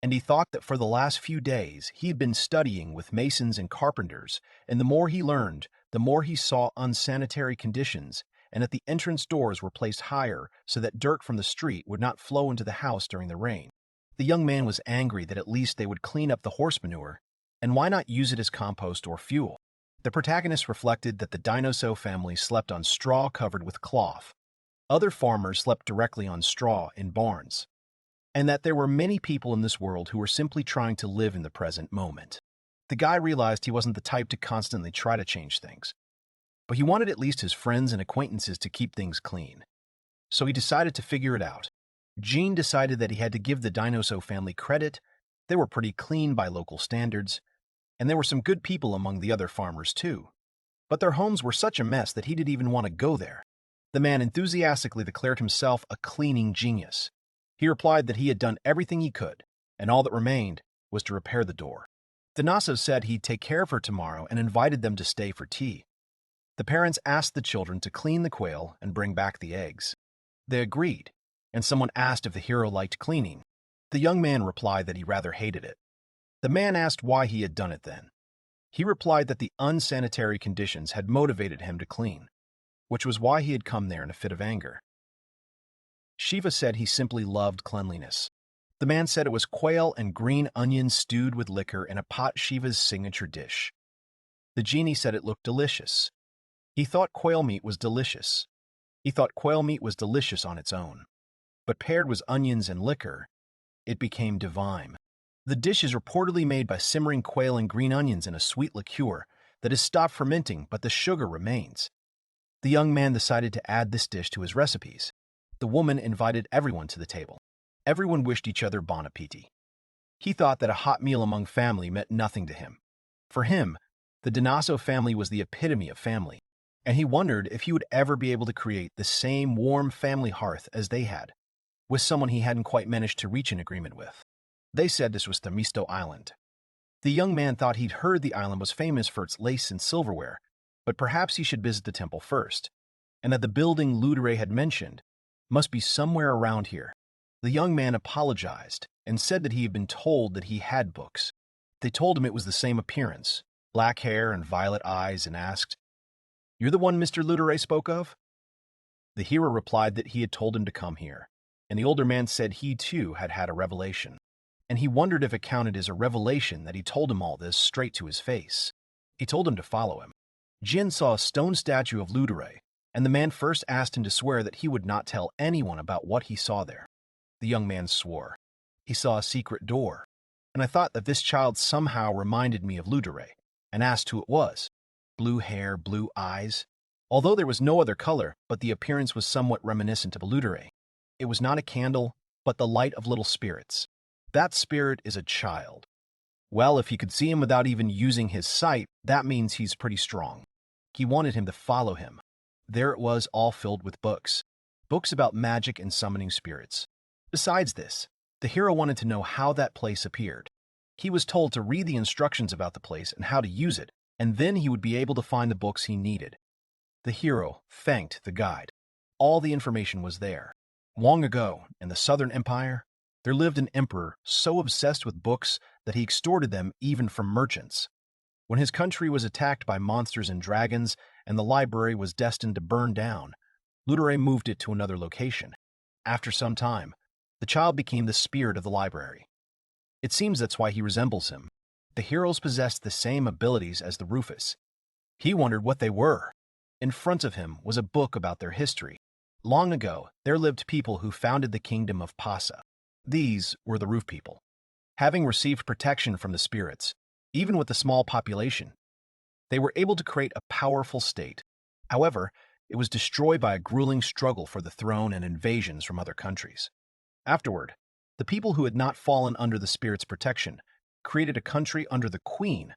And he thought that for the last few days he had been studying with masons and carpenters, and the more he learned, the more he saw unsanitary conditions, and that the entrance doors were placed higher so that dirt from the street would not flow into the house during the rain. The young man was angry that at least they would clean up the horse manure, and why not use it as compost or fuel? The protagonist reflected that the Dinoso family slept on straw covered with cloth. Other farmers slept directly on straw in barns, and that there were many people in this world who were simply trying to live in the present moment. The guy realized he wasn't the type to constantly try to change things, but he wanted at least his friends and acquaintances to keep things clean. So he decided to figure it out. Gene decided that he had to give the Dinoso family credit. They were pretty clean by local standards, and there were some good people among the other farmers too. But their homes were such a mess that he didn't even want to go there. The man enthusiastically declared himself a cleaning genius. He replied that he had done everything he could, and all that remained was to repair the door. Dinaso said he'd take care of her tomorrow and invited them to stay for tea. The parents asked the children to clean the quail and bring back the eggs. They agreed, and someone asked if the hero liked cleaning. The young man replied that he rather hated it. The man asked why he had done it then. He replied that the unsanitary conditions had motivated him to clean, which was why he had come there in a fit of anger. Shiva said he simply loved cleanliness. The man said it was quail and green onions stewed with liquor in a pot, Shiva's signature dish. The genie said it looked delicious. He thought quail meat was delicious. He thought quail meat was delicious on its own. But paired with onions and liquor, it became divine. The dish is reportedly made by simmering quail and green onions in a sweet liqueur that has stopped fermenting, but the sugar remains. The young man decided to add this dish to his recipes. The woman invited everyone to the table. Everyone wished each other bon appetit. He thought that a hot meal among family meant nothing to him. For him, the Dinaso family was the epitome of family, and he wondered if he would ever be able to create the same warm family hearth as they had, with someone he hadn't quite managed to reach an agreement with. They said this was Themisto Island. The young man thought he'd heard the island was famous for its lace and silverware, but perhaps he should visit the temple first, and that the building Ludere had mentioned must be somewhere around here. The young man apologized and said that he had been told that he had books. They told him it was the same appearance, black hair and violet eyes, and asked, "You're the one Mr. Ludere spoke of?" The hero replied that he had told him to come here, and the older man said he too had had a revelation, and he wondered if it counted as a revelation that he told him all this straight to his face. He told him to follow him. Jin saw a stone statue of Ludere, and the man first asked him to swear that he would not tell anyone about what he saw there. The young man swore. He saw a secret door, and I thought that this child somehow reminded me of Ludere, and asked who it was. Blue hair, blue eyes. Although there was no other color, but the appearance was somewhat reminiscent of a Ludere. It was not a candle, but the light of little spirits. That spirit is a child. Well, if he could see him without even using his sight, that means he's pretty strong. He wanted him to follow him. There it was, all filled with books. Books about magic and summoning spirits. Besides this, the hero wanted to know how that place appeared. He was told to read the instructions about the place and how to use it, and then he would be able to find the books he needed. The hero thanked the guide. All the information was there. Long ago, in the Southern Empire, there lived an emperor so obsessed with books that he extorted them even from merchants. When his country was attacked by monsters and dragons, and the library was destined to burn down, Ludere moved it to another location. After some time, the child became the spirit of the library. It seems that's why he resembles him. The heroes possessed the same abilities as the Rufus. He wondered what they were. In front of him was a book about their history. Long ago, there lived people who founded the kingdom of Pasa. These were the Roof People. Having received protection from the spirits, even with the small population, they were able to create a powerful state. However, it was destroyed by a grueling struggle for the throne and invasions from other countries. Afterward, the people who had not fallen under the spirit's protection created a country under the queen,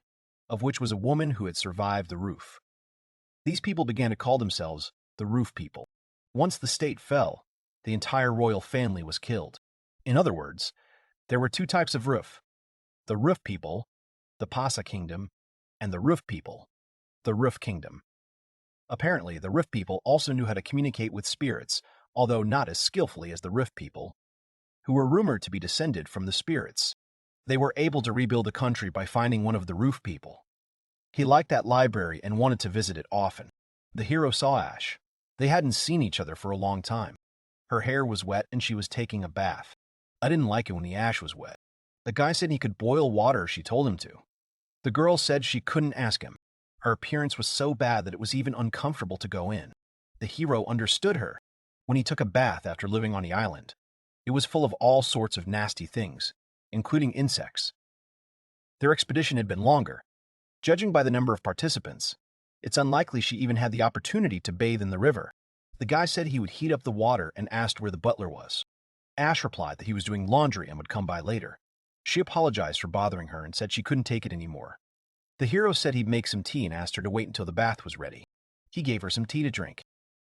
of which was a woman who had survived the roof. These people began to call themselves the Roof People. Once the state fell, the entire royal family was killed. In other words, there were two types of roof: the Roof People, the Pasa Kingdom, and the Roof People, the Roof Kingdom. Apparently, the Rift people also knew how to communicate with spirits, although not as skillfully as the Rift people, who were rumored to be descended from the spirits. They were able to rebuild the country by finding one of the Roof people. He liked that library and wanted to visit it often. The hero saw Ash. They hadn't seen each other for a long time. Her hair was wet and she was taking a bath. I didn't like it when the ash was wet. The guy said he could boil water if she told him to. The girl said she couldn't ask him. Her appearance was so bad that it was even uncomfortable to go in. The hero understood her. When he took a bath after living on the island, it was full of all sorts of nasty things, including insects. Their expedition had been longer. Judging by the number of participants, it's unlikely she even had the opportunity to bathe in the river. The guy said he would heat up the water and asked where the butler was. Ash replied that he was doing laundry and would come by later. She apologized for bothering her and said she couldn't take it anymore. The hero said he'd make some tea and asked her to wait until the bath was ready. He gave her some tea to drink.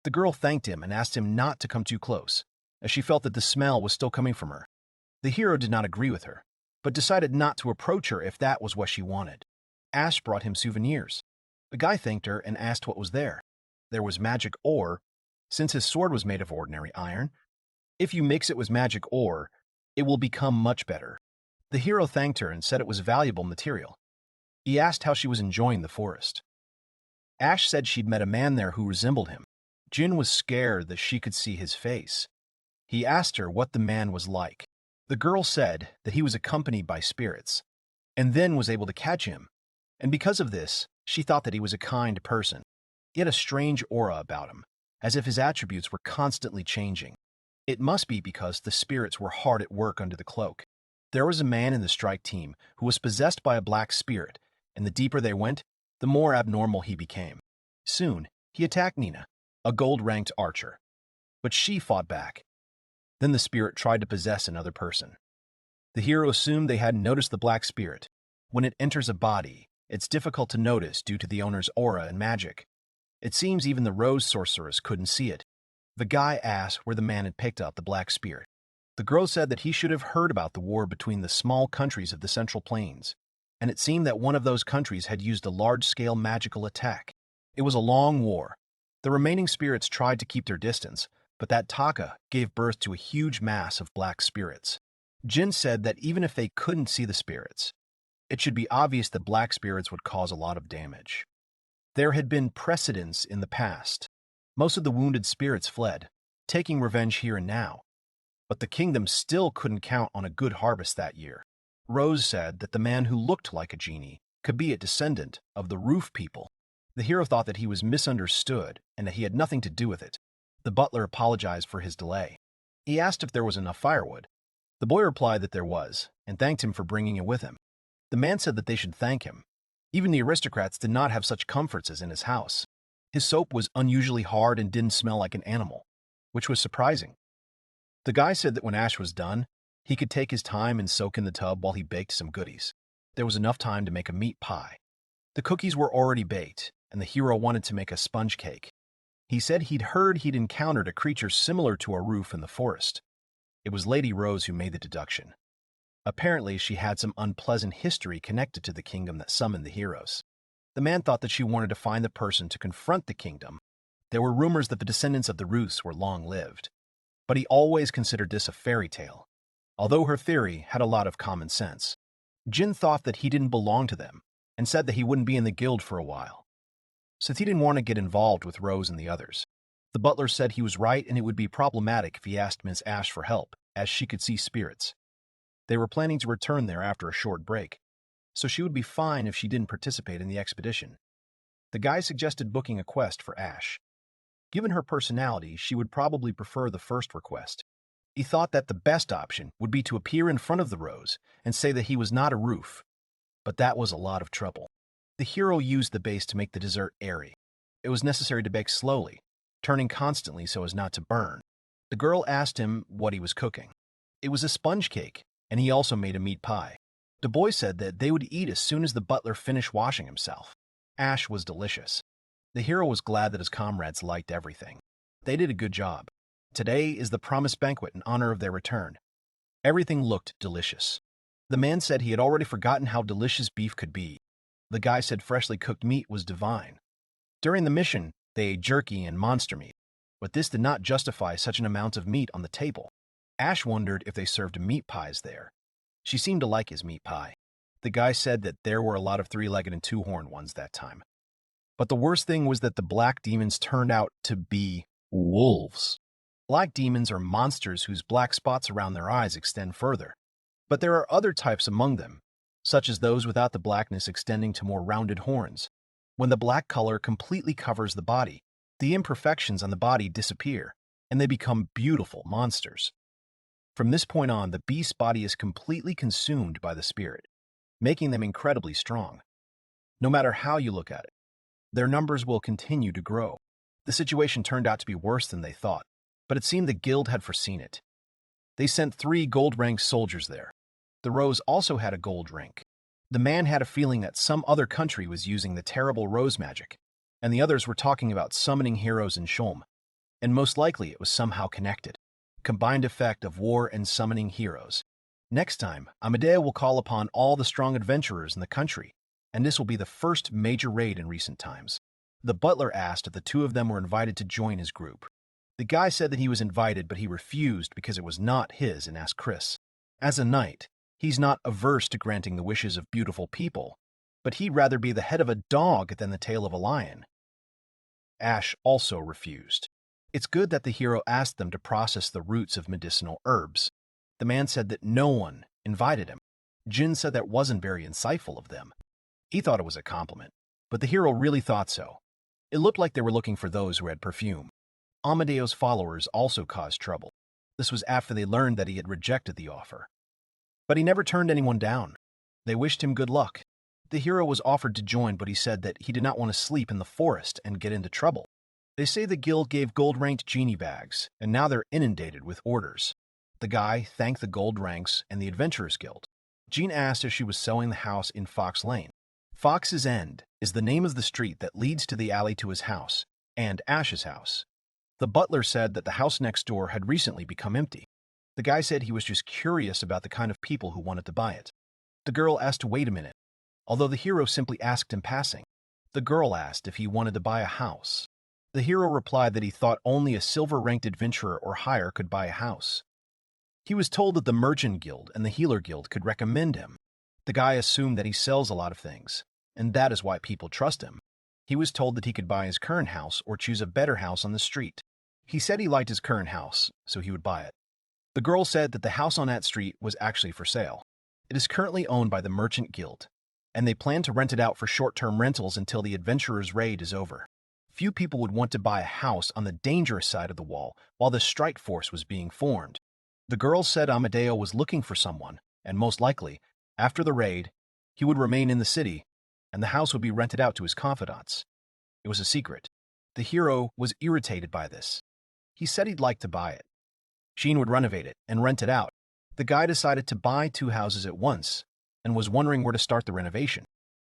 The girl thanked him and asked him not to come too close, as she felt that the smell was still coming from her. The hero did not agree with her, but decided not to approach her if that was what she wanted. Ash brought him souvenirs. The guy thanked her and asked what was there. There was magic ore, since his sword was made of ordinary iron. If you mix it with magic ore, it will become much better. The hero thanked her and said it was valuable material. He asked how she was enjoying the forest. Ash said she'd met a man there who resembled him. Jin was scared that she could see his face. He asked her what the man was like. The girl said that he was accompanied by spirits, and then was able to catch him, and because of this, she thought that he was a kind person. He had a strange aura about him, as if his attributes were constantly changing. It must be because the spirits were hard at work under the cloak. There was a man in the strike team who was possessed by a black spirit, and the deeper they went, the more abnormal he became. Soon, he attacked Nina, a gold-ranked archer, but she fought back. Then the spirit tried to possess another person. The hero assumed they hadn't noticed the black spirit. When it enters a body, it's difficult to notice due to the owner's aura and magic. It seems even the rose sorceress couldn't see it. The guy asked where the man had picked up the black spirit. The girl said that he should have heard about the war between the small countries of the Central Plains, and it seemed that one of those countries had used a large-scale magical attack. It was a long war. The remaining spirits tried to keep their distance, but that Taka gave birth to a huge mass of black spirits. Jin said that even if they couldn't see the spirits, it should be obvious that black spirits would cause a lot of damage. There had been precedents in the past. Most of the wounded spirits fled, taking revenge here and now. But the kingdom still couldn't count on a good harvest that year. Rose said that the man who looked like a genie could be a descendant of the Roof people. The hero thought that he was misunderstood and that he had nothing to do with it. The butler apologized for his delay. He asked if there was enough firewood. The boy replied that there was, and thanked him for bringing it with him. The man said that they should thank him. Even the aristocrats did not have such comforts as in his house. His soap was unusually hard and didn't smell like an animal, which was surprising. The guy said that when Ash was done, he could take his time and soak in the tub while he baked some goodies. There was enough time to make a meat pie. The cookies were already baked, and the hero wanted to make a sponge cake. He said he'd heard he'd encountered a creature similar to a roof in the forest. It was Lady Rose who made the deduction. Apparently, she had some unpleasant history connected to the kingdom that summoned the heroes. The man thought that she wanted to find the person to confront the kingdom. There were rumors that the descendants of the Roofs were long-lived, but he always considered this a fairy tale, although her theory had a lot of common sense. Jin thought that he didn't belong to them, and said that he wouldn't be in the guild for a while, since he didn't want to get involved with Rose and the others. The butler said he was right and it would be problematic if he asked Miss Ash for help, as she could see spirits. They were planning to return there after a short break, so she would be fine if she didn't participate in the expedition. The guy suggested booking a quest for Ash. Given her personality, she would probably prefer the first request. He thought that the best option would be to appear in front of the Rose and say that he was not a roof, but that was a lot of trouble. The hero used the base to make the dessert airy. It was necessary to bake slowly, turning constantly so as not to burn. The girl asked him what he was cooking. It was a sponge cake, and he also made a meat pie. The boy said that they would eat as soon as the butler finished washing himself. Ash was delicious. The hero was glad that his comrades liked everything. They did a good job. Today is the promised banquet in honor of their return. Everything looked delicious. The man said he had already forgotten how delicious beef could be. The guy said freshly cooked meat was divine. During the mission, They ate jerky and monster meat, but this did not justify such an amount of meat on the table. Ash wondered if they served meat pies there. She seemed to like his meat pie. The guy said that there were a lot of three-legged and two-horned ones that time. But the worst thing was that the black demons turned out to be wolves. Black demons are monsters whose black spots around their eyes extend further. But there are other types among them, such as those without the blackness extending to more rounded horns. When the black color completely covers the body, the imperfections on the body disappear, and they become beautiful monsters. From this point on, the beast's body is completely consumed by the spirit, making them incredibly strong. No matter how you look at it, their numbers will continue to grow. The situation turned out to be worse than they thought, but it seemed the guild had foreseen it. They sent 3 gold-ranked soldiers there. The Rose also had a gold rank. The man had a feeling that some other country was using the terrible rose magic, and the others were talking about summoning heroes in Shom, and most likely it was somehow connected. Combined effect of war and summoning heroes. Next time, Amadeo will call upon all the strong adventurers in the country, and this will be the first major raid in recent times. The butler asked if the 2 of them were invited to join his group. The guy said that he was invited, but he refused because it was not his and asked Chris. As a knight, he's not averse to granting the wishes of beautiful people, but he'd rather be the head of a dog than the tail of a lion. Ash also refused. It's good that the hero asked them to process the roots of medicinal herbs. The man said that no one invited him. Jin said that wasn't very insightful of them. He thought it was a compliment, but the hero really thought so. It looked like they were looking for those who had perfume. Amadeo's followers also caused trouble. This was after they learned that he had rejected the offer. But he never turned anyone down. They wished him good luck. The hero was offered to join, but he said that he did not want to sleep in the forest and get into trouble. They say the guild gave gold-ranked genie bags, and now they're inundated with orders. The guy thanked the gold ranks and the Adventurers Guild. Jean asked if she was selling the house in Fox Lane. Fox's End is the name of the street that leads to the alley to his house, and Ash's house. The butler said that the house next door had recently become empty. The guy said he was just curious about the kind of people who wanted to buy it. The girl asked to wait a minute, although the hero simply asked in passing. The girl asked if he wanted to buy a house. The hero replied that he thought only a silver-ranked adventurer or higher could buy a house. He was told that the Merchant Guild and the Healer Guild could recommend him. The guy assumed that he sells a lot of things, and that is why people trust him. He was told that he could buy his current house or choose a better house on the street. He said he liked his current house, so he would buy it. The girl said that the house on that street was actually for sale. It is currently owned by the Merchant Guild, and they plan to rent it out for short-term rentals until the Adventurers' Raid is over. Few people would want to buy a house on the dangerous side of the wall while the strike force was being formed. The girl said Amadeo was looking for someone, and most likely, after the raid, he would remain in the city, and the house would be rented out to his confidants. It was a secret. The hero was irritated by this. He said he'd like to buy it. Sheen would renovate it and rent it out. The guy decided to buy 2 houses at once and was wondering where to start the renovation.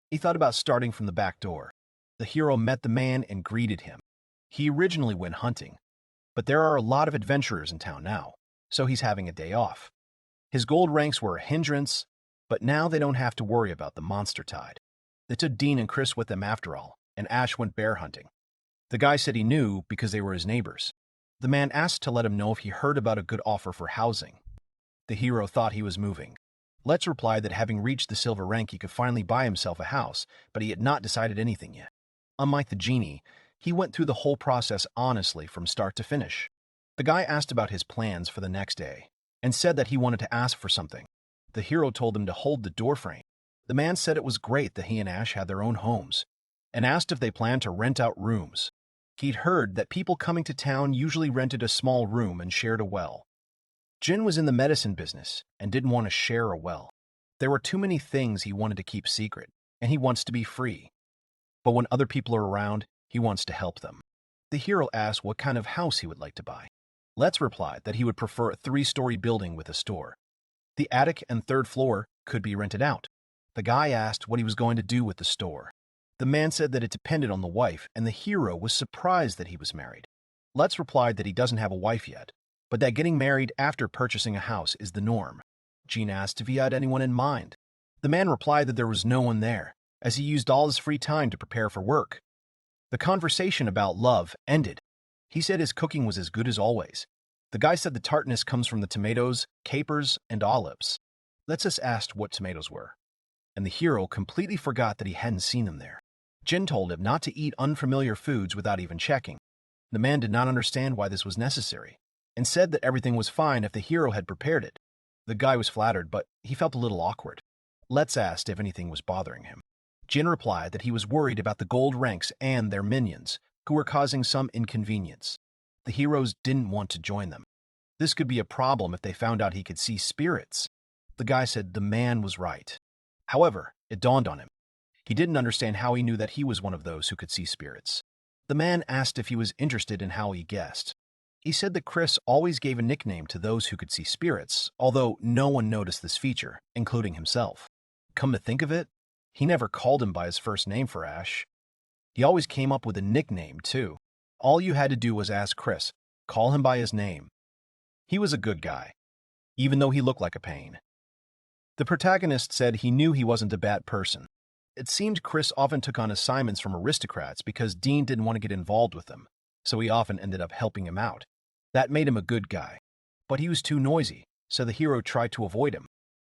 He thought about starting from the back door. The hero met the man and greeted him. He originally went hunting, but there are a lot of adventurers in town now, so he's having a day off. His gold ranks were a hindrance, but now they don't have to worry about the monster tide. They took Dean and Chris with them after all, and Ash went bear hunting. The guy said he knew because they were his neighbors. The man asked to let him know if he heard about a good offer for housing. The hero thought he was moving. Let's replied that having reached the silver rank, he could finally buy himself a house, but he had not decided anything yet. Unlike the genie, he went through the whole process honestly from start to finish. The guy asked about his plans for the next day and said that he wanted to ask for something. The hero told him to hold the doorframe. The man said it was great that he and Ash had their own homes and asked if they planned to rent out rooms. He'd heard that people coming to town usually rented a small room and shared a well. Jin was in the medicine business and didn't want to share a well. There were too many things he wanted to keep secret, and he wants to be free. But when other people are around, he wants to help them. The hero asked what kind of house he would like to buy. Let's replied that he would prefer a 3-story building with a store. The attic and 3rd floor could be rented out. The guy asked what he was going to do with the store. The man said that it depended on the wife, and the hero was surprised that he was married. Let's replied that he doesn't have a wife yet, but that getting married after purchasing a house is the norm. Jean asked if he had anyone in mind. The man replied that there was no one there, as he used all his free time to prepare for work. The conversation about love ended. He said his cooking was as good as always. The guy said the tartness comes from the tomatoes, capers, and olives. Let's us asked what tomatoes were, and the hero completely forgot that he hadn't seen them there. Jin told him not to eat unfamiliar foods without even checking. The man did not understand why this was necessary, and said that everything was fine if the hero had prepared it. The guy was flattered, but he felt a little awkward. Let's asked if anything was bothering him. Jin replied that he was worried about the gold ranks and their minions, who were causing some inconvenience. The heroes didn't want to join them. This could be a problem if they found out he could see spirits. The guy said the man was right. However, it dawned on him. He didn't understand how he knew that he was one of those who could see spirits. The man asked if he was interested in how he guessed. He said that Chris always gave a nickname to those who could see spirits, although no one noticed this feature, including himself. Come to think of it, he never called him by his first name for Ash. He always came up with a nickname, too. All you had to do was ask Chris, call him by his name. He was a good guy, even though he looked like a pain. The protagonist said he knew he wasn't a bad person. It seemed Chris often took on assignments from aristocrats because Dean didn't want to get involved with them, so he often ended up helping him out. That made him a good guy. But he was too noisy, so the hero tried to avoid him.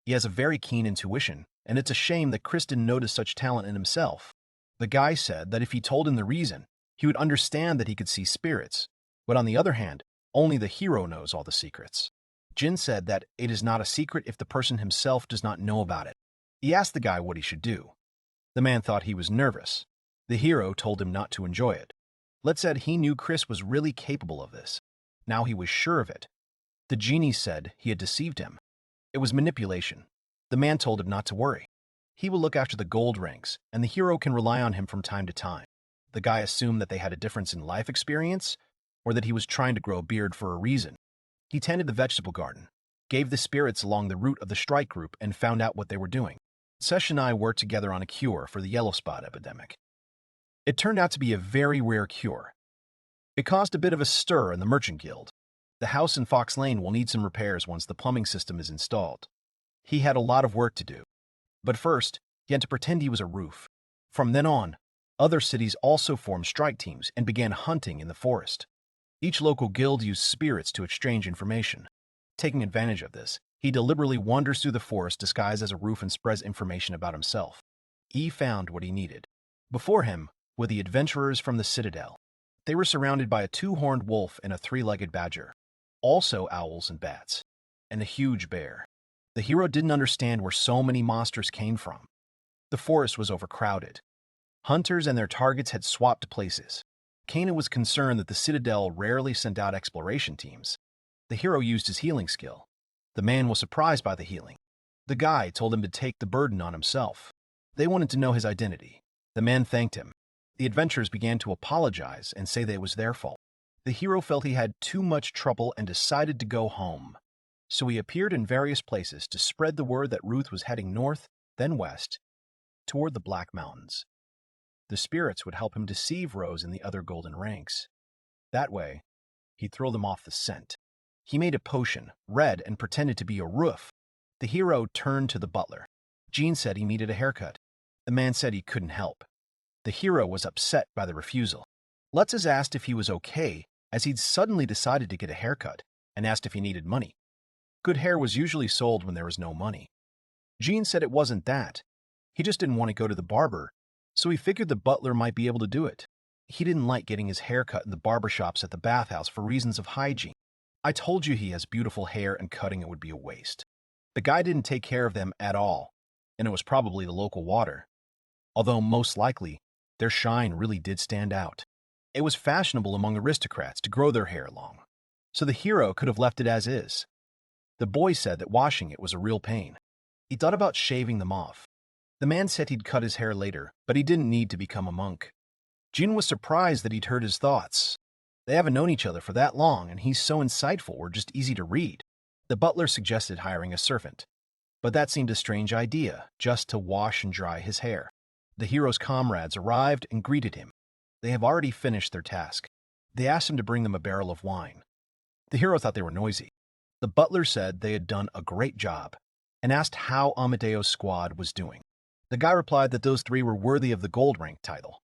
He has a very keen intuition, and it's a shame that Chris didn't notice such talent in himself. The guy said that if he told him the reason, he would understand that he could see spirits. But on the other hand, only the hero knows all the secrets. Jin said that it is not a secret if the person himself does not know about it. He asked the guy what he should do. The man thought he was nervous. The hero told him not to enjoy it. Let's said he knew Chris was really capable of this. Now he was sure of it. The genie said he had deceived him. It was manipulation. The man told him not to worry. He will look after the gold ranks, and the hero can rely on him from time to time. The guy assumed that they had a difference in life experience, or that he was trying to grow a beard for a reason. He tended the vegetable garden, gave the spirits along the route of the strike group, and found out what they were doing. Sesh and I worked together on a cure for the yellow spot epidemic. It turned out to be a very rare cure. It caused a bit of a stir in the merchant guild. The house in Fox Lane will need some repairs once the plumbing system is installed. He had a lot of work to do. But first, he had to pretend he was a roof. From then on, other cities also formed strike teams and began hunting in the forest. Each local guild used spirits to exchange information. Taking advantage of this, he deliberately wanders through the forest disguised as a roof and spreads information about himself. He found what he needed. Before him were the adventurers from the Citadel. They were surrounded by a two-horned wolf and a three-legged badger, also owls and bats, and a huge bear. The hero didn't understand where so many monsters came from. The forest was overcrowded. Hunters and their targets had swapped places. Kana was concerned that the Citadel rarely sent out exploration teams. The hero used his healing skill. The man was surprised by the healing. The guy told him to take the burden on himself. They wanted to know his identity. The man thanked him. The adventurers began to apologize and say that it was their fault. The hero felt he had too much trouble and decided to go home. So he appeared in various places to spread the word that Ruth was heading north, then west, toward the Black Mountains. The spirits would help him deceive Rose and the other golden ranks. That way, he'd throw them off the scent. He made a potion, red, and pretended to be a roof. The hero turned to the butler. Jean said he needed a haircut. The man said he couldn't help. The hero was upset by the refusal. Lutz has asked if he was okay, as he'd suddenly decided to get a haircut, and asked if he needed money. Good hair was usually sold when there was no money. Jean said it wasn't that. He just didn't want to go to the barber, so he figured the butler might be able to do it. He didn't like getting his hair cut in the barbershops at the bathhouse for reasons of hygiene. I told you he has beautiful hair and cutting it would be a waste. The guy didn't take care of them at all, and it was probably the local water. Although most likely, their shine really did stand out. It was fashionable among aristocrats to grow their hair long, so the hero could have left it as is. The boy said that washing it was a real pain. He thought about shaving them off. The man said he'd cut his hair later, but he didn't need to become a monk. Jin was surprised that he'd heard his thoughts. They haven't known each other for that long, and he's so insightful or just easy to read. The butler suggested hiring a servant, but that seemed a strange idea, just to wash and dry his hair. The hero's comrades arrived and greeted him. They have already finished their task. They asked him to bring them a barrel of wine. The hero thought they were noisy. The butler said they had done a great job, and asked how Amadeo's squad was doing. The guy replied that those three were worthy of the gold rank title.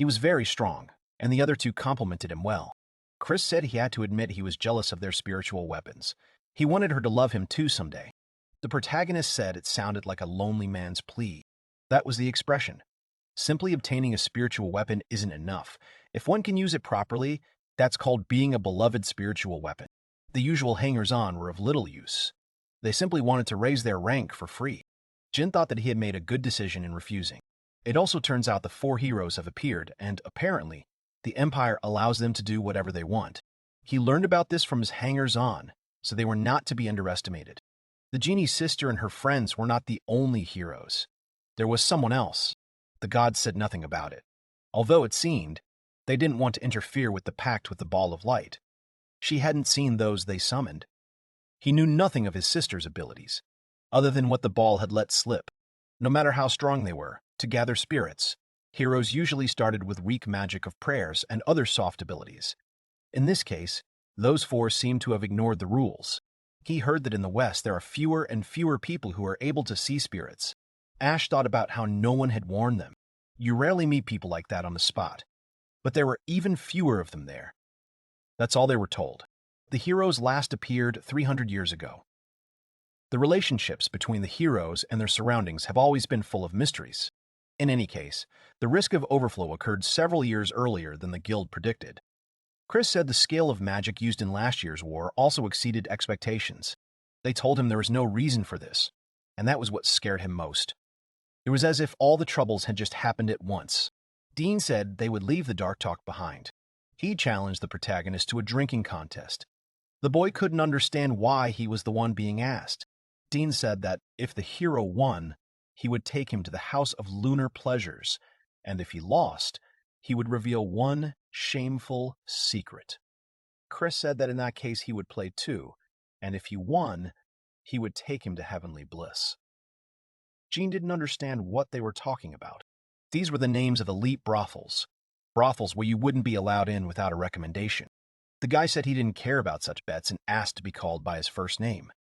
He was very strong, and the other two complimented him well. Chris said he had to admit he was jealous of their spiritual weapons. He wanted her to love him too someday. The protagonist said it sounded like a lonely man's plea. That was the expression. Simply obtaining a spiritual weapon isn't enough. If one can use it properly, that's called being a beloved spiritual weapon. The usual hangers-on were of little use. They simply wanted to raise their rank for free. Jin thought that he had made a good decision in refusing. It also turns out the four heroes have appeared, and apparently, the Empire allows them to do whatever they want. He learned about this from his hangers-on, so they were not to be underestimated. The genie's sister and her friends were not the only heroes. There was someone else. The gods said nothing about it. Although it seemed, they didn't want to interfere with the pact with the ball of light. She hadn't seen those they summoned. He knew nothing of his sister's abilities, other than what the ball had let slip. No matter how strong they were, to gather spirits, heroes usually started with weak magic of prayers and other soft abilities. In this case, those four seemed to have ignored the rules. He heard that in the West there are fewer and fewer people who are able to see spirits. Ash thought about how no one had warned them. You rarely meet people like that on the spot. But there were even fewer of them there. That's all they were told. The heroes last appeared 300 years ago. The relationships between the heroes and their surroundings have always been full of mysteries. In any case, the risk of overflow occurred several years earlier than the guild predicted. Chris said the scale of magic used in last year's war also exceeded expectations. They told him there was no reason for this, and that was what scared him most. It was as if all the troubles had just happened at once. Dean said they would leave the dark talk behind. He challenged the protagonist to a drinking contest. The boy couldn't understand why he was the one being asked. Dean said that if the hero won, he would take him to the House of Lunar Pleasures, and if he lost, he would reveal one shameful secret. Chris said that in that case he would play too, and if he won, he would take him to heavenly bliss. Jean didn't understand what they were talking about. These were the names of elite brothels where you wouldn't be allowed in without a recommendation. The guy said he didn't care about such bets and asked to be called by his first name.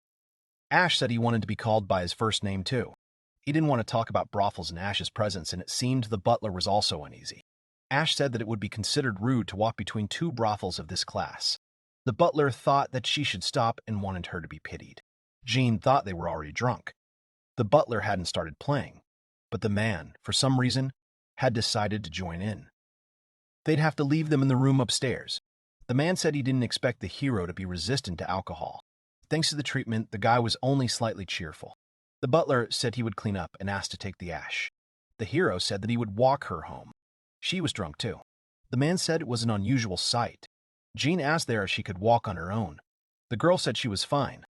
Ash said he wanted to be called by his first name too. He didn't want to talk about brothels in Ash's presence, and it seemed the butler was also uneasy. Ash said that it would be considered rude to walk between two brothels of this class. The butler thought that she should stop and wanted her to be pitied. Jean thought they were already drunk. The butler hadn't started playing, but the man, for some reason, had decided to join in. They'd have to leave them in the room upstairs. The man said he didn't expect the hero to be resistant to alcohol. Thanks to the treatment, the guy was only slightly cheerful. The butler said he would clean up and asked to take the ash. The hero said that he would walk her home. She was drunk too. The man said it was an unusual sight. Jean asked there if she could walk on her own. The girl said she was fine.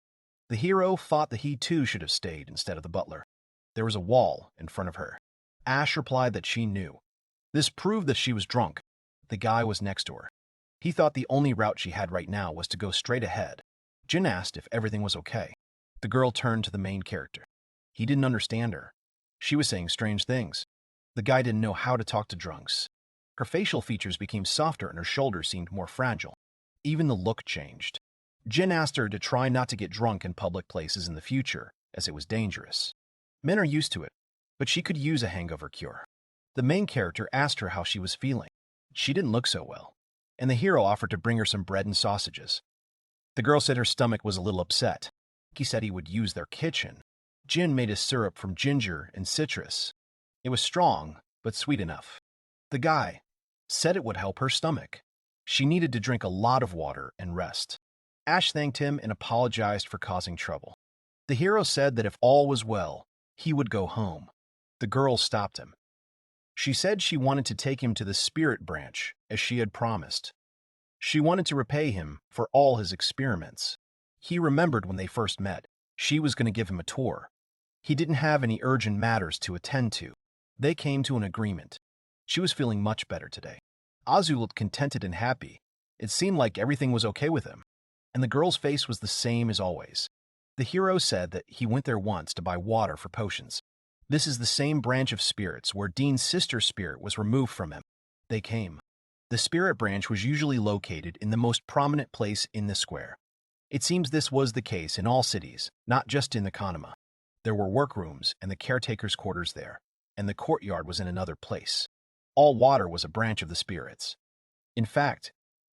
The hero thought that he too should have stayed instead of the butler. There was a wall in front of her. Ash replied that she knew. This proved that she was drunk. The guy was next to her. He thought the only route she had right now was to go straight ahead. Jin asked if everything was okay. The girl turned to the main character. He didn't understand her. She was saying strange things. The guy didn't know how to talk to drunks. Her facial features became softer and her shoulders seemed more fragile. Even the look changed. Jin asked her to try not to get drunk in public places in the future, as it was dangerous. Men are used to it, but she could use a hangover cure. The main character asked her how she was feeling. She didn't look so well, and the hero offered to bring her some bread and sausages. The girl said her stomach was a little upset. He said he would use their kitchen. Jin made a syrup from ginger and citrus. It was strong, but sweet enough. The guy said it would help her stomach. She needed to drink a lot of water and rest. Ash thanked him and apologized for causing trouble. The hero said that if all was well, he would go home. The girl stopped him. She said she wanted to take him to the spirit branch, as she had promised. She wanted to repay him for all his experiments. He remembered when they first met. She was going to give him a tour. He didn't have any urgent matters to attend to. They came to an agreement. She was feeling much better today. Azu looked contented and happy. It seemed like everything was okay with him. And the girl's face was the same as always. The hero said that he went there once to buy water for potions. This is the same branch of spirits where Dean's sister's spirit was removed from him. They came. The spirit branch was usually located in the most prominent place in the square. It seems this was the case in all cities, not just in the Kanama. There were workrooms and the caretaker's quarters there, and the courtyard was in another place. All water was a branch of the spirits. In fact,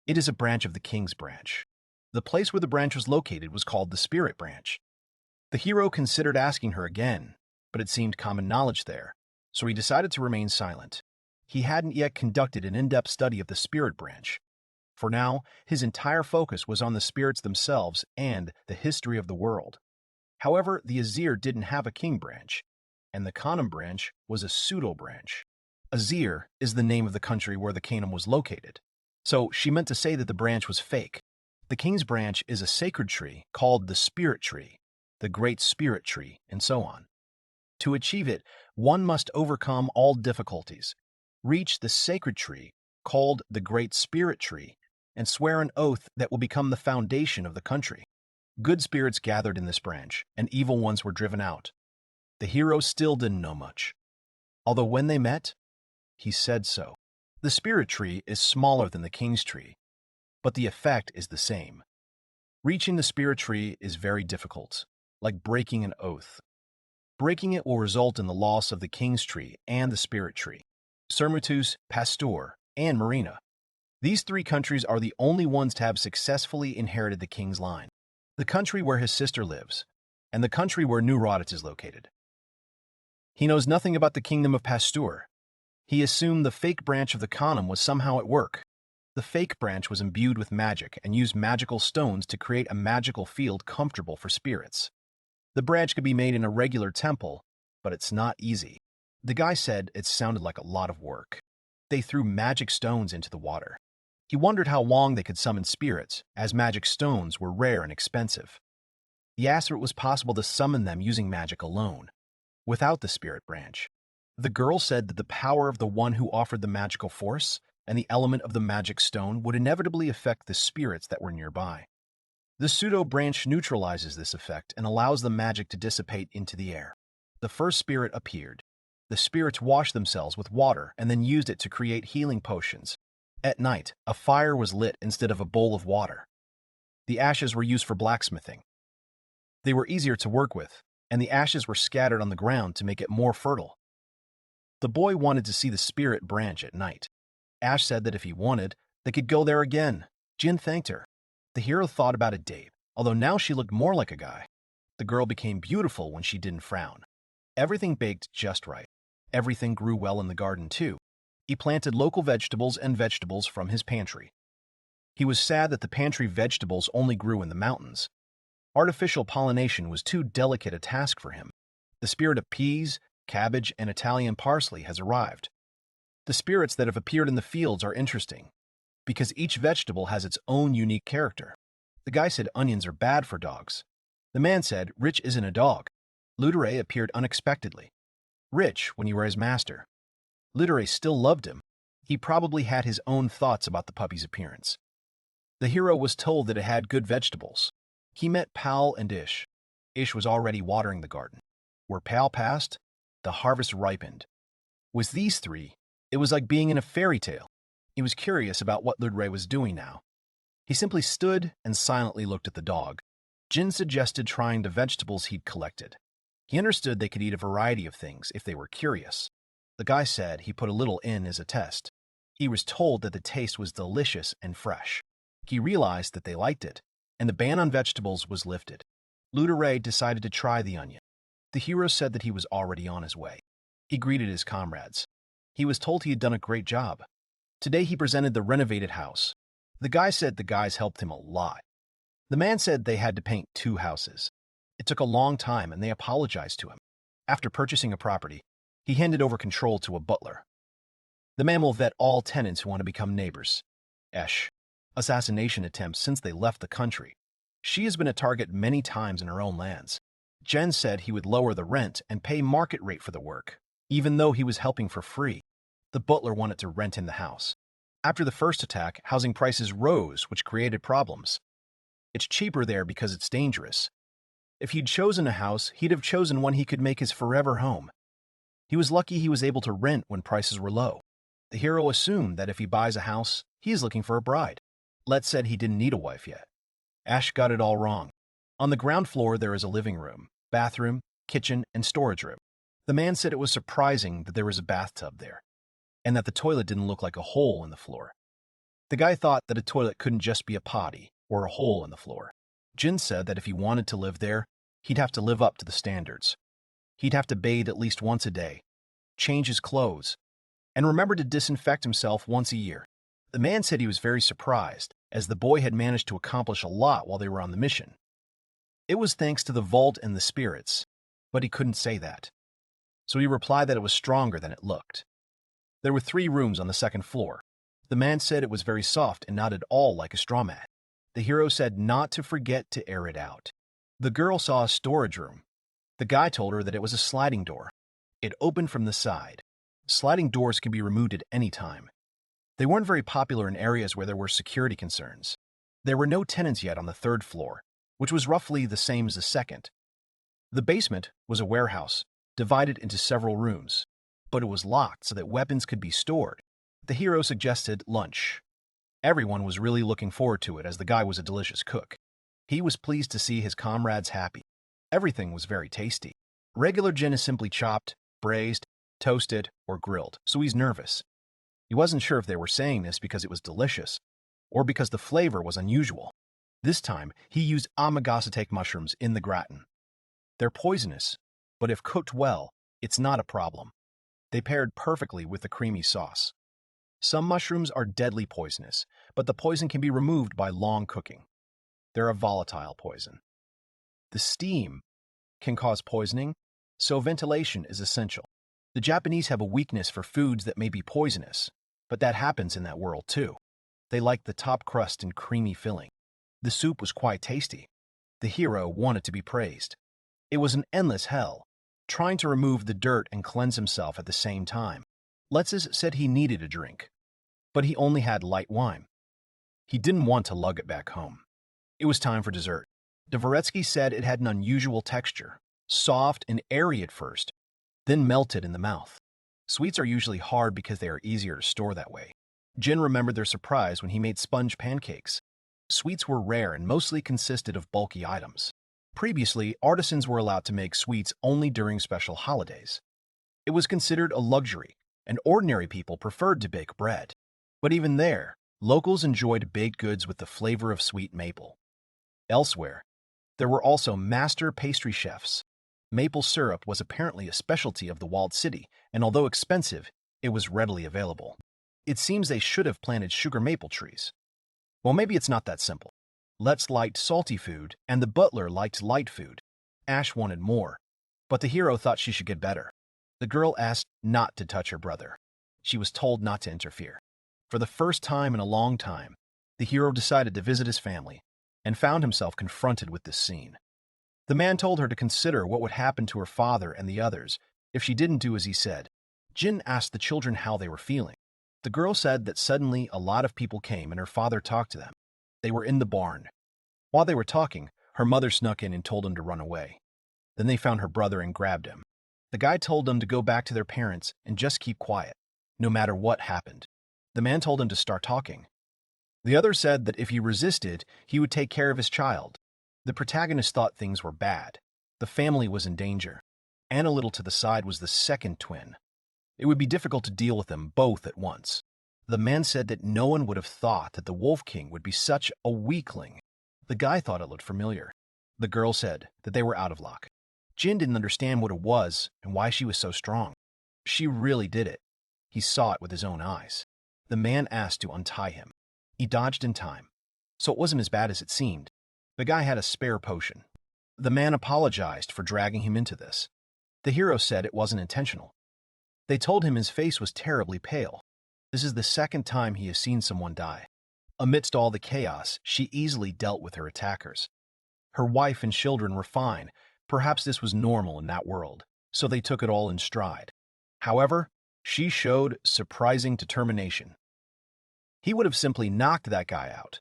it is a branch of the king's branch. The place where the branch was located was called the spirit branch. The hero considered asking her again, but it seemed common knowledge there, so he decided to remain silent. He hadn't yet conducted an in-depth study of the spirit branch. For now, his entire focus was on the spirits themselves and the history of the world. However, the Azir didn't have a king branch, and the Khanum branch was a pseudo-branch. Azir is the name of the country where the kingdom was located, so she meant to say that the branch was fake. The king's branch is a sacred tree called the spirit tree, the great spirit tree, and so on. To achieve it, one must overcome all difficulties, reach the sacred tree called the great spirit tree, and swear an oath that will become the foundation of the country. Good spirits gathered in this branch, and evil ones were driven out. The hero still didn't know much. Although when they met, he said so. The spirit tree is smaller than the king's tree, but the effect is the same. Reaching the spirit tree is very difficult, like breaking an oath. Breaking it will result in the loss of the king's tree and the spirit tree. Sermutus, Pasteur, and Marina. These three countries are the only ones to have successfully inherited the king's line. The country where his sister lives, and the country where New Rodit is located. He knows nothing about the kingdom of Pasteur. He assumed the fake branch of the Khanum was somehow at work. The fake branch was imbued with magic and used magical stones to create a magical field comfortable for spirits. The branch could be made in a regular temple, but it's not easy. The guy said it sounded like a lot of work. They threw magic stones into the water. He wondered how long they could summon spirits, as magic stones were rare and expensive. He asked if it was possible to summon them using magic alone, without the spirit branch. The girl said that the power of the one who offered the magical force and the element of the magic stone would inevitably affect the spirits that were nearby. The pseudo-branch neutralizes this effect and allows the magic to dissipate into the air. The first spirit appeared. The spirits washed themselves with water and then used it to create healing potions. At night, a fire was lit instead of a bowl of water. The ashes were used for blacksmithing. They were easier to work with, and the ashes were scattered on the ground to make it more fertile. The boy wanted to see the spirit branch at night. Ash said that if he wanted, they could go there again. Jin thanked her. The hero thought about a date, although now she looked more like a guy. The girl became beautiful when she didn't frown. Everything baked just right. Everything grew well in the garden, too. He planted local vegetables and vegetables from his pantry. He was sad that the pantry vegetables only grew in the mountains. Artificial pollination was too delicate a task for him. The spirit of peas, cabbage, and Italian parsley has arrived. The spirits that have appeared in the fields are interesting, because each vegetable has its own unique character. The guy said onions are bad for dogs. The man said Rich isn't a dog. Ludere appeared unexpectedly. Rich when you were his master. Ludere still loved him. He probably had his own thoughts about the puppy's appearance. The hero was told that it had good vegetables. He met Pal and Ish. Ish was already watering the garden. Where Pal passed, the harvest ripened. With these three, it was like being in a fairy tale. He was curious about what Ludre was doing now. He simply stood and silently looked at the dog. Jin suggested trying the vegetables he'd collected. He understood they could eat a variety of things if they were curious. The guy said he put a little in as a test. He was told that the taste was delicious and fresh. He realized that they liked it, and the ban on vegetables was lifted. Ludere decided to try the onion. The hero said that he was already on his way. He greeted his comrades. He was told he had done a great job. Today he presented the renovated house. The guy said the guys helped him a lot. The man said they had to paint 2 houses. It took a long time and they apologized to him. After purchasing a property, he handed over control to a butler. The man will vet all tenants who want to become neighbors. Esh. Assassination attempts since they left the country. She has been a target many times in her own lands. Jen said he would lower the rent and pay market rate for the work, even though he was helping for free. The butler wanted to rent him the house. After the first attack, housing prices rose, which created problems. It's cheaper there because it's dangerous. If he'd chosen a house, he'd have chosen one he could make his forever home. He was lucky he was able to rent when prices were low. The hero assumed that if he buys a house, he is looking for a bride. Let said he didn't need a wife yet. Ash got it all wrong. On the ground floor, there is a living room, bathroom, kitchen, and storage room. The man said it was surprising that there was a bathtub there. and that the toilet didn't look like a hole in the floor. The guy thought that a toilet couldn't just be a potty or a hole in the floor. Jin said that if he wanted to live there, he'd have to live up to the standards. He'd have to bathe at least once a day, change his clothes, and remember to disinfect himself once a year. The man said he was very surprised, as the boy had managed to accomplish a lot while they were on the mission. It was thanks to the vault and the spirits, but he couldn't say that. So he replied that it was stronger than it looked. There were 3 rooms on the second floor. The man said it was very soft and not at all like a straw mat. The hero said not to forget to air it out. The girl saw a storage room. The guy told her that it was a sliding door. It opened from the side. Sliding doors can be removed at any time. They weren't very popular in areas where there were security concerns. There were no tenants yet on the 3rd floor, which was roughly the same as the 2nd. The basement was a warehouse, divided into several rooms, but it was locked so that weapons could be stored. The hero suggested lunch. Everyone was really looking forward to it as the guy was a delicious cook. He was pleased to see his comrades happy. Everything was very tasty. Regular gin is simply chopped, braised, toasted, or grilled, so he's nervous. He wasn't sure if they were saying this because it was delicious or because the flavor was unusual. This time, he used amagasatake mushrooms in the gratin. They're poisonous, but if cooked well, it's not a problem. They paired perfectly with the creamy sauce. Some mushrooms are deadly poisonous, but the poison can be removed by long cooking. They're a volatile poison. The steam can cause poisoning, so ventilation is essential. The Japanese have a weakness for foods that may be poisonous, but that happens in that world too. They like the top crust and creamy filling. The soup was quite tasty. The hero wanted to be praised. It was an endless hell, trying to remove the dirt and cleanse himself at the same time. Letsis said he needed a drink, but he only had light wine. He didn't want to lug it back home. It was time for dessert. Dvoretsky said it had an unusual texture, soft and airy at first, then melted in the mouth. Sweets are usually hard because they are easier to store that way. Jin remembered their surprise when he made sponge pancakes. Sweets were rare and mostly consisted of bulky items. Previously, artisans were allowed to make sweets only during special holidays. It was considered a luxury, and ordinary people preferred to bake bread. But even there, locals enjoyed baked goods with the flavor of sweet maple. Elsewhere, there were also master pastry chefs. Maple syrup was apparently a specialty of the walled city, and although expensive, it was readily available. It seems they should have planted sugar maple trees. Well, maybe it's not that simple. Let's liked salty food, and the butler liked light food. Ash wanted more, but the hero thought she should get better. The girl asked not to touch her brother. She was told not to interfere. For the first time in a long time, the hero decided to visit his family and found himself confronted with this scene. The man told her to consider what would happen to her father and the others if she didn't do as he said. Jin asked the children how they were feeling. The girl said that suddenly a lot of people came and her father talked to them. They were in the barn. While they were talking, her mother snuck in and told him to run away. Then they found her brother and grabbed him. The guy told them to go back to their parents and just keep quiet, no matter what happened. The man told him to start talking. The other said that if he resisted, he would take care of his child. The protagonist thought things were bad. The family was in danger. And a little to the side was the second twin. It would be difficult to deal with them both at once. The man said that no one would have thought that the Wolf King would be such a weakling. The guy thought it looked familiar. The girl said that they were out of luck. Jin didn't understand what it was and why she was so strong. She really did it. He saw it with his own eyes. The man asked to untie him. He dodged in time, so it wasn't as bad as it seemed. The guy had a spare potion. The man apologized for dragging him into this. The hero said it wasn't intentional. They told him his face was terribly pale. This is the second time he has seen someone die. Amidst all the chaos, she easily dealt with her attackers. Her wife and children were fine. Perhaps this was normal in that world, so they took it all in stride. However, she showed surprising determination. He would have simply knocked that guy out.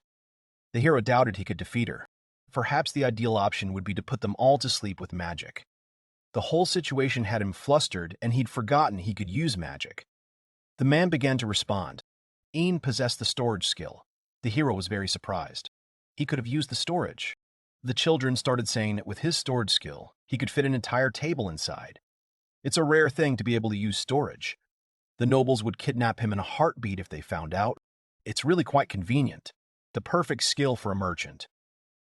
The hero doubted he could defeat her. Perhaps the ideal option would be to put them all to sleep with magic. The whole situation had him flustered, and he'd forgotten he could use magic. The man began to respond. Ian possessed the storage skill. The hero was very surprised. He could have used the storage. The children started saying that with his storage skill, he could fit an entire table inside. It's a rare thing to be able to use storage. The nobles would kidnap him in a heartbeat if they found out. It's really quite convenient. The perfect skill for a merchant.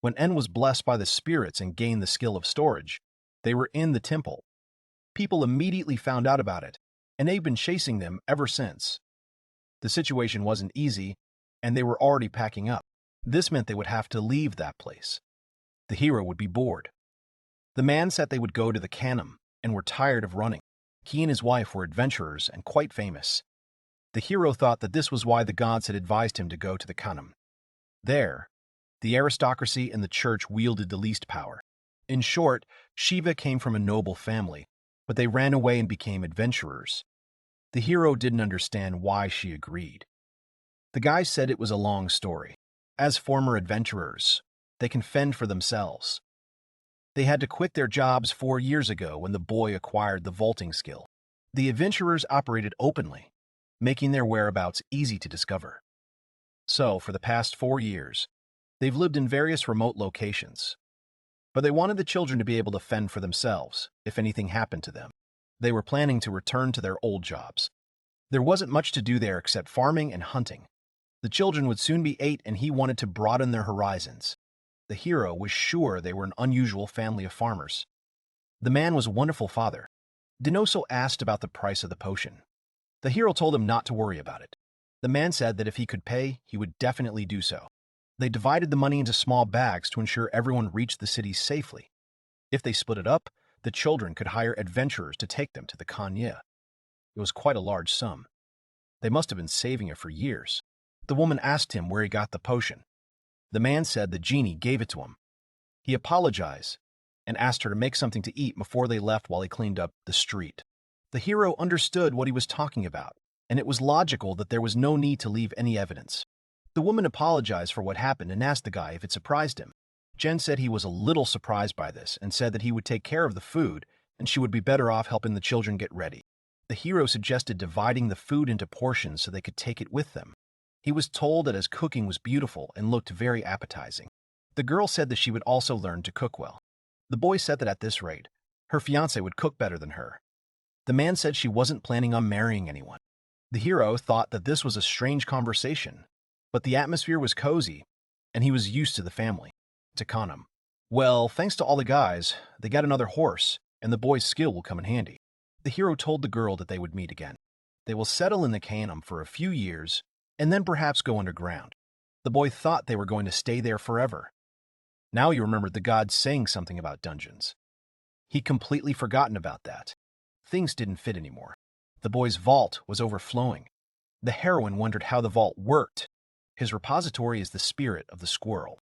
When En was blessed by the spirits and gained the skill of storage, they were in the temple. People immediately found out about it, and they've been chasing them ever since. The situation wasn't easy, and they were already packing up. This meant they would have to leave that place. The hero would be bored. The man said they would go to the Khanum and were tired of running. He and his wife were adventurers and quite famous. The hero thought that this was why the gods had advised him to go to the Khanum. There, the aristocracy and the church wielded the least power. In short, Shiva came from a noble family, but they ran away and became adventurers. The hero didn't understand why she agreed. The guy said it was a long story. As former adventurers, they can fend for themselves. They had to quit their jobs 4 years ago when the boy acquired the vaulting skill. The adventurers operated openly, making their whereabouts easy to discover. So, for the past 4 years, they've lived in various remote locations. But they wanted the children to be able to fend for themselves if anything happened to them. They were planning to return to their old jobs. There wasn't much to do there except farming and hunting. The children would soon be 8 and he wanted to broaden their horizons. The hero was sure they were an unusual family of farmers. The man was a wonderful father. Dinoso asked about the price of the potion. The hero told him not to worry about it. The man said that if he could pay, he would definitely do so. They divided the money into small bags to ensure everyone reached the city safely. If they split it up, the children could hire adventurers to take them to the Kanye. It was quite a large sum. They must have been saving it for years. The woman asked him where he got the potion. The man said the genie gave it to him. He apologized and asked her to make something to eat before they left while he cleaned up the street. The hero understood what he was talking about, and it was logical that there was no need to leave any evidence. The woman apologized for what happened and asked the guy if it surprised him. Jen said he was a little surprised by this and said that he would take care of the food and she would be better off helping the children get ready. The hero suggested dividing the food into portions so they could take it with them. He was told that his cooking was beautiful and looked very appetizing. The girl said that she would also learn to cook well. The boy said that at this rate, her fiancé would cook better than her. The man said she wasn't planning on marrying anyone. The hero thought that this was a strange conversation, but the atmosphere was cozy, and he was used to the family. Takanum. Well, thanks to all the guys, they got another horse, and the boy's skill will come in handy. The hero told the girl that they would meet again. They will settle in the Khanum for a few years, and then perhaps go underground. The boy thought they were going to stay there forever. Now he remembered the gods saying something about dungeons. He'd completely forgotten about that. Things didn't fit anymore. The boy's vault was overflowing. The heroine wondered how the vault worked. His repository is the spirit of the squirrel.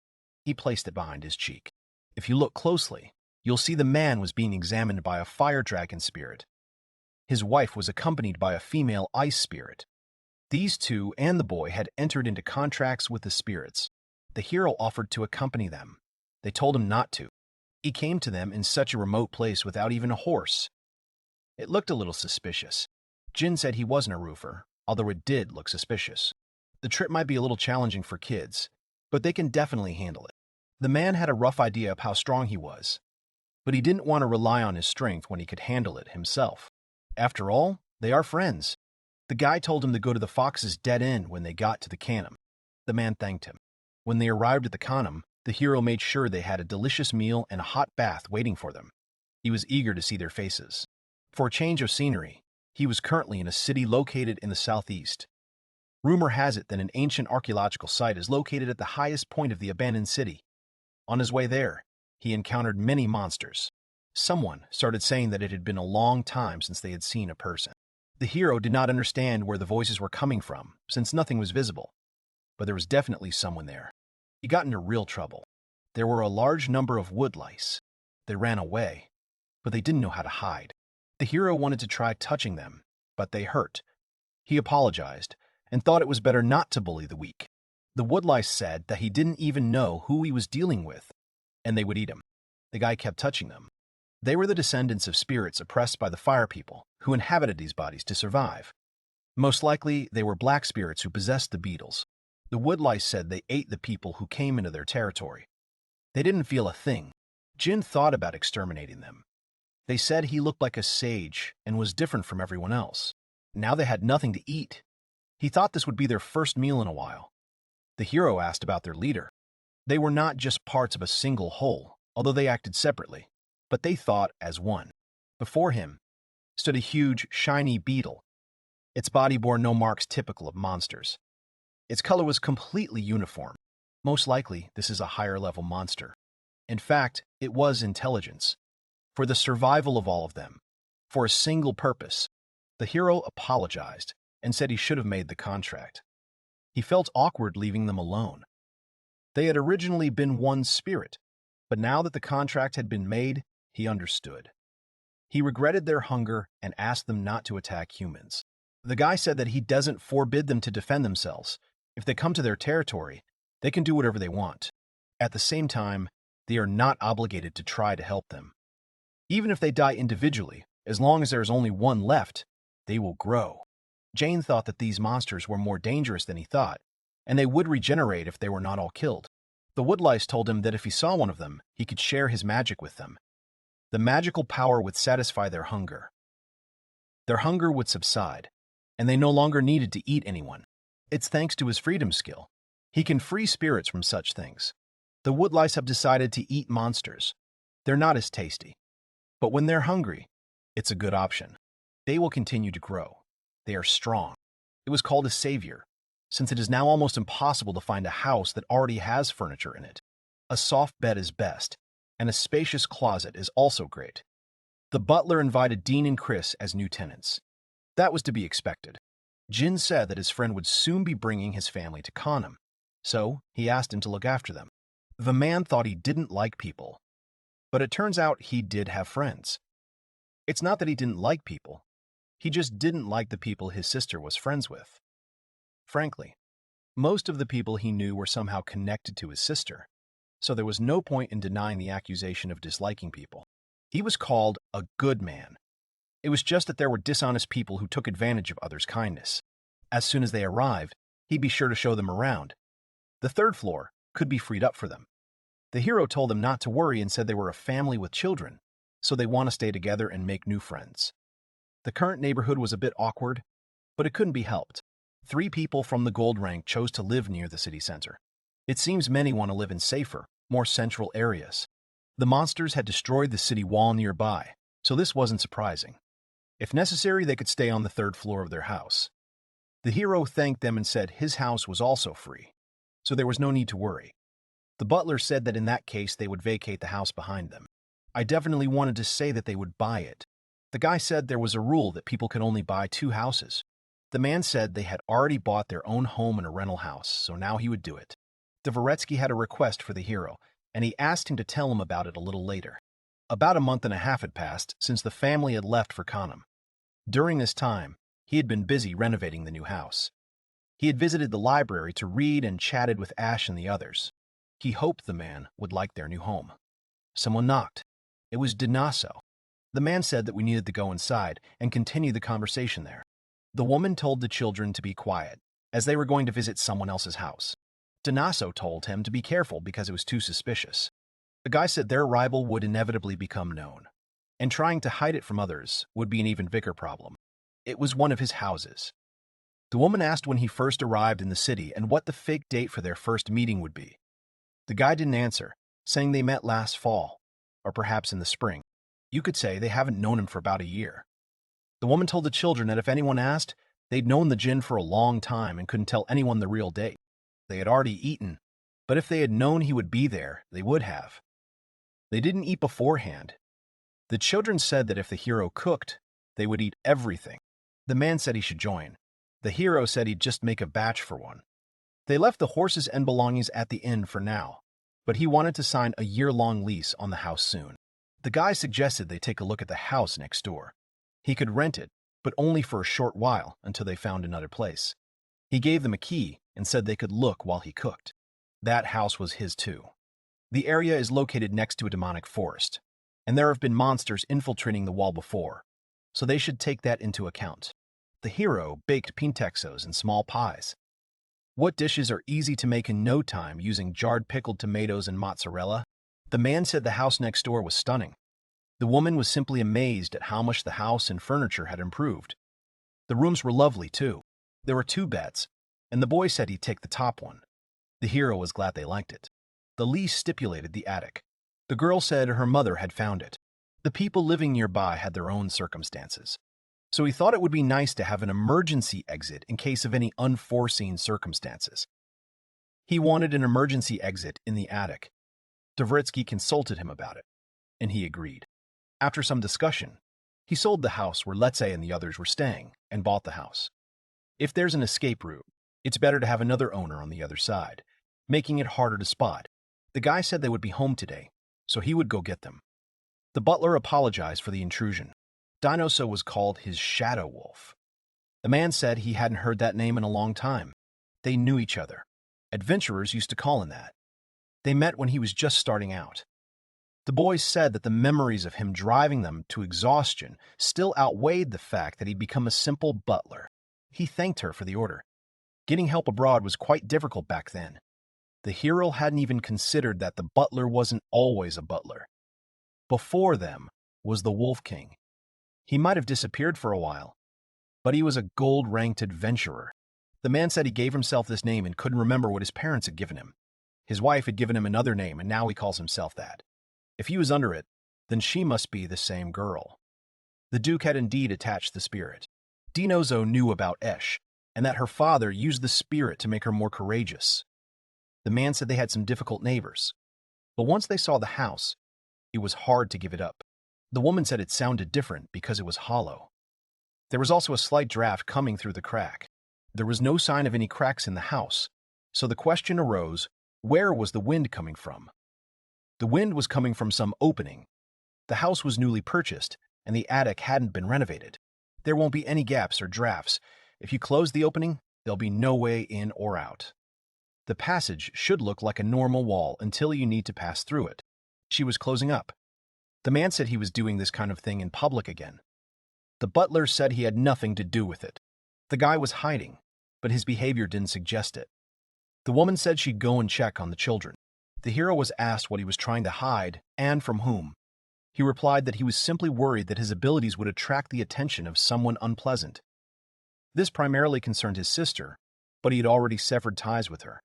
He placed it behind his cheek. If you look closely, you'll see the man was being examined by a fire dragon spirit. His wife was accompanied by a female ice spirit. These two and the boy had entered into contracts with the spirits. The hero offered to accompany them. They told him not to. He came to them in such a remote place without even a horse. It looked a little suspicious. Jin said he wasn't a roofer, although it did look suspicious. The trip might be a little challenging for kids, but they can definitely handle it. The man had a rough idea of how strong he was, but he didn't want to rely on his strength when he could handle it himself. After all, they are friends. The guy told him to go to the fox's dead end when they got to the Khanum. The man thanked him. When they arrived at the Khanum, the hero made sure they had a delicious meal and a hot bath waiting for them. He was eager to see their faces. For a change of scenery, he was currently in a city located in the southeast. Rumor has it that an ancient archaeological site is located at the highest point of the abandoned city. On his way there, he encountered many monsters. Someone started saying that it had been a long time since they had seen a person. The hero did not understand where the voices were coming from, since nothing was visible. But there was definitely someone there. He got into real trouble. There were a large number of wood lice. They ran away, but they didn't know how to hide. The hero wanted to try touching them, but they hurt. He apologized and thought it was better not to bully the weak. The woodlice said that he didn't even know who he was dealing with, and they would eat him. The guy kept touching them. They were the descendants of spirits oppressed by the fire people who inhabited these bodies to survive. Most likely, they were black spirits who possessed the beetles. The woodlice said they ate the people who came into their territory. They didn't feel a thing. Jin thought about exterminating them. They said he looked like a sage and was different from everyone else. Now they had nothing to eat. He thought this would be their first meal in a while. The hero asked about their leader. They were not just parts of a single whole, although they acted separately, but they thought as one. Before him stood a huge, shiny beetle. Its body bore no marks typical of monsters. Its color was completely uniform. Most likely, this is a higher-level monster. In fact, it was intelligence. For the survival of all of them, for a single purpose, the hero apologized and said he should have made the contract. He felt awkward leaving them alone. They had originally been one spirit, but now that the contract had been made, he understood. He regretted their hunger and asked them not to attack humans. The guy said that he doesn't forbid them to defend themselves. If they come to their territory, they can do whatever they want. At the same time, they are not obligated to try to help them. Even if they die individually, as long as there is only one left, they will grow. Jane thought that these monsters were more dangerous than he thought, and they would regenerate if they were not all killed. The woodlice told him that if he saw one of them, he could share his magic with them. The magical power would satisfy their hunger. Their hunger would subside, and they no longer needed to eat anyone. It's thanks to his freedom skill. He can free spirits from such things. The woodlice have decided to eat monsters. They're not as tasty. But when they're hungry, it's a good option. They will continue to grow. They are strong. It was called a savior, since it is now almost impossible to find a house that already has furniture in it. A soft bed is best, and a spacious closet is also great. The butler invited Dean and Chris as new tenants. That was to be expected. Jin said that his friend would soon be bringing his family to Kanem, so he asked him to look after them. The man thought he didn't like people, but it turns out he did have friends. It's not that he didn't like people, he just didn't like the people his sister was friends with. Frankly, most of the people he knew were somehow connected to his sister, so there was no point in denying the accusation of disliking people. He was called a good man. It was just that there were dishonest people who took advantage of others' kindness. As soon as they arrived, he'd be sure to show them around. The third floor could be freed up for them. The hero told them not to worry and said they were a family with children, so they want to stay together and make new friends. The current neighborhood was a bit awkward, but it couldn't be helped. 3 people from the gold rank chose to live near the city center. It seems many want to live in safer, more central areas. The monsters had destroyed the city wall nearby, so this wasn't surprising. If necessary, they could stay on the 3rd floor of their house. The hero thanked them and said his house was also free, so there was no need to worry. The butler said that in that case they would vacate the house behind them. I definitely wanted to say that they would buy it. The guy said there was a rule that people could only buy 2 houses. The man said they had already bought their own home in a rental house, so now he would do it. Dvoretsky had a request for the hero, and he asked him to tell him about it a little later. About a month and a half had passed since the family had left for Kanem. During this time, he had been busy renovating the new house. He had visited the library to read and chatted with Ash and the others. He hoped the man would like their new home. Someone knocked. It was Dinaso. The man said that we needed to go inside and continue the conversation there. The woman told the children to be quiet, as they were going to visit someone else's house. Dinaso told him to be careful because it was too suspicious. The guy said their arrival would inevitably become known, and trying to hide it from others would be an even bigger problem. It was one of his houses. The woman asked when he first arrived in the city and what the fake date for their first meeting would be. The guy didn't answer, saying they met last fall, or perhaps in the spring. You could say they haven't known him for about a year. The woman told the children that if anyone asked, they'd known the Jinn for a long time and couldn't tell anyone the real date. They had already eaten, but if they had known he would be there, they would have. They didn't eat beforehand. The children said that if the hero cooked, they would eat everything. The man said he should join. The hero said he'd just make a batch for one. They left the horses and belongings at the inn for now, but he wanted to sign a year-long lease on the house soon. The guy suggested they take a look at the house next door. He could rent it, but only for a short while until they found another place. He gave them a key and said they could look while he cooked. That house was his too. The area is located next to a demonic forest, and there have been monsters infiltrating the wall before, so they should take that into account. The hero baked pintexos and small pies. What dishes are easy to make in no time using jarred pickled tomatoes and mozzarella? The man said the house next door was stunning. The woman was simply amazed at how much the house and furniture had improved. The rooms were lovely, too. There were 2 beds, and the boy said he'd take the top one. The hero was glad they liked it. The lease stipulated the attic. The girl said her mother had found it. The people living nearby had their own circumstances. So he thought it would be nice to have an emergency exit in case of any unforeseen circumstances. He wanted an emergency exit in the attic. Dvoretsky consulted him about it, and he agreed. After some discussion, he sold the house where Letze and the others were staying and bought the house. If there's an escape route, it's better to have another owner on the other side, making it harder to spot. The guy said they would be home today, so he would go get them. The butler apologized for the intrusion. Dinoso was called his shadow wolf. The man said he hadn't heard that name in a long time. They knew each other. Adventurers used to call him that. They met when he was just starting out. The boys said that the memories of him driving them to exhaustion still outweighed the fact that he'd become a simple butler. He thanked her for the order. Getting help abroad was quite difficult back then. The hero hadn't even considered that the butler wasn't always a butler. Before them was the Wolf King. He might have disappeared for a while, but he was a gold-ranked adventurer. The man said he gave himself this name and couldn't remember what his parents had given him. His wife had given him another name, and now he calls himself that. If he was under it, then she must be the same girl. The Duke had indeed attached the spirit. Dinozo knew about Esh, and that her father used the spirit to make her more courageous. The man said they had some difficult neighbors, but once they saw the house, it was hard to give it up. The woman said it sounded different because it was hollow. There was also a slight draft coming through the crack. There was no sign of any cracks in the house, so the question arose, where was the wind coming from? The wind was coming from some opening. The house was newly purchased, and the attic hadn't been renovated. There won't be any gaps or drafts. If you close the opening, there'll be no way in or out. The passage should look like a normal wall until you need to pass through it. She was closing up. The man said he was doing this kind of thing in public again. The butler said he had nothing to do with it. The guy was hiding, but his behavior didn't suggest it. The woman said she'd go and check on the children. The hero was asked what he was trying to hide and from whom. He replied that he was simply worried that his abilities would attract the attention of someone unpleasant. This primarily concerned his sister, but he had already severed ties with her.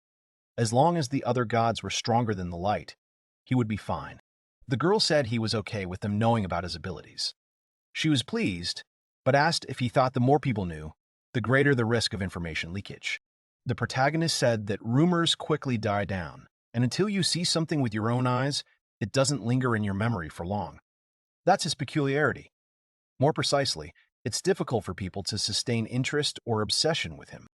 As long as the other gods were stronger than the light, he would be fine. The girl said he was okay with them knowing about his abilities. She was pleased, but asked if he thought the more people knew, the greater the risk of information leakage. The protagonist said that rumors quickly die down, and until you see something with your own eyes, it doesn't linger in your memory for long. That's his peculiarity. More precisely, it's difficult for people to sustain interest or obsession with him.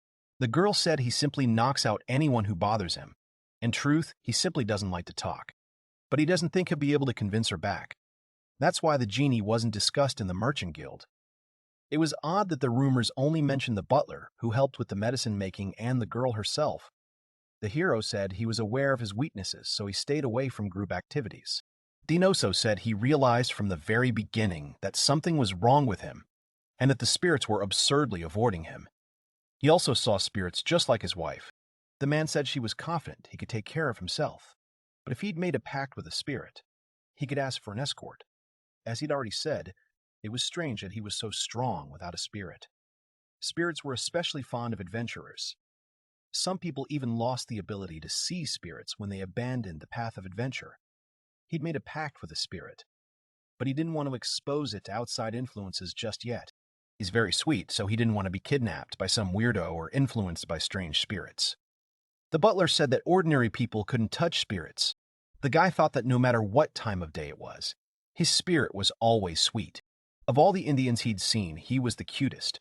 The girl said he simply knocks out anyone who bothers him. In truth, he simply doesn't like to talk. But he doesn't think he'll be able to convince her back. That's why the genie wasn't discussed in the merchant guild. It was odd that the rumors only mentioned the butler, who helped with the medicine-making, and the girl herself. The hero said he was aware of his weaknesses, so he stayed away from group activities. Dinoso said he realized from the very beginning that something was wrong with him, and that the spirits were absurdly avoiding him. He also saw spirits just like his wife. The man said she was confident he could take care of himself, but if he'd made a pact with a spirit, he could ask for an escort. As he'd already said, it was strange that he was so strong without a spirit. Spirits were especially fond of adventurers. Some people even lost the ability to see spirits when they abandoned the path of adventure. He'd made a pact with a spirit, but he didn't want to expose it to outside influences just yet. He's very sweet, so he didn't want to be kidnapped by some weirdo or influenced by strange spirits. The butler said that ordinary people couldn't touch spirits. The guy thought that no matter what time of day it was, his spirit was always sweet. Of all the Indians he'd seen, he was the cutest.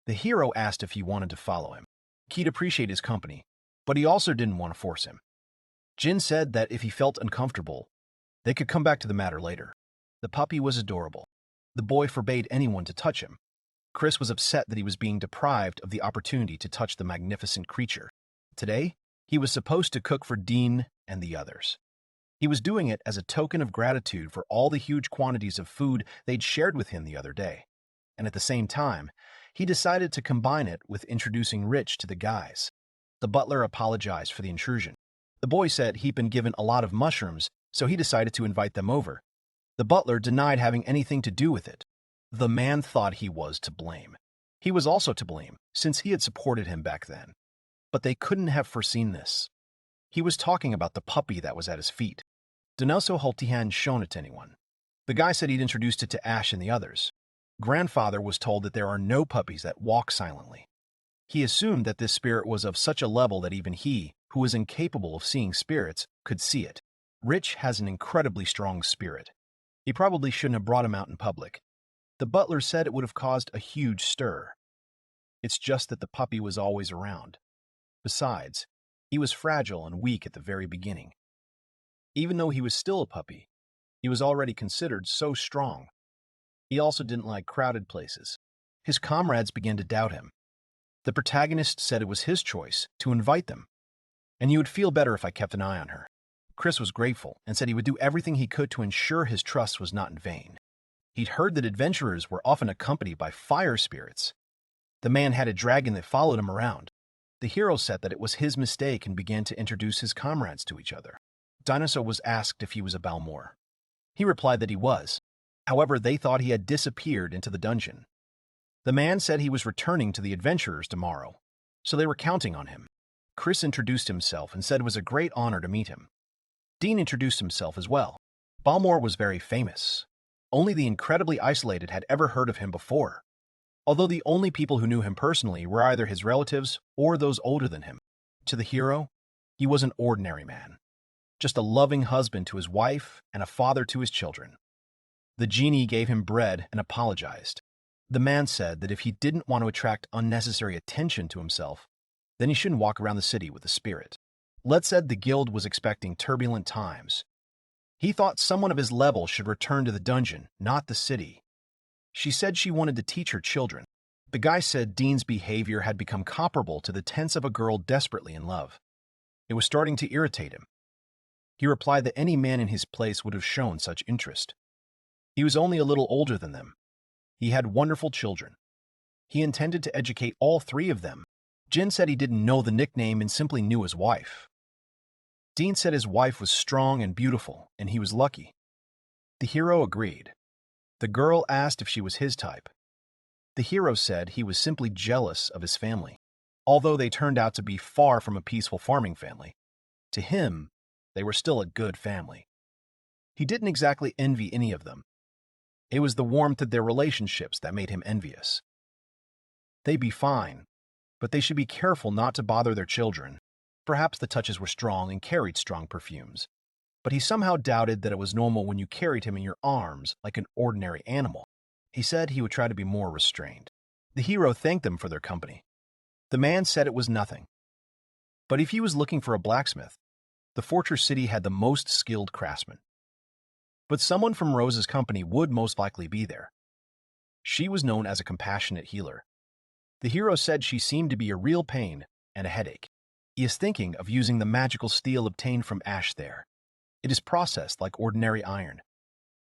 The hero asked if he wanted to follow him. He'd appreciate his company, but he also didn't want to force him. Jin said that if he felt uncomfortable, they could come back to the matter later. The puppy was adorable. The boy forbade anyone to touch him. Chris was upset that he was being deprived of the opportunity to touch the magnificent creature. Today, he was supposed to cook for Dean and the others. He was doing it as a token of gratitude for all the huge quantities of food they'd shared with him the other day. And at the same time, he decided to combine it with introducing Rich to the guys. The butler apologized for the intrusion. The boy said he'd been given a lot of mushrooms, so he decided to invite them over. The butler denied having anything to do with it. The man thought he was to blame. He was also to blame, since he had supported him back then. But they couldn't have foreseen this. He was talking about the puppy that was at his feet. Donoso Hultihan shown it to anyone. The guy said he'd introduced it to Ash and the others. Grandfather was told that there are no puppies that walk silently. He assumed that this spirit was of such a level that even he, who was incapable of seeing spirits, could see it. Rich has an incredibly strong spirit. He probably shouldn't have brought him out in public. The butler said it would have caused a huge stir. It's just that the puppy was always around. Besides, he was fragile and weak at the very beginning. Even though he was still a puppy, he was already considered so strong. He also didn't like crowded places. His comrades began to doubt him. The protagonist said it was his choice to invite them, and you would feel better if I kept an eye on her. Chris was grateful and said he would do everything he could to ensure his trust was not in vain. He'd heard that adventurers were often accompanied by fire spirits. The man had a dragon that followed him around. The hero said that it was his mistake and began to introduce his comrades to each other. Dinosaur was asked if he was a Balmor. He replied that he was. However, they thought he had disappeared into the dungeon. The man said he was returning to the adventurers tomorrow, so they were counting on him. Chris introduced himself and said it was a great honor to meet him. Dean introduced himself as well. Balmor was very famous. Only the incredibly isolated had ever heard of him before, although the only people who knew him personally were either his relatives or those older than him. To the hero, he was an ordinary man, just a loving husband to his wife and a father to his children. The genie gave him bread and apologized. The man said that if he didn't want to attract unnecessary attention to himself, then he shouldn't walk around the city with a spirit. Let said the guild was expecting turbulent times. He thought someone of his level should return to the dungeon, not the city. She said she wanted to teach her children. The guy said Dean's behavior had become comparable to the tense of a girl desperately in love. It was starting to irritate him. He replied that any man in his place would have shown such interest. He was only a little older than them. He had wonderful children. He intended to educate all three of them. Jin said he didn't know the nickname and simply knew his wife. Dean said his wife was strong and beautiful, and he was lucky. The hero agreed. The girl asked if she was his type. The hero said he was simply jealous of his family, although they turned out to be far from a peaceful farming family. To him, they were still a good family. He didn't exactly envy any of them. It was the warmth of their relationships that made him envious. They'd be fine, but they should be careful not to bother their children. Perhaps the touches were strong and carried strong perfumes, but he somehow doubted that it was normal when you carried him in your arms like an ordinary animal. He said he would try to be more restrained. The hero thanked them for their company. The man said it was nothing. But if he was looking for a blacksmith, the fortress city had the most skilled craftsmen. But someone from Rose's company would most likely be there. She was known as a compassionate healer. The hero said she seemed to be a real pain and a headache. He is thinking of using the magical steel obtained from ash there. It is processed like ordinary iron.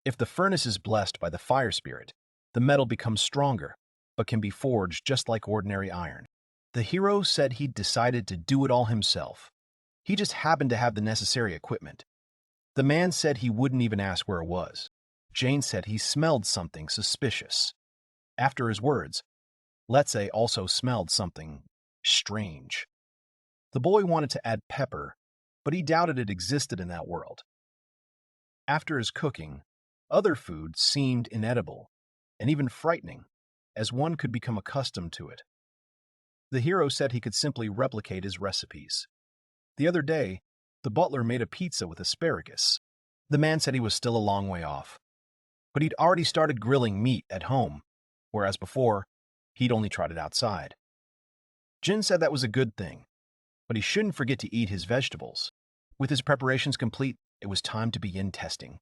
If the furnace is blessed by the fire spirit, the metal becomes stronger, but can be forged just like ordinary iron. The hero said he'd decided to do it all himself. He just happened to have the necessary equipment. The man said he wouldn't even ask where it was. Jane said he smelled something suspicious. After his words, Letze also smelled something strange. The boy wanted to add pepper, but he doubted it existed in that world. After his cooking, other food seemed inedible and even frightening, as one could become accustomed to it. The hero said he could simply replicate his recipes. The other day, the butler made a pizza with asparagus. The man said he was still a long way off, but he'd already started grilling meat at home, whereas before, he'd only tried it outside. Jin said that was a good thing, but he shouldn't forget to eat his vegetables. With his preparations complete, it was time to begin testing.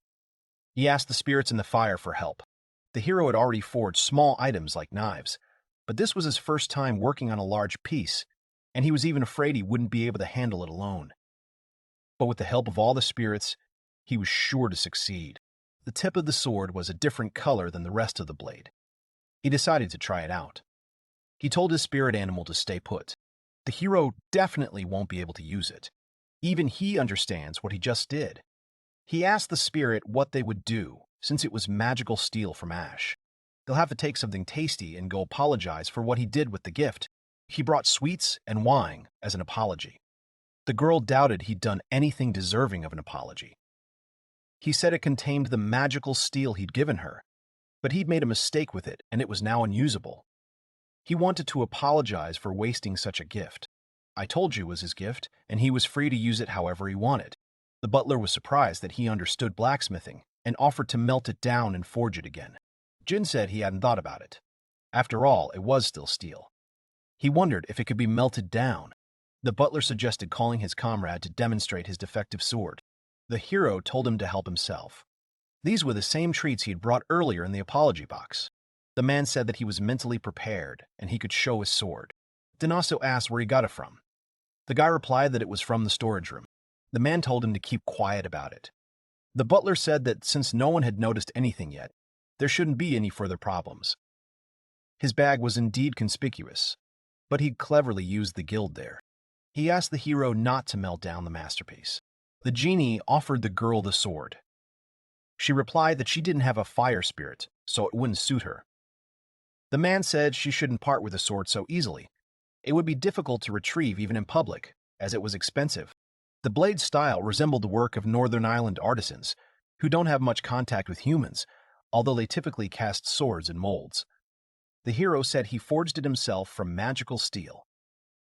He asked the spirits in the fire for help. The hero had already forged small items like knives, but this was his first time working on a large piece, and he was even afraid he wouldn't be able to handle it alone. But with the help of all the spirits, he was sure to succeed. The tip of the sword was a different color than the rest of the blade. He decided to try it out. He told his spirit animal to stay put. The hero definitely won't be able to use it. Even he understands what he just did. He asked the spirit what they would do, since it was magical steel from ash. He'll have to take something tasty and go apologize for what he did with the gift. He brought sweets and wine as an apology. The girl doubted he'd done anything deserving of an apology. He said it contained the magical steel he'd given her, but he'd made a mistake with it and it was now unusable. He wanted to apologize for wasting such a gift. I told you it was his gift, and he was free to use it however he wanted. The butler was surprised that he understood blacksmithing and offered to melt it down and forge it again. Jin said he hadn't thought about it. After all, it was still steel. He wondered if it could be melted down. The butler suggested calling his comrade to demonstrate his defective sword. The hero told him to help himself. These were the same treats he had brought earlier in the apology box. The man said that he was mentally prepared and he could show his sword. Dinaso asked where he got it from. The guy replied that it was from the storage room. The man told him to keep quiet about it. The butler said that since no one had noticed anything yet, there shouldn't be any further problems. His bag was indeed conspicuous, but he'd cleverly used the guild there. He asked the hero not to melt down the masterpiece. The genie offered the girl the sword. She replied that she didn't have a fire spirit, so it wouldn't suit her. The man said she shouldn't part with the sword so easily. It would be difficult to retrieve even in public, as it was expensive. The blade's style resembled the work of Northern Island artisans, who don't have much contact with humans, although they typically cast swords in molds. The hero said he forged it himself from magical steel,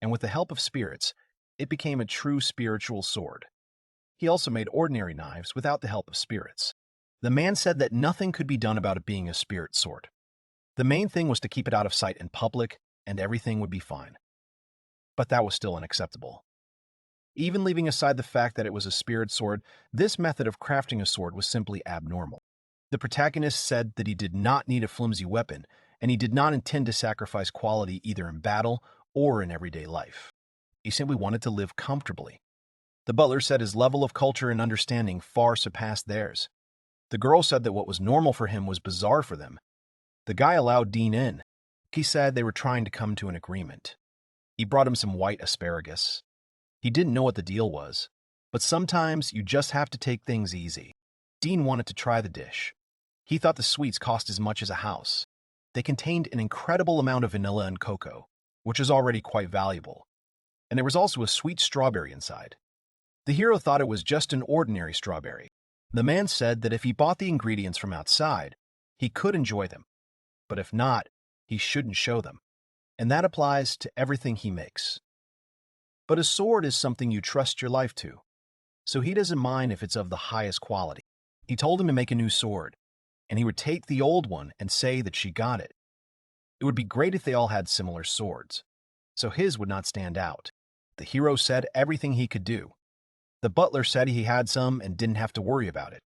and with the help of spirits, it became a true spiritual sword. He also made ordinary knives without the help of spirits. The man said that nothing could be done about it being a spirit sword. The main thing was to keep it out of sight in public, and everything would be fine. But that was still unacceptable. Even leaving aside the fact that it was a spirit sword, this method of crafting a sword was simply abnormal. The protagonist said that he did not need a flimsy weapon, and he did not intend to sacrifice quality either in battle or in everyday life. He simply wanted to live comfortably. The butler said his level of culture and understanding far surpassed theirs. The girl said that what was normal for him was bizarre for them. The guy allowed Dean in. He said they were trying to come to an agreement. He brought him some white asparagus. He didn't know what the deal was, but sometimes you just have to take things easy. Dean wanted to try the dish. He thought the sweets cost as much as a house. They contained an incredible amount of vanilla and cocoa, which is already quite valuable. And there was also a sweet strawberry inside. The hero thought it was just an ordinary strawberry. The man said that if he bought the ingredients from outside, he could enjoy them. But if not, he shouldn't show them. And that applies to everything he makes. But a sword is something you trust your life to, so he doesn't mind if it's of the highest quality. He told him to make a new sword, and he would take the old one and say that she got it. It would be great if they all had similar swords, so his would not stand out. The hero said everything he could do. The butler said he had some and didn't have to worry about it.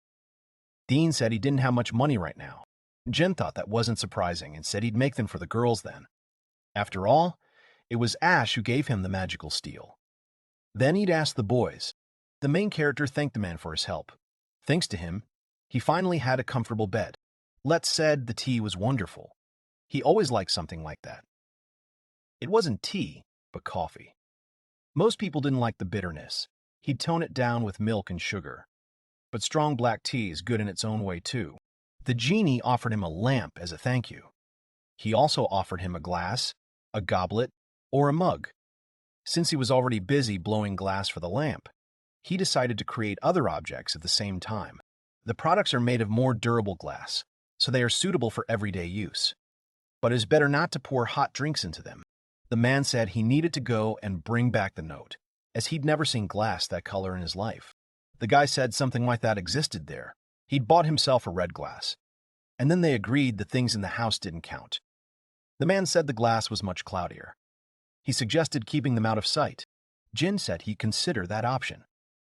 Dean said he didn't have much money right now. Jen thought that wasn't surprising and said he'd make them for the girls then. After all, it was Ash who gave him the magical steel. Then he'd ask the boys. The main character thanked the man for his help. Thanks to him, he finally had a comfortable bed. Let's said the tea was wonderful. He always liked something like that. It wasn't tea, but coffee. Most people didn't like the bitterness. He'd tone it down with milk and sugar. But strong black tea is good in its own way too. The genie offered him a lamp as a thank you. He also offered him a glass, a goblet, or a mug. Since he was already busy blowing glass for the lamp, he decided to create other objects at the same time. The products are made of more durable glass, so they are suitable for everyday use. But it is better not to pour hot drinks into them. The man said he needed to go and bring back the note, as he'd never seen glass that color in his life. The guy said something like that existed there. He'd bought himself a red glass. And then they agreed the things in the house didn't count. The man said the glass was much cloudier. He suggested keeping them out of sight. Jin said he'd consider that option.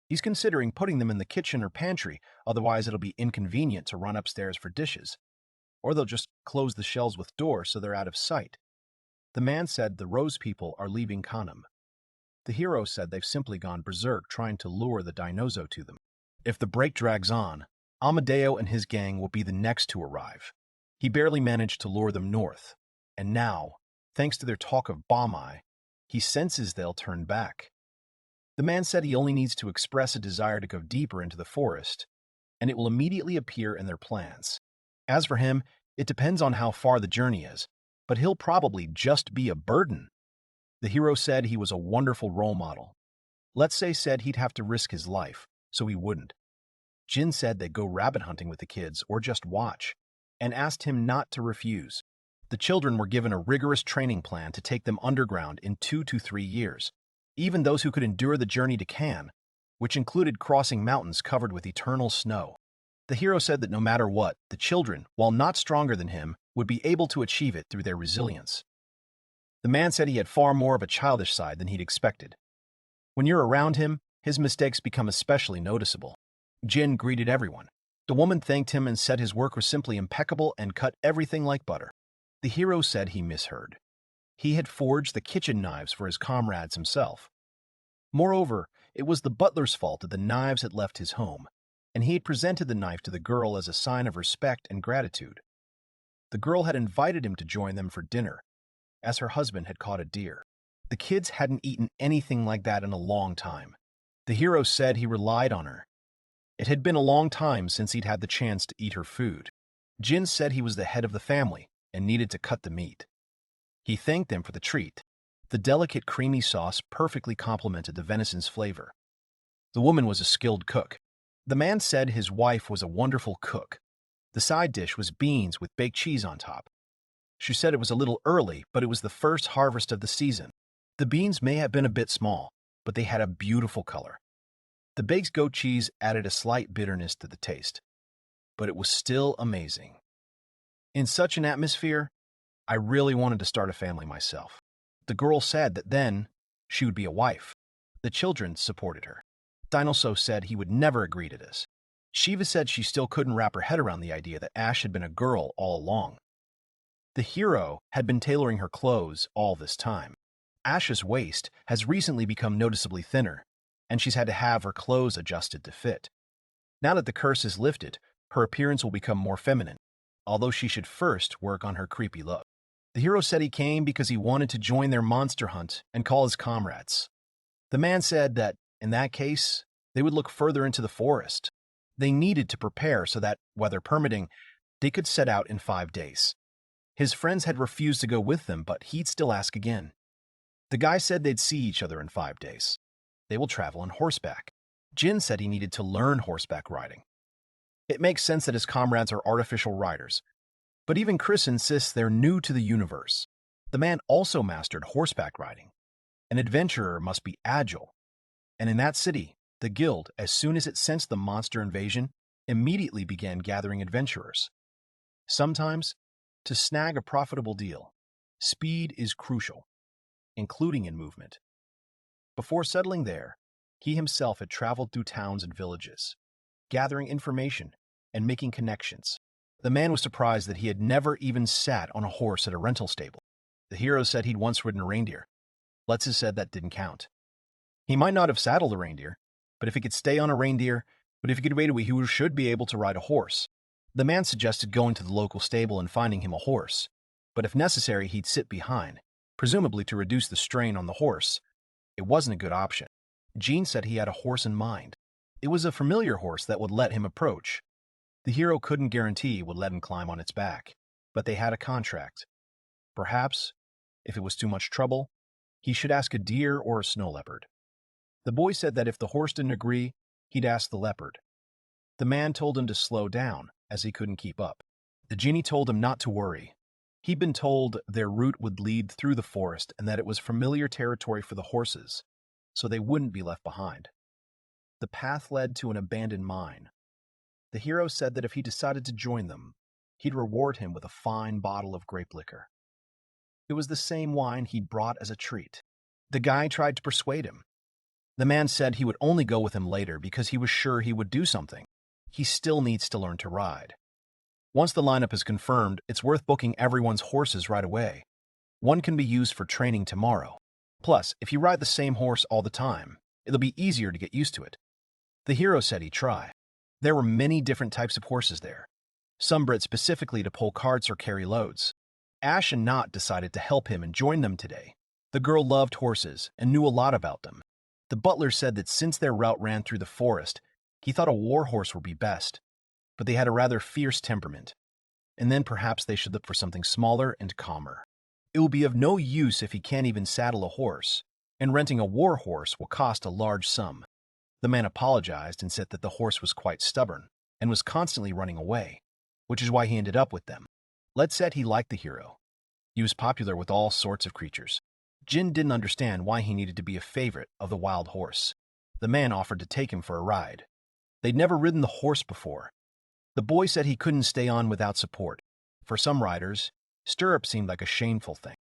He's considering putting them in the kitchen or pantry, otherwise it'll be inconvenient to run upstairs for dishes. Or they'll just close the shelves with doors so they're out of sight. The man said the Rose people are leaving Kanem. The hero said they've simply gone berserk trying to lure the Dinozo to them. If the break drags on, Amadeo and his gang will be the next to arrive. He barely managed to lure them north, and now, thanks to their talk of Bamai, he senses they'll turn back. The man said he only needs to express a desire to go deeper into the forest, and it will immediately appear in their plans. As for him, It depends on how far the journey is, but he'll probably just be a burden. The hero said he was a wonderful role model. Let's say said he'd have to risk his life, so he wouldn't. Jin said they'd go rabbit hunting with the kids or just watch, and asked him not to refuse. The children were given a rigorous training plan to take them underground in 2 to 3 years. Even those who could endure the journey to Cannes, which included crossing mountains covered with eternal snow. The hero said that no matter what, the children, while not stronger than him, would be able to achieve it through their resilience. The man said he had far more of a childish side than he'd expected. When you're around him, his mistakes become especially noticeable. Jin greeted everyone. The woman thanked him and said his work was simply impeccable and cut everything like butter. The hero said he misheard. He had forged the kitchen knives for his comrades himself. Moreover, it was the butler's fault that the knives had left his home, and he had presented the knife to the girl as a sign of respect and gratitude. The girl had invited him to join them for dinner, as her husband had caught a deer. The kids hadn't eaten anything like that in a long time. The hero said he relied on her. It had been a long time since he'd had the chance to eat her food. Jin said he was the head of the family and needed to cut the meat. He thanked them for the treat. The delicate creamy sauce perfectly complemented the venison's flavor. The woman was a skilled cook. The man said his wife was a wonderful cook. The side dish was beans with baked cheese on top. She said it was a little early, but it was the first harvest of the season. The beans may have been a bit small, but they had a beautiful color. The baked goat cheese added a slight bitterness to the taste, but it was still amazing. In such an atmosphere, I really wanted to start a family myself. The girl said that then she would be a wife. The children supported her. Dinoso said he would never agree to this. Shiva said she still couldn't wrap her head around the idea that Ash had been a girl all along. The hero had been tailoring her clothes all this time. Ash's waist has recently become noticeably thinner, and she's had to have her clothes adjusted to fit. Now that the curse is lifted, her appearance will become more feminine, although she should first work on her creepy look. The hero said he came because he wanted to join their monster hunt and call his comrades. The man said that, in that case, they would look further into the forest. They needed to prepare so that, weather permitting, they could set out in 5 days. His friends had refused to go with them, but he'd still ask again. The guy said they'd see each other in 5 days. They will travel on horseback. Jin said he needed to learn horseback riding. It makes sense that his comrades are artificial riders, but even Chris insists they're new to the universe. The man also mastered horseback riding. An adventurer must be agile. And in that city, the guild, as soon as it sensed the monster invasion, immediately began gathering adventurers. Sometimes, to snag a profitable deal, speed is crucial, including in movement. Before settling there, he himself had traveled through towns and villages, gathering information and making connections. The man was surprised that he had never even sat on a horse at a rental stable. The hero said he'd once ridden a reindeer. Let's have said that didn't count. He might not have saddled a reindeer, but if he could stay on a reindeer, he should be able to ride a horse. The man suggested going to the local stable and finding him a horse, but if necessary, he'd sit behind, presumably to reduce the strain on the horse. It wasn't a good option. Jean said he had a horse in mind. It was a familiar horse that would let him approach. The hero couldn't guarantee he would let him climb on its back, but they had a contract. Perhaps, if it was too much trouble, he should ask a deer or a snow leopard. The boy said that if the horse didn't agree, he'd ask the leopard. The man told him to slow down, as he couldn't keep up. The genie told him not to worry. He'd been told their route would lead through the forest and that it was familiar territory for the horses, so they wouldn't be left behind. The path led to an abandoned mine. The hero said that if he decided to join them, he'd reward him with a fine bottle of grape liquor. It was the same wine he'd brought as a treat. The guy tried to persuade him. The man said he would only go with him later because he was sure he would do something. He still needs to learn to ride. Once the lineup is confirmed, it's worth booking everyone's horses right away. One can be used for training tomorrow. Plus, if you ride the same horse all the time, it'll be easier to get used to it. The hero said he'd try. There were many different types of horses there, some bred specifically to pull carts or carry loads. Ash and Knot decided to help him and join them today. The girl loved horses and knew a lot about them. The butler said that since their route ran through the forest, he thought a war horse would be best, but they had a rather fierce temperament. and then perhaps they should look for something smaller and calmer. It will be of no use if he can't even saddle a horse, and renting a war horse will cost a large sum. The man apologized and said that the horse was quite stubborn and was constantly running away, which is why he ended up with them. Led said he liked the hero. He was popular with all sorts of creatures. Jin didn't understand why he needed to be a favorite of the wild horse. The man offered to take him for a ride. They'd never ridden the horse before. The boy said he couldn't stay on without support. For some riders, stirrups seemed like a shameful thing.